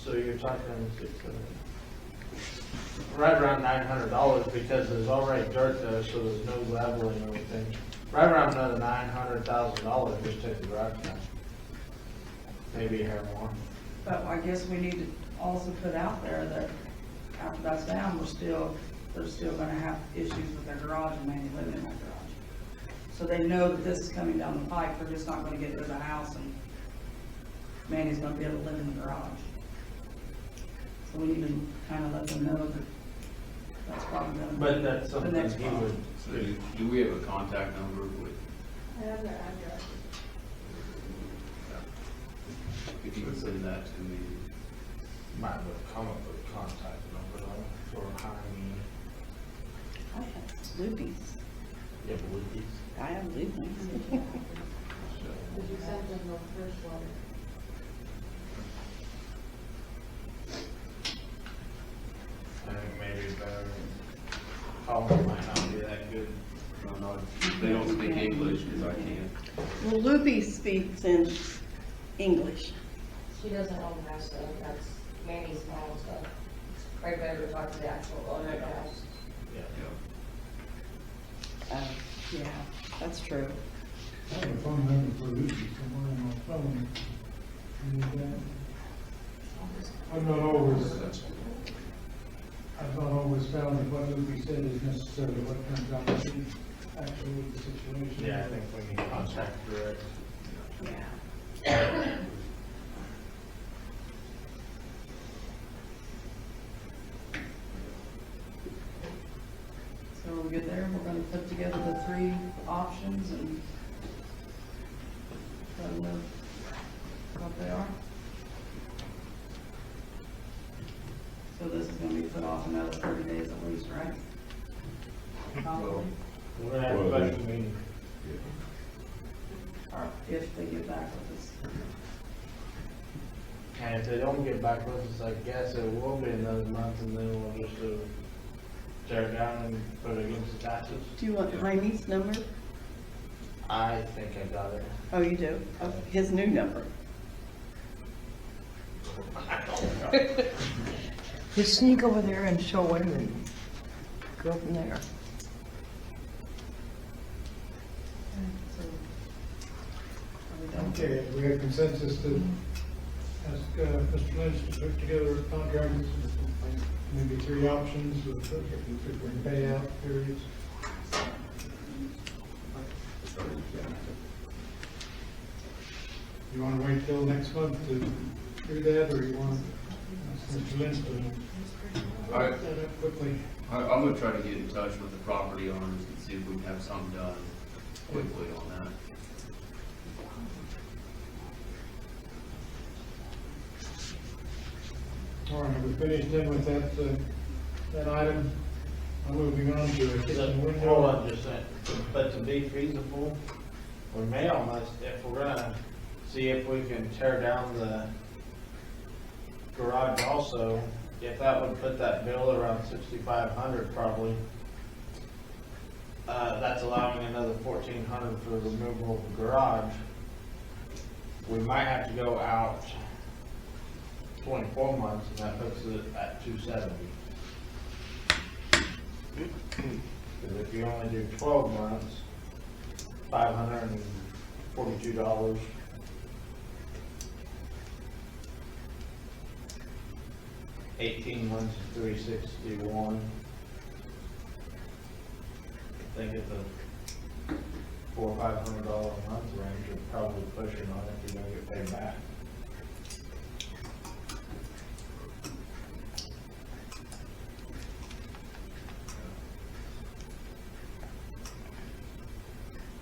H: so you're talking right around $900, because there's already dirt there, so there's no leveling or anything. Right around another $900,000 just take the garage down. Maybe a hair more.
D: But I guess we need to also put out there that after that's down, they're still gonna have issues with their garage and maybe living in that garage. So they know that this is coming down the pike, they're just not gonna get rid of the house and Manny's gonna be able to live in the garage. So we need to kind of let them know that that's probably gonna be
H: But that's
D: the
H: something
D: next
H: he
D: problem.
H: would
M: So do we have a contact number with,
G: I have their address.
M: if you could send that to me?
H: might have come up with a contact number for hiring.
L: I have loopies.
H: You have Lucas?
L: I have loopies.
G: Did you send them the first letter?
H: I think maybe better. Colin might not be that good.
M: They don't speak English, because I can't.
L: Well, Loopy speaks in English.
B: She doesn't own the house though, that's Manny's mom, so it's probably better to talk to the actual owner of the house.
L: Yeah, that's true.
O: I have a phone number for Lucy somewhere on my phone. You need that? I've not always found that what Lucy said is necessarily what turns out to be actually the situation.
H: Yeah, I think we need contact direct.
L: Yeah.
D: So we'll get there, we're gonna put together the 3 options and let them know what they are. So this is gonna be put off another 30 days at least, right? Probably,
H: We're gonna have a special meeting.
D: or if they get back with us.
H: And if they don't get back with us, I guess it will be another month, and then we'll just tear it down and put it against the taxes.
L: Do you want Jaime's number?
H: I think I got it.
L: Oh, you do? Oh, his new number. Just sneak over there and show him and go from there.
A: Okay, we have consensus to ask Mr. Lynch to put together a contract, maybe 3 options with different payout periods. You want to wait till next month to do that, or you want Mr. Lynch to
M: I-
A: set that up quickly?
M: I'm gonna try to get in touch with the property owners and see if we can have something done quickly on that.
A: All right, we finished then with that item. I'm moving on to a kitchen
H: Hold
A: window.
H: on just a second. But to be feasible, we may almost, if we're gonna see if we can tear down the garage also, if that would put that bill around 6,500 probably. That's allowing another 1,400 for removal of the garage. We might have to go out 24 months, and that puts it at $270. Because if you only do 12 months, $542. 18 months is $361. I think it's a $400 or $500 a month range, you're probably pushing on it if you're gonna get paid back.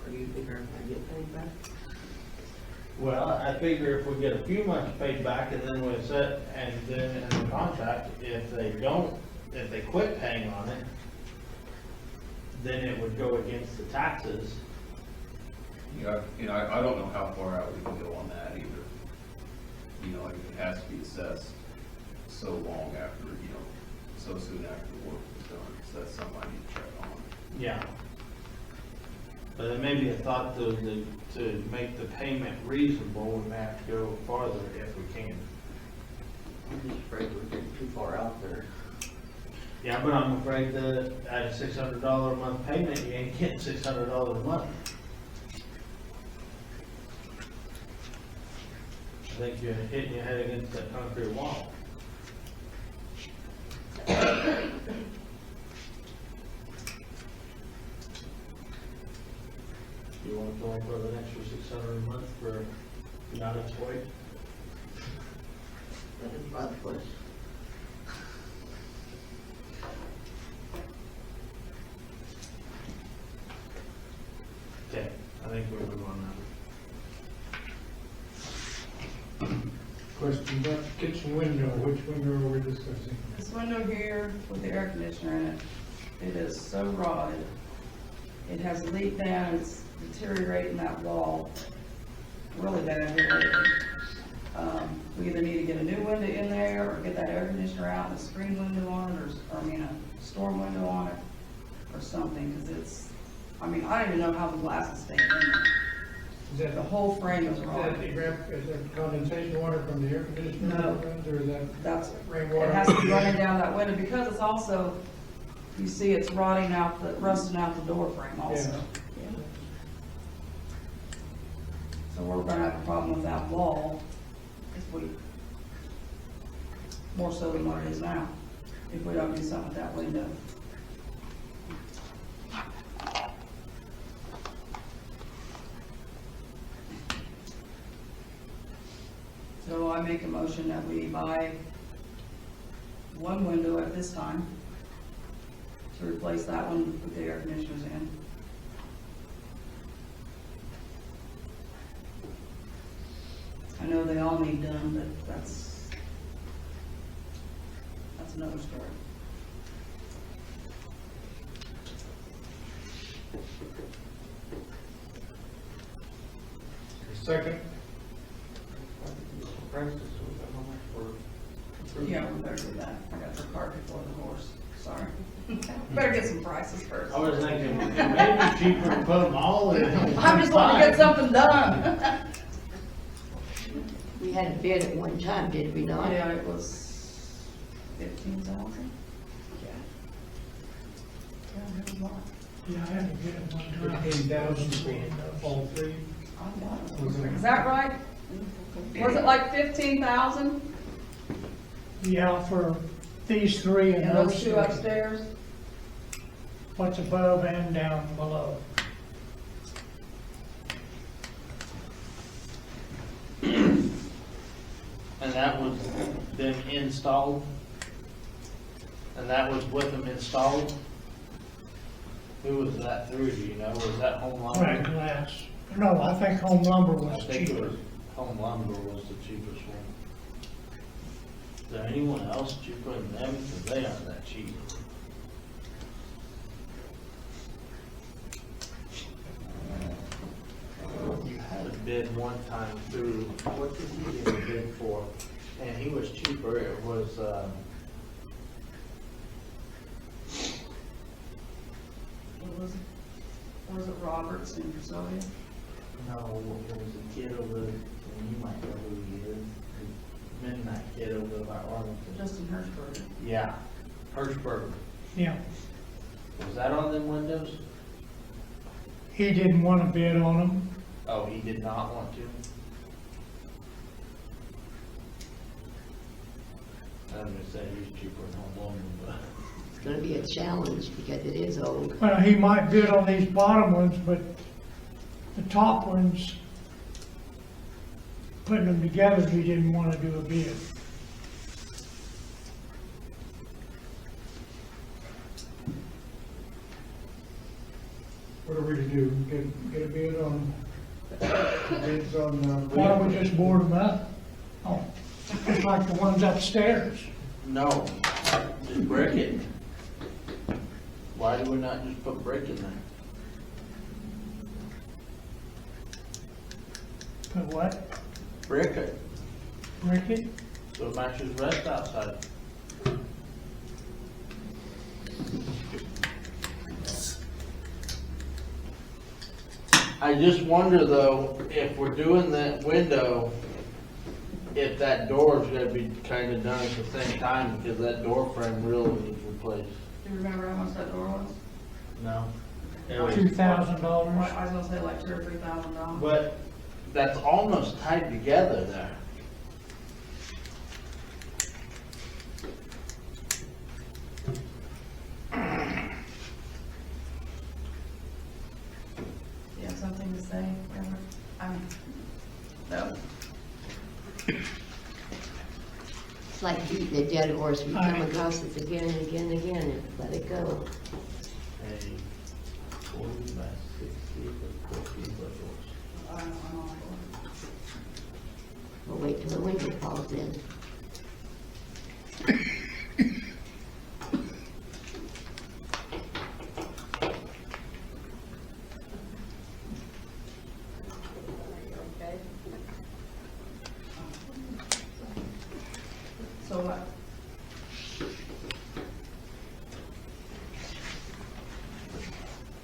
E: Are you figuring I get paid back?
H: Well, I figure if we get a few months paid back and then we set, and then in the contract, if they quit paying on it, then it would go against the taxes.
M: Yeah, I don't know how far out we can go on that either. Like it has to be assessed so long after, so soon after the work is done, so that's something I need to check on.
H: Yeah. But it may be a thought to make the payment reasonable, we may have to go farther if we can.
E: I'm just afraid we're getting too far out there.
H: Yeah, but I'm afraid that at a $600 a month payment, you ain't getting $600 a month. I think you're hitting your head against that concrete wall. You want to go in for an extra $600 a month for non-employed?
E: That is by the place.
H: Okay, I think we'll move on now.
A: Question about the kitchen window, which window are we discussing?
D: This window here with the air conditioner in it, it is so rotted. It has leaked down, it's deteriorating that wall really bad here lately. We either need to get a new window in there or get that air conditioner out and a screen window on it, or a storm window on it or something, because I don't even know how the glass is staying in there.
A: Is that
D: The whole frame is
A: Is
D: rotted.
A: that condensation water from the air conditioner?
D: No.
A: Or is
D: That's,
A: that rainwater?
D: it has to be running down that window, because it's also, you see it's rusting out the door frame also.
A: Yeah.
D: So we're gonna have a problem with that wall more so than what it is now, if we don't do something with that window. So I make a motion that we buy one window at this time to replace that one with the air conditioners in. I know they all need done, but that's another story.
A: Second?
E: Prices, so we got how much for?
D: Yeah, we better do that. I got the cart before the horse, sorry. Better get some prices first.
H: I was thinking, it may be cheaper to put them all in.
D: I'm just wanting to get something done.
B: We had a bid at one time, did we not?
D: Yeah, it was 15,000. Yeah, it was a lot.
P: Yeah, I had to get it one time.
A: 15,000 for all three?
D: I got it. Is that right? Was it like 15,000?
P: Yeah, for these three and
D: And
P: those
D: those two
P: three.
D: upstairs?
P: What's above and down below.
H: And that was them installed? And that was with them installed? Who was that through, do you know? Was that Home
P: Right,
H: Lumber?
P: glass. No, I think home lumber
H: I
P: was
H: think it
P: cheaper.
H: was, Home Lumber was the cheapest one. Is there anyone else cheaper than them? Because they aren't that cheap. You had a bid one time through, what did he get a bid for? And he was cheaper, it was,
D: What was it? Or was it Roberts in Versailles?
H: no, it was a kid over, and you might know who he is. midnight kid over there by Arlington.
D: Justin Hirschberg.
H: Yeah, Hirschberg.
P: Yeah,
H: Was that on them windows?
P: he didn't want to bid on them.
H: Oh, he did not want to? I'm gonna say he's cheaper than Home Loan, but.
B: It's gonna be a challenge because it is old.
P: Well, he might bid on these bottom ones, but the top ones, putting them together, he didn't want to do a bid.
A: What are we to do? Get a bid on, bids on,
P: Why don't we just board them up? Oh, just like the ones upstairs.
H: No, just brick it. Why do we not just put brick in there?
P: Put what?
H: Brick it,
P: Brick it?
H: so it matches rest outside. I just wonder though, if we're doing that window, if that door is gonna be kinda done at the same time, because that door frame really needs replaced.
D: Do you remember how much that door was?
H: No?
P: $2,000.
D: I was gonna say like $2,000 or $3,000.
H: But that's almost tied together there.
D: You have something to say, Robert? No.
B: It's like beating a dead horse. We come across this again and again and again and let it go.
H: A 40 by 60 with 14 foot doors.
D: I don't know.
B: We'll wait till the winter falls in.
Q: Okay.
D: So what?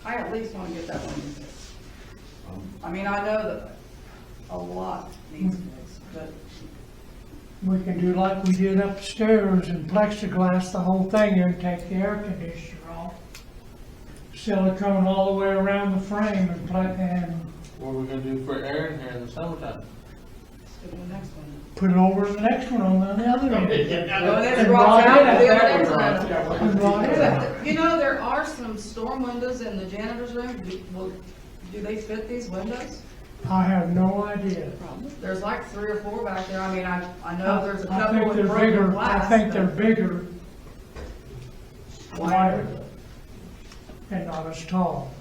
D: I at least wanna get that one fixed. I mean, I know that a lot needs fixed, but
P: We can do like we did upstairs and plexiglass the whole thing and take the air conditioner off. Silicone all the way around the frame and
H: What are we gonna do for Aaron here in the summertime?
D: let's do the next one.
P: put it over the next one on the other end.
D: Well, there's
P: And
D: rocks
P: rod
D: out
P: it out.
D: there, there's
P: And rod it out.
D: You know, there are some storm windows in the janitor's room. Do they fit these windows?
P: I have no idea.
D: There's like 3 or 4 back there. I mean, I know there's a
P: I
D: couple
P: think
D: with
P: they're
D: broken
P: bigger,
D: glass.
P: I think they're
D: but-
P: bigger, wider, and not as tall.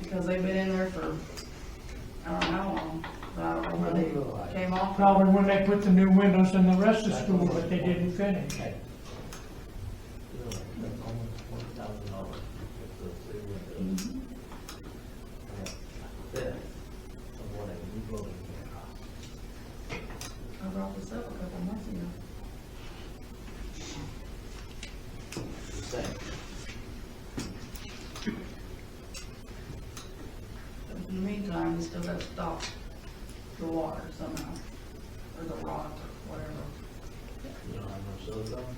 D: Because they've been in there for, I don't know how long, but I don't know when they came off.
P: Probably when they put the new windows in the rest of the school, but they didn't finish.
D: I brought this up a couple months ago. In the meantime, we still gotta stop the water somehow, or the rot, or whatever.
H: You don't have no silicone?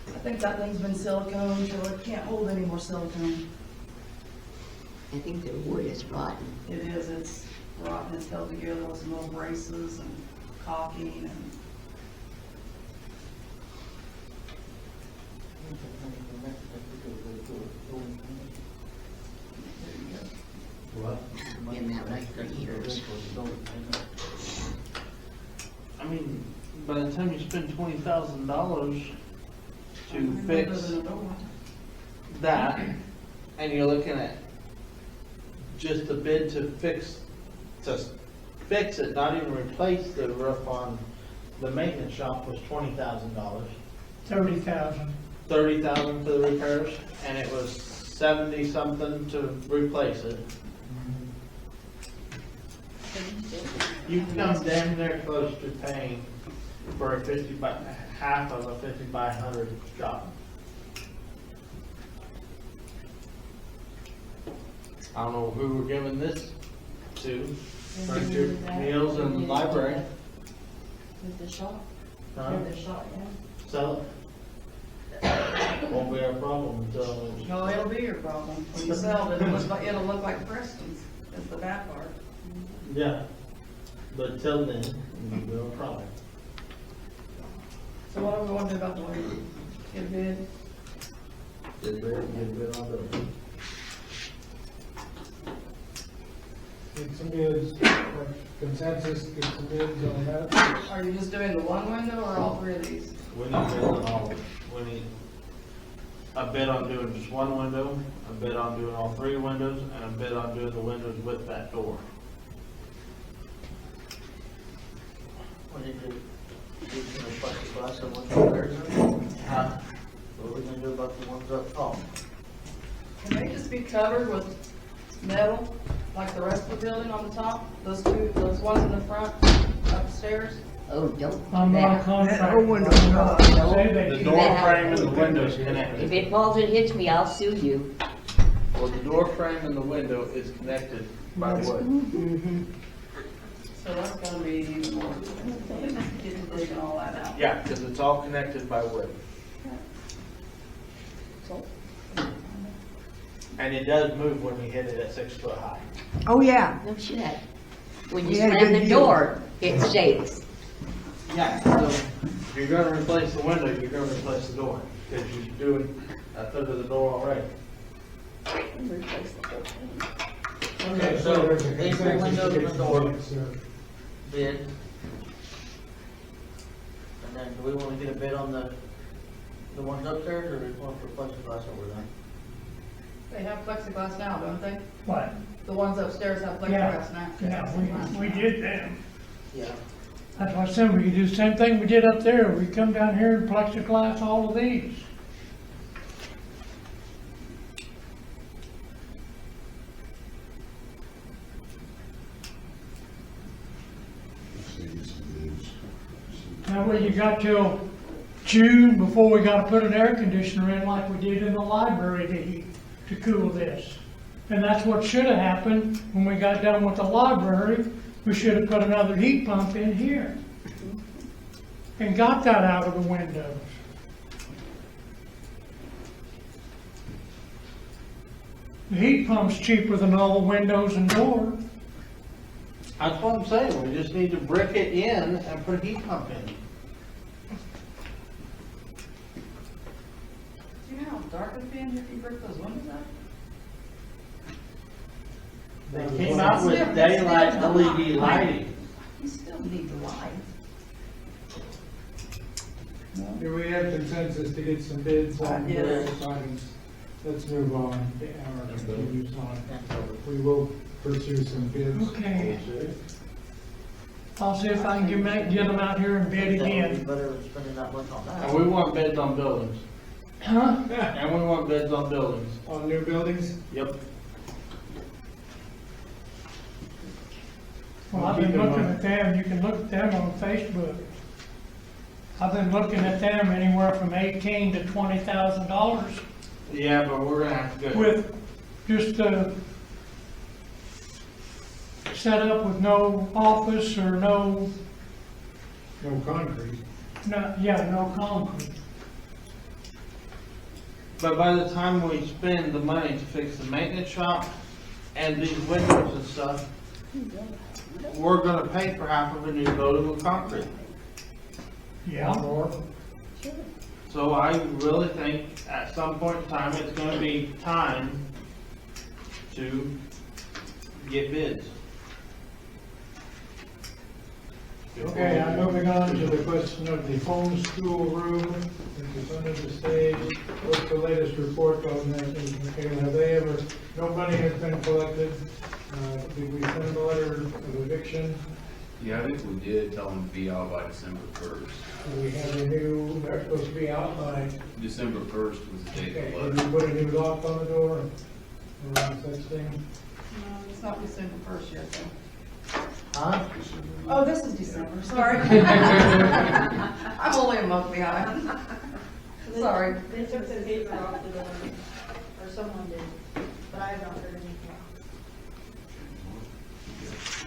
D: I think that thing's been silicone till it can't hold any more silicone.
B: I think the wood is rotten.
D: It is, it's rotten, it's held together with some little braces and caulking and.
H: What?
B: Been that way for years.
H: I mean, by the time you spend $20,000 to
D: Better
H: fix
D: than a door.
H: that, and you're looking at just a bid to fix it, not even replace the roof on the maintenance shop was $20,000.
P: 30,000.
H: 30,000 for the repairs, and it was 70 something to replace it. You come damn near close to paying for a 50 by, half of a 50 by 100 job. I don't know who we're giving this to, furniture, meals, and library.
I: With the shop.
H: Huh?
I: With the shop, yeah.
H: Sell it. Won't be our problem until.
D: No, it'll be your problem. When you sell it, it'll look like Preston's, is the bad part.
H: Yeah, but till then, we'll try.
D: So what do we want to do about the lady? Get a bid?
H: Get rid of it.
A: Get some bids, consensus, get some bids on that.
D: Are you just doing the one window or all three of these?
H: We need bids on all, we need a bid on doing just one window, a bid on doing all three windows, and a bid on doing the windows with that door.
E: We need to do some plexiglass and what's up there. What are we gonna do about the ones up top?
D: Can they just be covered with metal, like the rest of the building on the top? Those ones in the front upstairs?
B: Oh, don't
P: I'm
B: do
P: not a
B: that.
P: contractor.
C: That window,
P: Say they
H: The
P: do
H: door
P: that.
H: frame and the windows
B: If
H: connected.
B: it falls and hits me, I'll sue you.
H: Well, the door frame and the window is connected by wood.
D: So that's gonna be even more, get to digging all that out.
H: Yeah, because it's all connected by wood. And it does move when you hit it at 6 foot high.
C: Oh, yeah.
B: No shit. When you
C: Yeah,
B: slam
C: good
B: the
C: deal.
B: door, it shakes.
H: Yeah, so if you're gonna replace the window, you're gonna replace the door, because you're doing a third of the door already.
A: Okay, so there's a
E: These three
A: consensus
E: windows
A: to
E: and
A: get
E: the
A: some
E: door.
A: bids,
E: Bid. And then do we wanna get a bid on the ones upstairs, or do we want to put plexiglass over there?
D: They have plexiglass now, don't they?
P: What?
D: The ones upstairs have
P: Yeah,
D: plexiglass now.
P: yeah, we did them.
E: Yeah.
P: That's what I said, we could do the same thing we did up there. We come down here and plexiglass all of these.
K: Let's see, get some bids.
P: That way you got till June before we gotta put an air conditioner in like we did in the library to heat, to cool this. And that's what should have happened when we got done with the library. We should have put another heat pump in here. And got that out of the windows. The heat pump's cheaper than all the windows and doors.
H: That's what I'm saying, we just need to brick it in and put a heat pump in.
D: Do you know how dark it'd be in here if you brick those windows out?
H: They came out with daylight LED lighting.
D: You still need the light.
A: Do we have consensus to get some bids on
D: Yes.
A: various items? Let's move on, our continues on. We will pursue some bids.
P: Okay. I'll see if I can get them out here and bid
E: That would be
P: again.
E: better than spending that much on that.
H: And we want bids on buildings.
P: Huh?
H: And we want bids on buildings.
A: On new buildings?
H: Yep.
P: Well, I've been looking at them, you can look at them on Facebook. I've been looking at them anywhere from $18,000 to $20,000
H: Yeah, but we're gonna have to go.
P: with just set up with no office or no,
A: No concrete.
P: no concrete.
H: But by the time we spend the money to fix the maintenance shop and these windows and stuff, we're gonna pay for half of a new building with concrete.
P: Yeah.
A: More?
H: So I really think at some point in time, it's gonna be time to get bids.
A: Okay, I'm moving on to the question of the homeschool room, which is under the stage. What's the latest report on that? Michaela? Have they ever, no money has been collected? Did we send a letter of eviction?
M: Yeah, I think we did tell them to be out by December 1st.
A: Do we have a new, they're supposed to be out by,
M: December 1st was the date
A: okay,
M: of
A: did
M: the
A: we
M: letter.
A: put a new lock on the door? Or such thing?
D: No, it's not December 1st yet, though.
E: Huh?
D: Oh, this is December, sorry. I'm only a month behind. Sorry.
G: They took the paper off the door, or someone did, but I have not heard anything.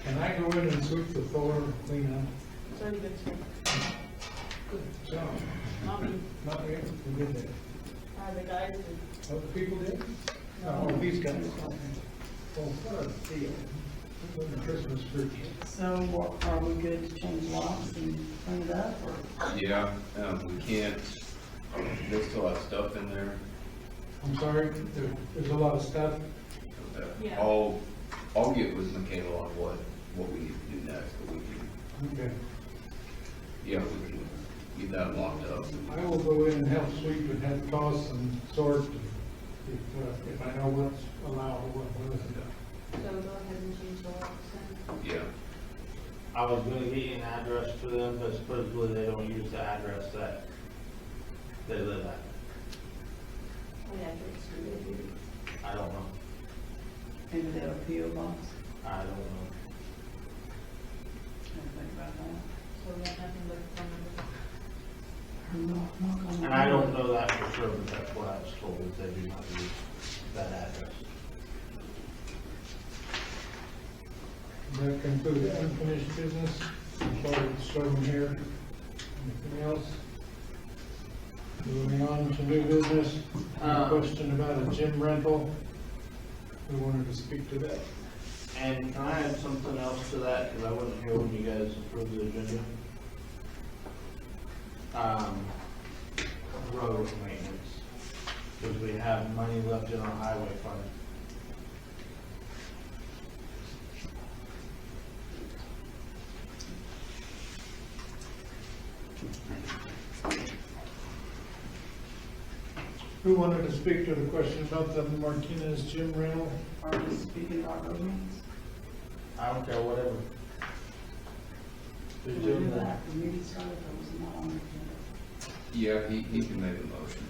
A: Can I go in and sweep the floor and clean up?
G: It's already been.
A: So,
G: Not me,
A: not me, who did that?
G: the guys who
A: Other people did? Oh, these guys. Well, what a deal. What a Christmas tree.
D: So are we good to change locks and clean it up, or?
M: Yeah, we can't, they still have stuff in there.
A: I'm sorry, there's a lot of stuff.
G: Yeah.
M: I'll get with Michaela on what we need to do next, but we can,
A: Okay.
M: yeah, we can get that locked up.
A: I will go in and help sweep and have toss and sort if I know what's allowed or what isn't.
G: So go ahead and change the locks then.
M: Yeah,
H: I was gonna get you an address for them, but supposedly they don't use the address that they live at.
G: What address do they do?
H: I don't know.
D: Maybe they have a P.O. box?
H: I don't know.
D: Can I think about that?
G: So we have nothing but a phone number.
H: And I don't know that for sure, but that's what I was told, that they do not use that address.
A: That concludes unfinished business. It's shown here. Anything else? Moving on to new business. A question about a gym rental. We wanted to speak to that.
H: And can I add something else to that, because I wasn't here when you guys approved the agenda? Road maintenance, because we have money left in our highway fund.
A: Who wanted to speak to the question about the Martinez gym rental?
D: Are we speaking about road maintenance?
H: I don't care, whatever.
D: Can we do that? The meeting started, that was not on the agenda.
M: yeah, he can make a motion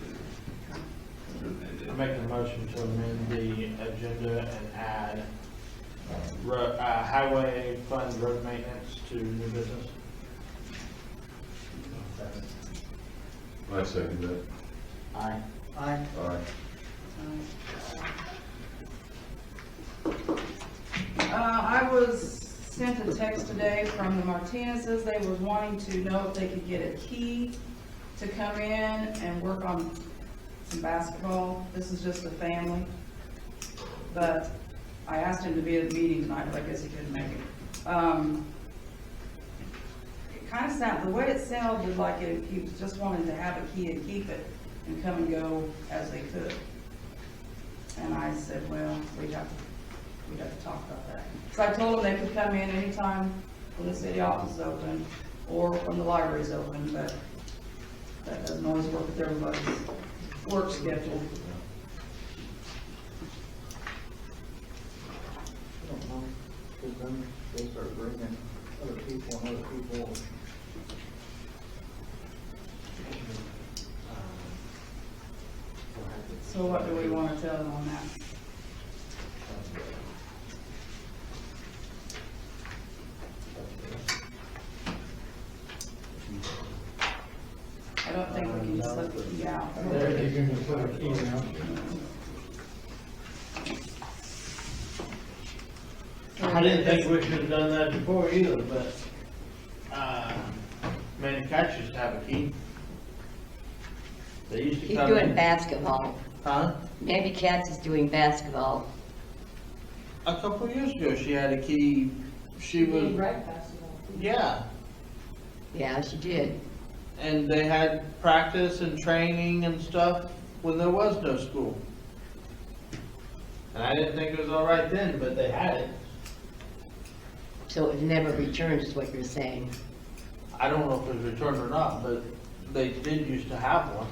M: to amend it.
H: I make a motion to amend the agenda and add highway fund road maintenance to new business.
K: I second that.
H: Aye.
D: Aye.
K: All right.
D: I was sent a text today from the Martinez's. They were wanting to know if they could get a key to come in and work on some basketball. This is just a family. But I asked him to be at the meeting tonight, but I guess he couldn't make it. It kind of sounded, the way it sounded like he was just wanting to have a key and keep it and come and go as they could. And I said, well, we'd have to talk about that. So I told them they could come in anytime when the city office is open or when the library is open, but that doesn't always work with everybody's work schedule.
E: I don't know, because then they start bringing other people and other people.
D: So what do we want to tell them on that? I don't think we can just let the key out.
A: I don't think you can just put a key now.
H: I didn't think we should have done that before either, but, manufacturers have a key. They used to
B: He's
H: come
B: doing
H: in.
B: basketball.
H: Huh?
B: Mandy Katz is doing basketball.
H: A couple of years ago, she had a key, she was,
G: Rec basketball.
H: yeah,
B: Yeah, she did.
H: and they had practice and training and stuff when there was no school. And I didn't think it was all right then, but they had it.
B: So it never returns, is what you're saying.
H: I don't know if it was returned or not, but they did used to have one.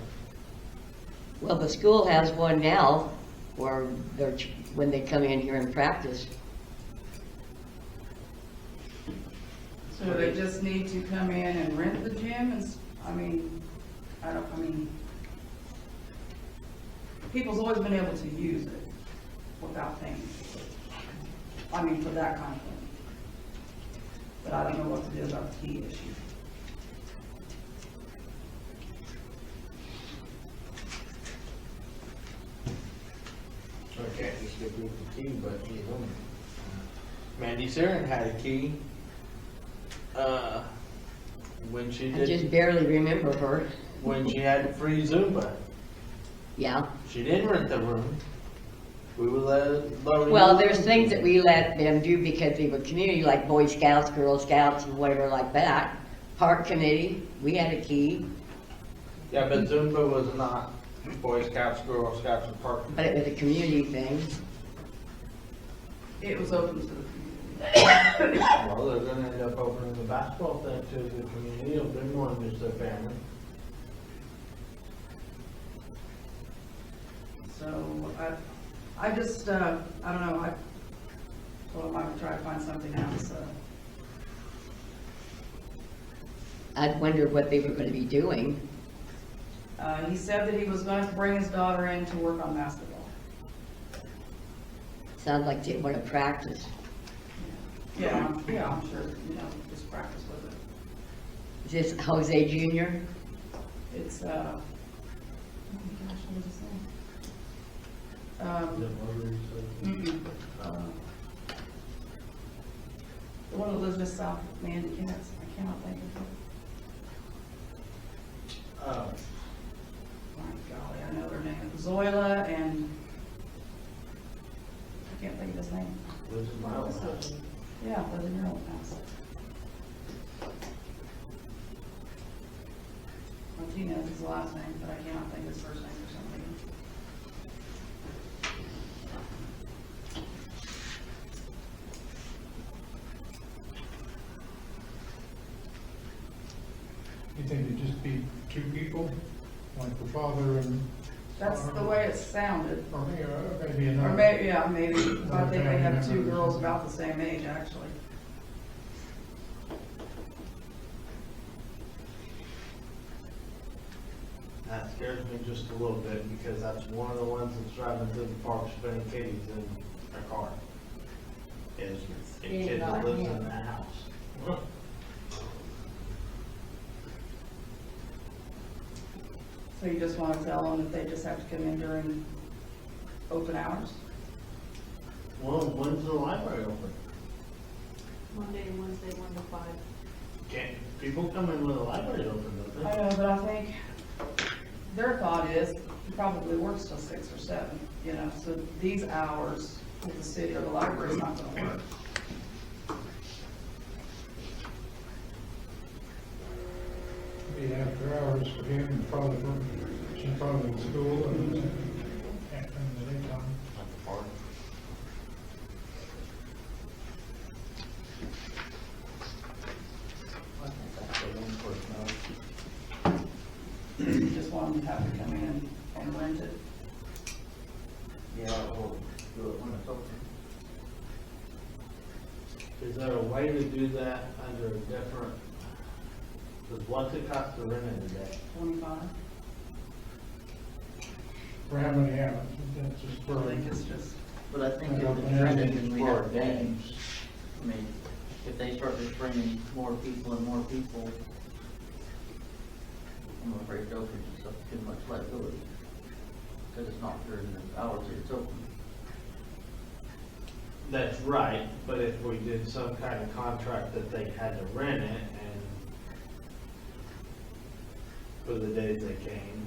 B: Well, the school has one now, where they're, when they come in here and practice.
D: So they just need to come in and rent the gym and, people's always been able to use it without paying. For that kind of thing. But I don't know what to do about the key issue.
H: So I can't just give you the key, but you know. Mandy Saren had a key. when she
B: I
H: did,
B: just barely remember her.
H: when she had free Zumba,
B: Yeah.
H: she didn't rent the room. We would let
B: Well, there's things that we let them do because they were community, like Boy Scouts, Girl Scouts, and whatever like that. Park committee, we had a key,
H: Yeah, but Zumba was not Boy Scouts, Girl Scouts, and Park.
B: but it was a community thing.
D: It was open to the community.
H: Well, they're gonna end up opening the basketball thing to the community. It'll be more than just their family.
D: So, I just, I don't know, I told him I would try to find something else,
B: I'd wondered what they were gonna be doing.
D: He said that he was going to bring his daughter in to work on basketball.
B: Sounds like they wanna practice.
D: Yeah, I'm sure, you know, just practice with it.
B: Is this Jose Junior?
D: It's, oh my gosh, what is his name? The one that lives just south of Mandy Cats, I cannot think of it. My golly, I know their name, Zoila and, I can't think of his name.
H: Lives in my old house.
D: Yeah, lives in your old house. Martinez is the last name, but I cannot think of his first name for some reason.
A: You think it'd just be two people, like the father and?
D: That's the way it sounded.
A: Or maybe another.
D: Or maybe, yeah, maybe, I think they have two girls about the same age, actually.
H: That scares me just a little bit because that's one of the ones that's driving through the park spending kitties in their car. Is a kid that lives in that house.
D: So you just want to tell them that they just have to come in during open hours?
H: Well, when's the library open?
G: Monday and Wednesday, 1 to 5.
H: Can't, people come in when the library's open, don't
D: I
H: they?
D: know, but I think their thought is he probably works till 6 or 7, you know, so these hours with the city or the library is not going to work.
A: Be after hours for him, and probably, she's probably in school and can't come in the daytime.
H: At the park.
E: I think that's the one person.
D: You just want them to have to come in and rent it.
E: Yeah, we'll do it when it's open.
H: Is there a way to do that under a different, because what's it cost to rent it today?
D: 25.
A: For how many hours? That's just for.
D: I think it's just,
E: But I think if it's rented, then we have games. I mean, if they start just bringing more people and more people, I'm afraid they'll put yourself too much liability. Because it's not during the hours that it's open.
H: That's right, but if we did some kind of contract that they had to rent it and for the days they came,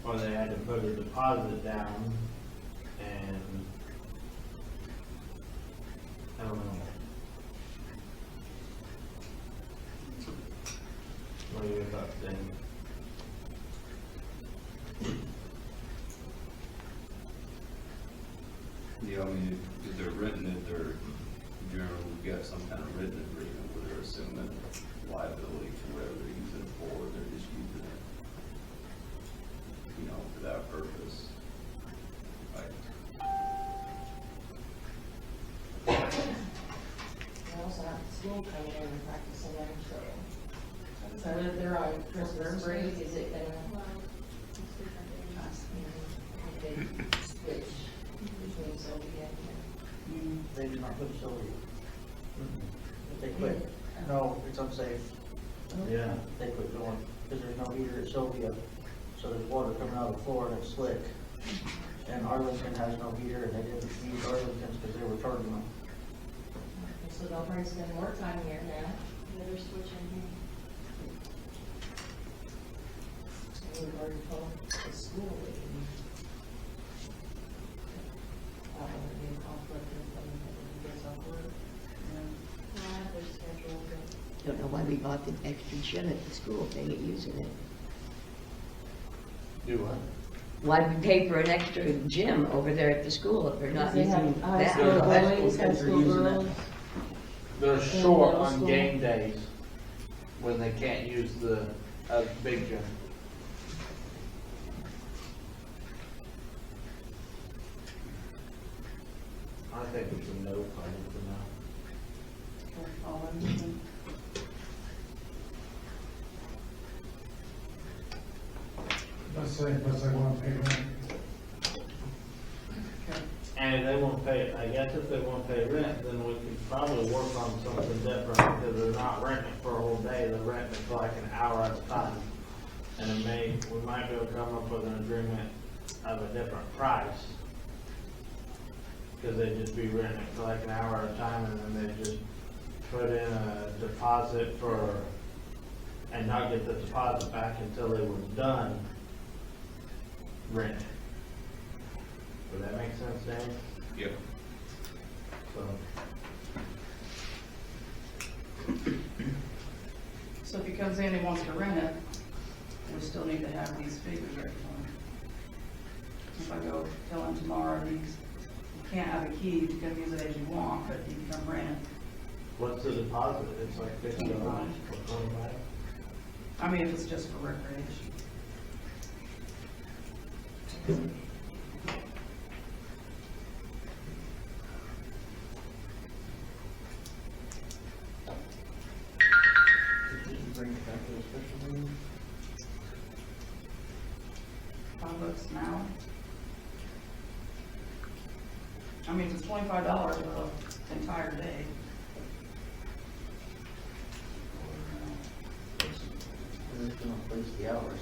H: or they had to put a deposit down and, I don't know. What do you about then?
M: Yeah, I mean, if they're renting it, they're, generally, we've got some kind of written agreement where they're assuming liability for whatever they're using it for, they're just using it, you know, for that purpose. Like,
I: They also have school coming in and practicing there, so.
D: so they're on Christmas break.
I: Is it gonna,
G: Well, it's different days.
I: they switch between Sylvia and
E: They do not put Sylvia. If they quit, no, it's unsafe.
H: Yeah.
E: They quit going, because there's no heater at Sylvia, so there's water coming out of the floor and it's slick. And Arlington has no heater, and they didn't use Arlington's because they were charging them.
I: so they'll probably spend more time here now.
G: they're switching here.
I: We've already told the school that you need. That would be a conflict if something gets off work.
G: Well, I have their schedule, but
B: Don't know why we bought the extra gym at the school if they ain't using it.
H: Do what?
B: Why we pay for an extra gym over there at the school if they're not
I: They have
B: using
I: high
B: that?
I: school
E: High school
I: boys, high
E: kids are
I: school
E: using it.
I: girls.
H: They're
I: And
H: short
I: middle
H: on
I: school.
H: game days when they can't use the, big gym. I think it's a no probably for now.
D: All in.
O: Let's say one pay rent.
H: And if they won't pay, I guess if they won't pay rent, then we could probably work on something different, because they're not renting it for a whole day, they're renting it for like an hour at a time. And we might be able to come up with an agreement of a different price. Because they'd just be renting it for like an hour at a time, and then they just put in a deposit and not get the deposit back until they were done renting. Would that make sense, Danny?
M: Yep.
D: So if he comes in and wants to rent it, we still need to have these figures ready for him. If I go tell him tomorrow you can't have a key, you can use it as you want, but you can come rent it.
H: What's the deposit? It's like $50 or $25?
D: I mean, if it's just for recreation.
E: Did you bring it back to the special meeting?
D: $5 an hour. I mean, if it's $25 for the entire day.
E: We're just gonna place the hours.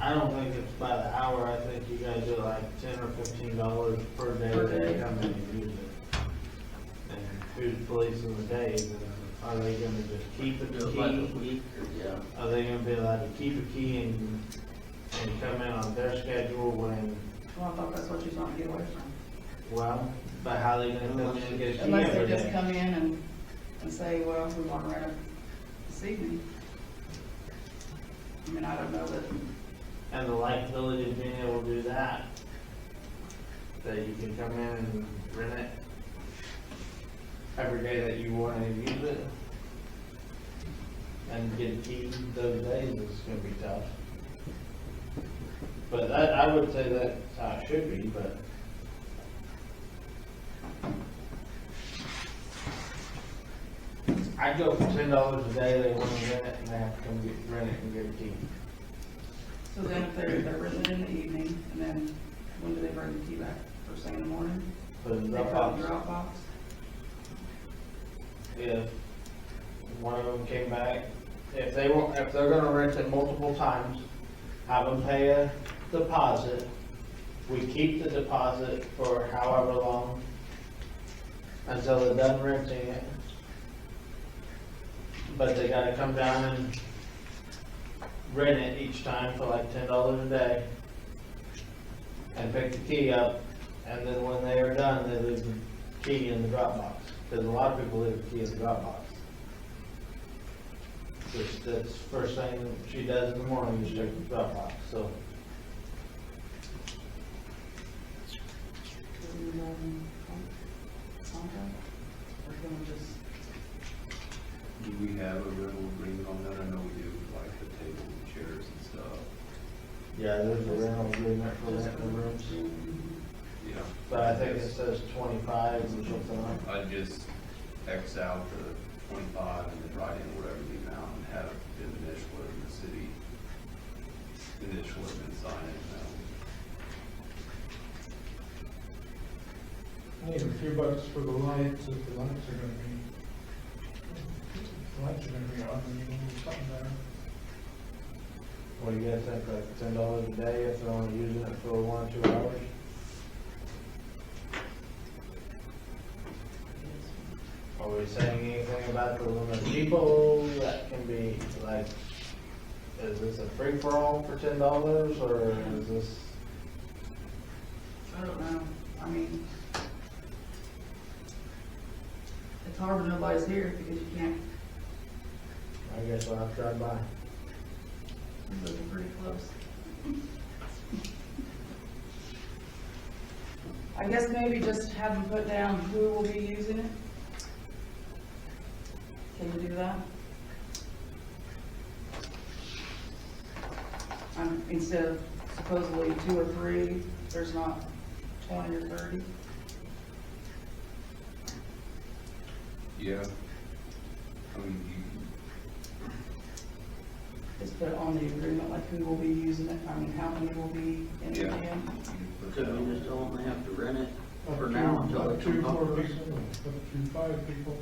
H: I don't think it's by the hour, I think you guys do like $10 or $15 per day
D: Per
H: that they
D: day.
H: come in and use it. And who's policing the days, and are they gonna just keep a
E: Do it like a
H: key?
E: week, or, yeah.
H: Are they gonna be allowed to keep a key and come in on their schedule when,
D: Well, I thought that's what you're trying to get away from.
H: well, but how are they gonna come in and get a key
D: Unless
H: every
D: they just
H: day?
D: come in and say, well, we want to rent it this evening. I mean, I don't know that,
H: And the likability of being able to do that, that you can come in and rent it every day that you want to use it, and get a key those days is gonna be tough. But I would say that's how it should be, but. I'd go for $10 a day, they want to rent it, and they have to come rent it and get a key.
D: so then if they're renting it in the evening, and then when do they bring the key back? First thing in the morning?
H: Put it in the
D: They put it in the
H: Dropbox.
D: Dropbox?
H: If one of them came back, if they're gonna rent it multiple times, have them pay a deposit. We keep the deposit for however long until they're done renting it. But they gotta come down and rent it each time for like $10 a day. And pick the key up, and then when they are done, they leave the key in the Dropbox. Because a lot of people leave the key in the Dropbox. That's the first thing she does in the morning is check the Dropbox, so.
D: Contract? Or can we just,
M: Do we have a rental agreement on that? I know we do, like the table and chairs and stuff.
H: Yeah, there's a rental agreement for renting the rooms,
M: Yeah.
H: but I think it says 25 or something like that.
M: I'd just X out the 25 and then write in whatever the amount and have it initial it in the city. Initial it and sign it.
A: I need a few bucks for the lights, if the lights are gonna be, lights are gonna be on, we need something there.
H: What do you guys think, like $10 a day if they're only using it for 1 or 2 hours? we saying anything about the limit of people that can be, like, is this a free-for-all for $10, or is this?
D: I don't know, I mean, it's hard when nobody's here because you can't,
H: I guess I'll have to drive by.
D: you're looking pretty close. I guess maybe just have them put down who will be using it. Can you do that? Instead of supposedly 2 or 3, there's not 20 or 30.
M: Yeah. I mean,
D: Just put it on the agreement, like who will be using it, I mean, how many will be in the
M: Yeah.
D: gym.
E: Could we just tell them they have to rent it
A: Up
E: for
A: to-
E: now until
A: up
E: they
A: to
E: come up
A: 4
E: with us?
A: people, up to 5 people.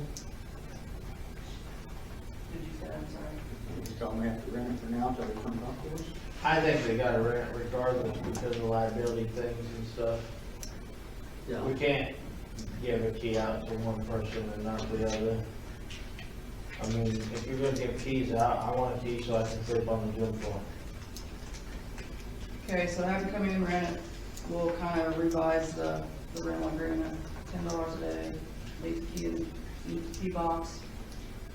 D: Did you say, I'm sorry?
E: Just tell them they have to rent it for now until they come up with us?
H: I think they gotta rent regardless because of liability things and stuff.
E: Yeah.
H: We can't give a key out to one person and not the other. I mean, if you're gonna give keys out, I want a key so I can sleep on the gym floor.
D: Okay, so have them come in and rent it, we'll kind of revise the rental agreement, $10 a day, leave the key in the key box,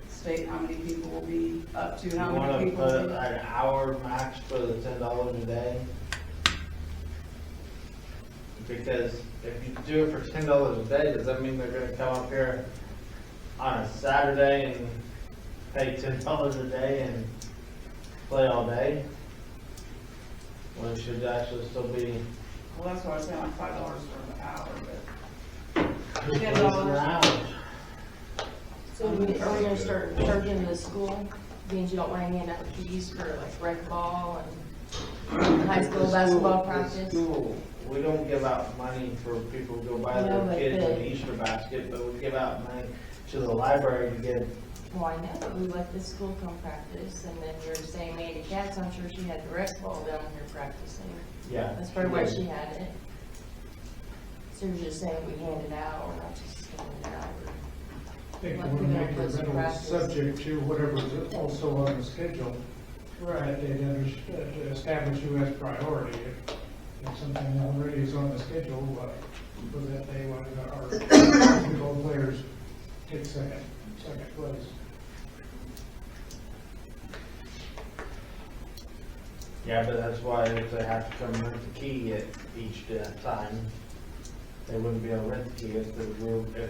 D: state how many people will be, up to how
H: You
D: many
H: wanna
D: people
H: put
D: will be.
H: an hour max for the $10 a day? Because if you do it for $10 a day, does that mean they're gonna come up here on a Saturday and pay $10 a day and play all day? Well, it should actually still be
D: Well, that's why I was saying like $5 for an hour, but
H: $10 an hour.
I: So are we gonna start charging the school, means you don't wanna hand out keys for like rec ball and high school basketball
H: The
I: practice?
H: school, we don't give out money for people to go buy
I: No,
H: their
I: but
H: kids an
I: the-
H: Easter basket, but we give out money to the library to get,
I: Well, I know, but we let the school come practice, and then you're saying Mandy Katz, I'm sure she had the rec ball down here practicing.
H: yeah.
I: That's probably why she had it. So you're just saying we hand it out, or not just hand it out, or?
A: I think
I: Like
A: we want to
I: we
A: make
I: don't
A: the
I: put some
A: rental
I: practice.
A: subject to whatever is also on the schedule. That they to establish who has priority. If something already is on the schedule, for that day, when our basketball players take second place.
H: Yeah, but that's why if they have to come rent the key at each time, they wouldn't be able to rent the key if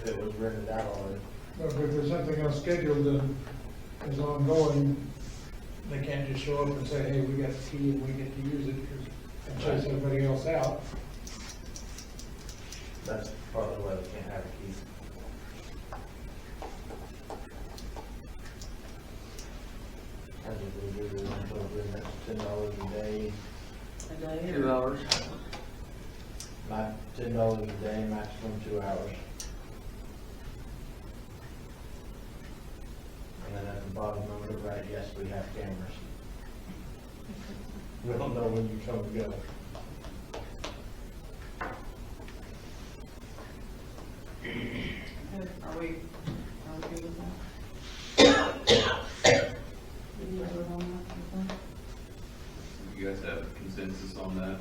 H: it was rented out already.
A: But if there's something else scheduled that is ongoing, they can't just show up and say, hey, we got the key and we get to use it, and chase everybody else out.
H: That's probably why they can't have a key. I think we do the rental agreement, $10 a day,
D: a day.
E: 2 hours.
H: $10 a day, maximum 2 hours. And then at the bottom of it, right, yes, we have cameras. We don't know when you come and go.
D: Are we good with that? Did you vote on that?
M: you guys have consensus on that?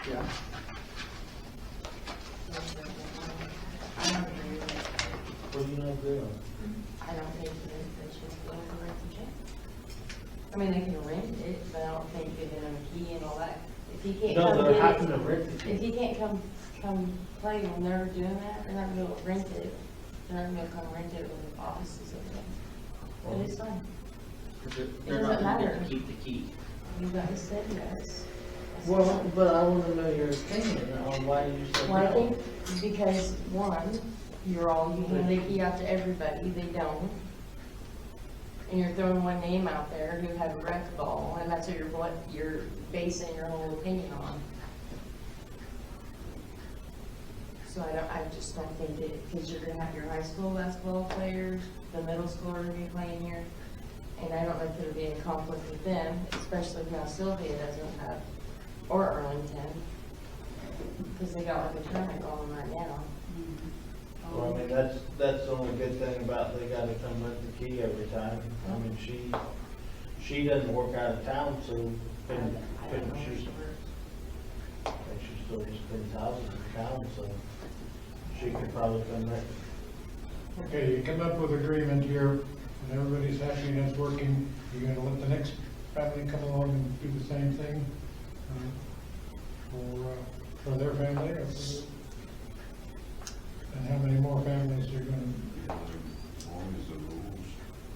E: Yeah.
I: I don't agree with it.
H: What do you know doing?
I: I don't think that should go to rent the gym. I mean, they can rent it, but I don't think giving them a key and all that. If he can't
H: No,
I: come
H: they're
I: get
H: having
I: it,
H: to rent the
I: if
H: key.
I: he can't come play when they're doing that, they're not gonna be able to rent it. They're not gonna be able to come rent it when the office is open. But it's fine.
E: They're not
I: doesn't
E: gonna get
I: matter.
E: to keep the key.
I: You guys said yes.
H: Well, but I want to know your opinion on why you said
I: Well, I
H: no.
I: think because, one, you hand the key out to everybody, they don't. And you're throwing one name out there who had a rec ball, and that's what you're basing your whole opinion on. So I just don't think that, because you're gonna have your high school basketball players, the middle school are gonna be playing here, and I don't know if there'll be any conflict with them, especially now Sylvia doesn't have, or Arlington, because they got like a tournament going right now.
H: Well, I mean, that's the only good thing about they gotta come with the key every time. I mean, she doesn't work out of town, so couldn't she? I think she still just cleans houses in town, so she could probably come right.
A: Okay, you come up with agreement here, and everybody's happy and it's working. You're gonna let the next family come along and do the same thing for their family, or and how many more families you're gonna?
K: As long as the rules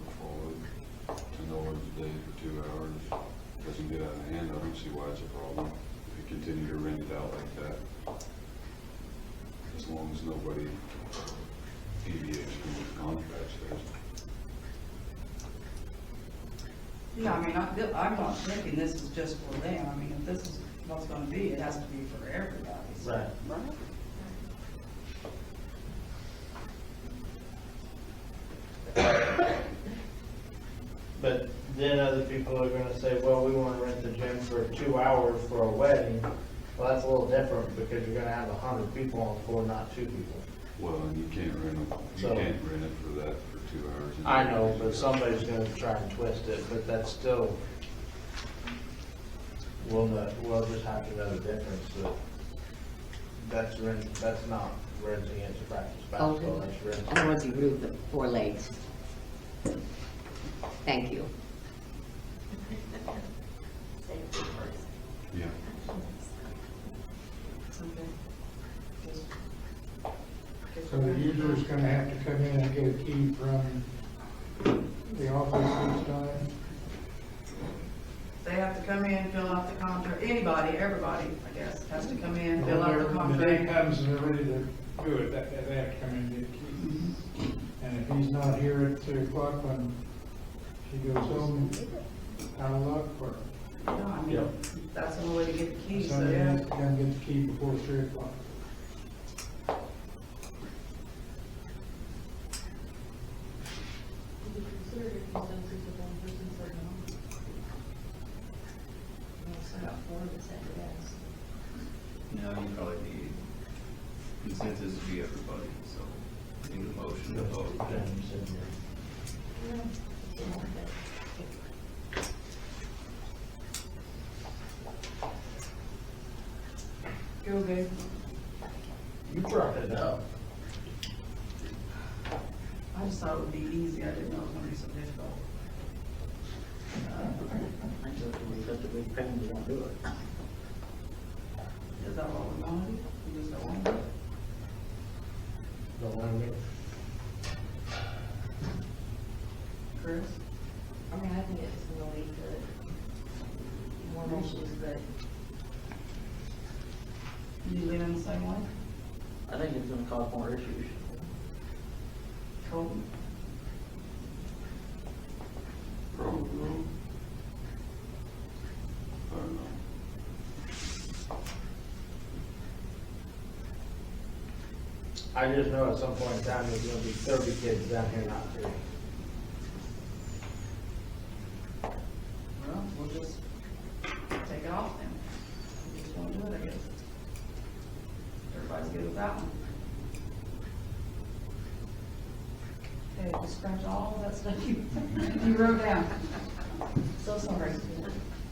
K: are followed, $10 a day for 2 hours, doesn't get out of hand, I don't see why it's a problem. If you continue to rent it out like that, as long as nobody deviates from the contracts,
D: Yeah, I mean, I'm not thinking this is just for them. I mean, if this is what's gonna be, it has to be for everybody. So-
H: Right. But then other people are gonna say, well, we wanna rent the gym for 2 hours for a wedding. Well, that's a little different because you're gonna have 100 people on the floor, not 2 people.
K: well, and you can't rent it, you
H: So-
K: can't rent it for that for 2 hours.
H: I know, but somebody's gonna try and twist it, but that's still, we'll just have to know the difference, that that's not renting it to practice basketball, that's renting.
B: I want to remove the 4 legs. Thank you.
K: Yeah.
A: So the user's gonna have to come in and get a key from the office each time?
D: They have to come in, fill out the contract, anybody, everybody, I guess, has to come in, fill out the
A: When the day
D: contract.
A: comes and they're ready to do it, they have to come in and get a key. And if he's not here at 3 o'clock when she goes home, out of luck, or
D: I mean, that's the only way to get the keys, so
A: somebody
D: yeah.
A: has to come get the key before 3 o'clock.
G: Would you consider a consensus if one person said no?
M: No, you probably need consensus to be everybody, so need a motion to vote.
D: Go, babe.
H: You brought it up.
D: I just thought it would be easy, I didn't know it was gonna be so difficult.
E: I think we got the big pain, we won't do it.
D: Is that what we wanted? We just don't want to do it?
H: Don't want to.
D: Chris?
I: I mean, I think it's really good. More issues, but
D: You leaning the same way?
E: I think it's gonna cause more issues.
D: Cool.
K: Probably. I don't know.
H: I just know at some point in time, there's gonna be 30 kids down here not here.
D: Well, we'll just take it off then. We just won't do it, I guess. Everybody's good with that one. Okay, just scratch all of that stuff you wrote down. So sorry.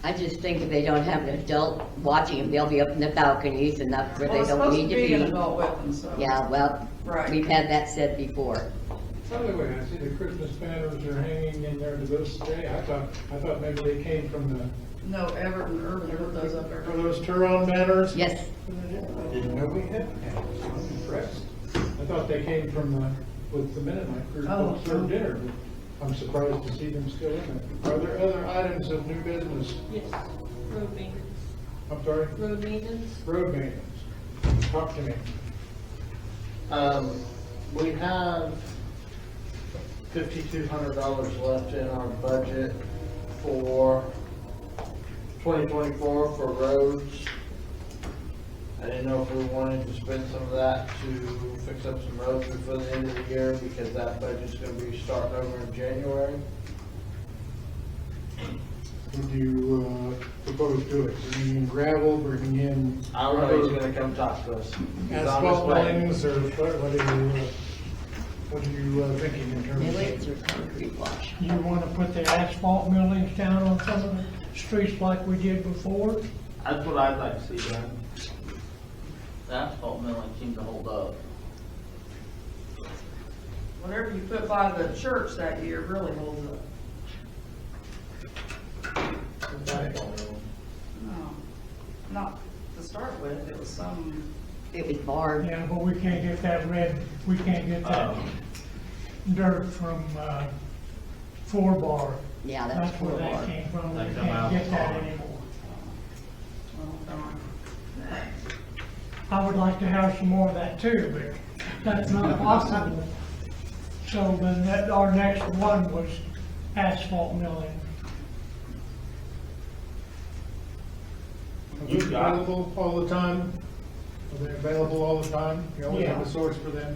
B: I just think if they don't have an adult watching them, they'll be up in the balconies and up where
D: Well,
B: they
D: it's
B: don't
D: supposed
B: need
D: to
B: to
D: be an
B: be.
D: adult weapon, so.
B: Yeah, well,
D: Right.
B: we've had that said before.
A: By the way, I see the Christmas banners are hanging in there to this day. I thought maybe they came from the,
D: No, Everett and Irvin put those up
A: are
D: every.
A: those Turon banners?
B: Yes,
A: I didn't know we had them. I'm impressed. I thought they came from with the Mennonite group
D: Oh,
A: that served dinner. I'm surprised to see them still in there. Are there other items of new business?
G: Yes, road maintenance.
A: I'm sorry?
G: Road maintenance.
A: Road maintenance. Talk to me.
H: We have $5,200 left in our budget for 2024 for roads. I didn't know if we wanted to spend some of that to fix up some roads before the end of the year, because that budget's gonna be starting over in January.
A: Would you propose to it? Bringing in gravel, bringing in
H: I don't know, he's gonna come talk to us. He's on his
A: asphalt
H: way.
A: lines, or what do you? What are you thinking in terms of?
B: Millings or concrete wash?
P: You wanna put the asphalt millings down on some of the streets like we did before?
H: That's what I'd like to see done.
E: The asphalt milling seemed to hold up.
D: Whatever you put by the church that year really holds up. No, not to start with, it was some,
B: It was barred.
P: Yeah, but we can't get that we can't get that dirt from, 4 Bar.
B: Yeah,
P: That's
B: that's
P: where
B: four
P: that
B: bar.
P: came from, we
H: They come
P: can't
H: out
P: get that
H: hard.
P: anymore.
D: well, darn.
P: I would like to have some more of that too, but that's not possible. So then our next one was asphalt milling.
A: Are they available all the time? Are they available all the time? You always have
P: Yeah.
A: a source for them?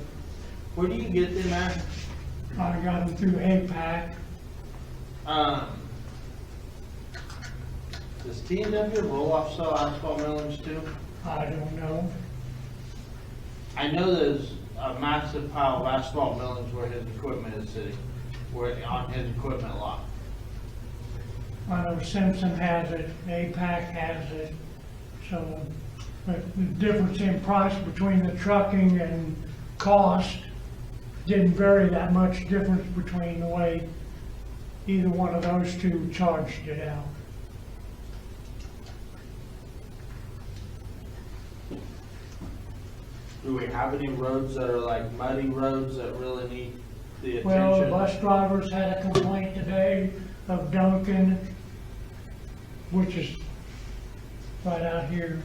H: Where do you get them at?
P: I got them through APAC.
H: Does T&W roll off sell asphalt millings too?
P: I don't know.
H: I know there's a massive pile of asphalt millings where his equipment is sitting, where, on his equipment lot.
P: I know Simpson has it, APAC has it, so, but the difference in price between the trucking and cost didn't vary that much difference between the way either one of those two charged it out.
H: Do we have any roads that are like muddy roads that really need the attention?
P: Well, the bus drivers had a complaint today of Duncan, which is right out here.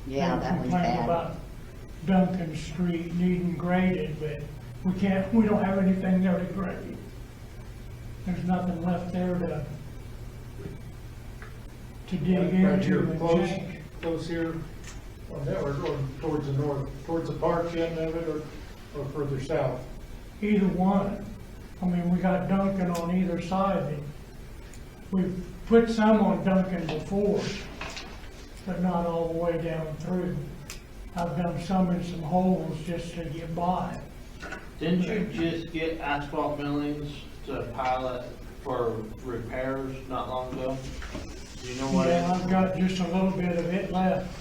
B: Yeah,
P: Had a
B: that one's
P: complaint
B: bad.
P: about Duncan Street needing graded, but we don't have anything there to grade. There's nothing left there to dig
A: Right
P: into
A: here,
P: and
A: close,
P: change.
A: close here, on that, or towards the north, towards the park end of it, or further south?
P: Either one. I mean, we got Duncan on either side. And we've put some on Duncan before, but not all the way down through. I've done some in some holes just to get by.
H: Didn't you just get asphalt millings to pilot for repairs not long ago? Do you know what?
P: Yeah, I've got just a little bit of it left.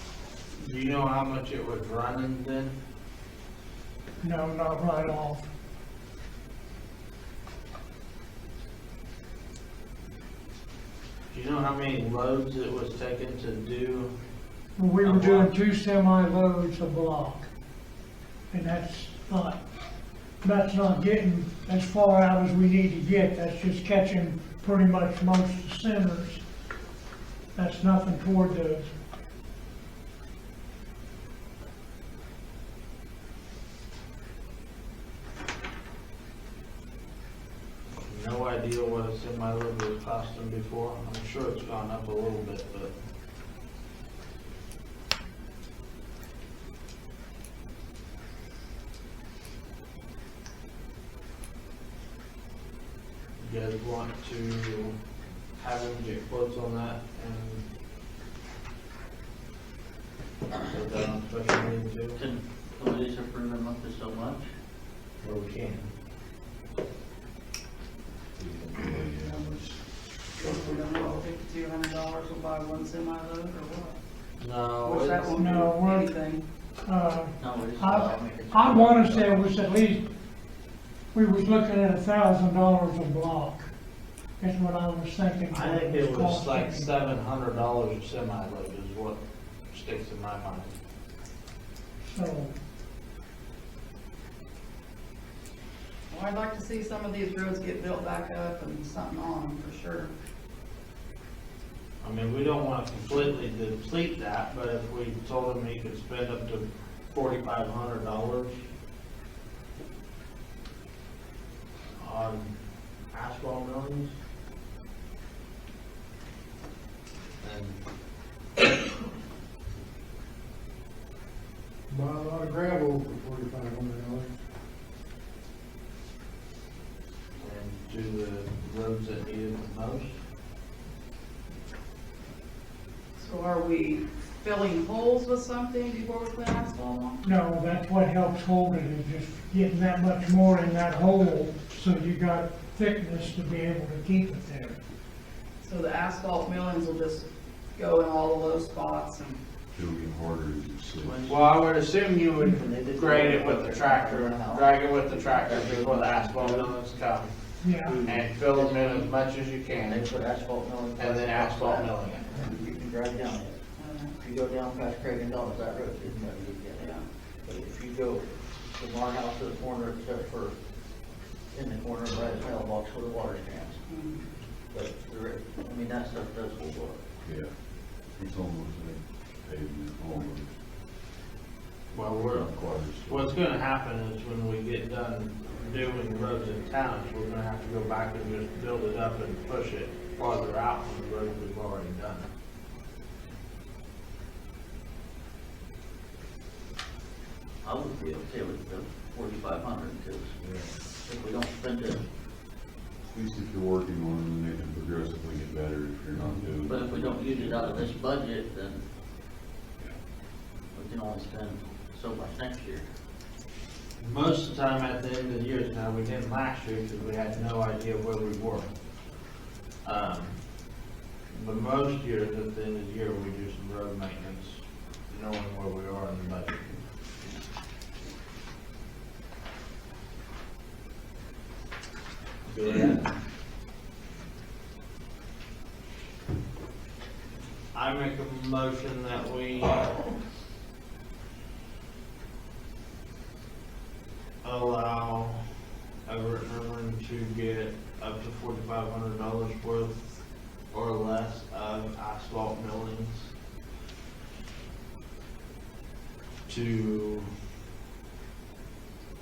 H: Do you know how much it was running then?
P: No, not right off.
H: Do you know how many loads it was taken to do?
P: We
H: A
P: were doing
H: block.
P: 2 semi-loads a block. And that's not getting as far out as we need to get. That's just catching pretty much most of the centers. That's nothing toward the,
H: No idea what a semi-load was costing before. I'm sure it's gone up a little bit, but. You guys want to have them get quotes on that and put that on special meeting too?
E: Can we just approve them up to so much?
H: Or we can.
D: $5,200 will buy one semi-load or what?
H: No,
D: Which that
H: it's,
D: won't
P: No,
D: do
P: we're-
D: anything.
E: No, we just.
P: I want to say it was at least, we was looking at $1,000 a block. Is what I was thinking.
H: I think it was like
P: costing.
H: $700 a semi-load is what sticks in my mind.
P: So,
D: Well, I'd like to see some of these roads get built back up and something on them for sure.
H: I mean, we don't want to completely deplete that, but if we told him he could spend up to $4,500 on asphalt millings, then
A: Buy a lot of gravel for $4,500.
H: and do the roads that need it the most.
D: So are we filling holes with something before we put asphalt on?
P: No, that's what helps hold it, is just getting that much more in that hole, so you got thickness to be able to keep it there.
D: So the asphalt millings will just go in all of those spots and.
K: It'll get harder as you see.
H: Well, I would assume you would grade it with the tractor, drag it with the tractor before the asphalt millings come.
P: Yeah.
H: And fill them in as much as you can,
E: They put asphalt milling.
H: and then asphalt milling it.
E: You can drive down it. If you go down past Craig and Dawes, that road isn't gonna get down. But if you go from our house to the corner, except for in the corner, right at the mailbox where the water stands. But I mean, that stuff does hold up.
K: Yeah, it's almost like pavement, almost.
H: Well,
K: Not quite as-
H: what's gonna happen is when we get done doing the roads in town, we're gonna have to go back and just build it up and push it farther out from the roads we've already done.
E: I would be okay with the 4,500 because if we don't spend it,
K: At least if you're working on it, then it can progressively get better if you're not doing.
E: but if we don't use it out of this budget, then we can only spend so much next year.
H: Most of the time at the end of the year, now we didn't last year because we had no idea where we were. But most years at the end of the year, we do some road maintenance, knowing where we are in the budget. I make a motion that we allow Everett River to get up to $4,500 worth or less of asphalt millings to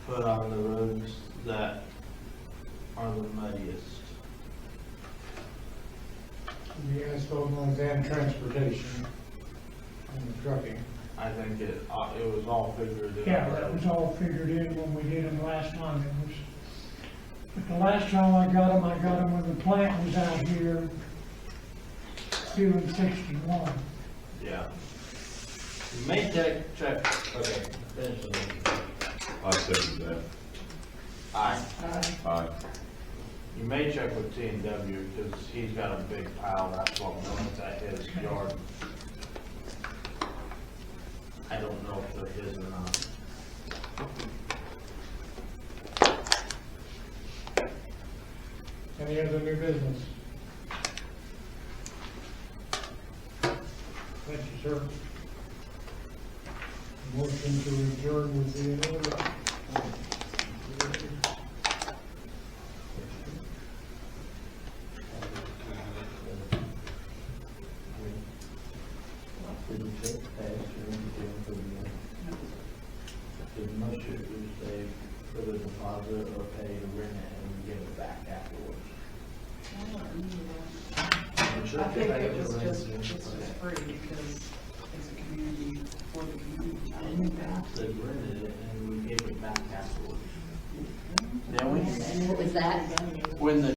H: put on the roads that are the muddiest.
A: The asphalt lines and transportation and the trucking.
H: I think it was all figured in.
P: Yeah, that was all figured in when we did them last time. It was, but the last time I got them when the plant was out here doing 61.
H: Yeah. You may check, okay, finish the meeting.
K: I second that.
H: Aye.
K: Aye.
H: You may check with T&W because he's got a big pile of asphalt millings at his yard. I don't know if they're his or not.
A: Any other new business? Thank you, sir. Motion to adjourn with the order.
H: Most should we say put a deposit or pay to rent it and give it back afterwards.
D: I think it was just free because it's a community, for the community. I think that.
H: They rented it and we gave it back afterwards.
B: What was that?
H: When the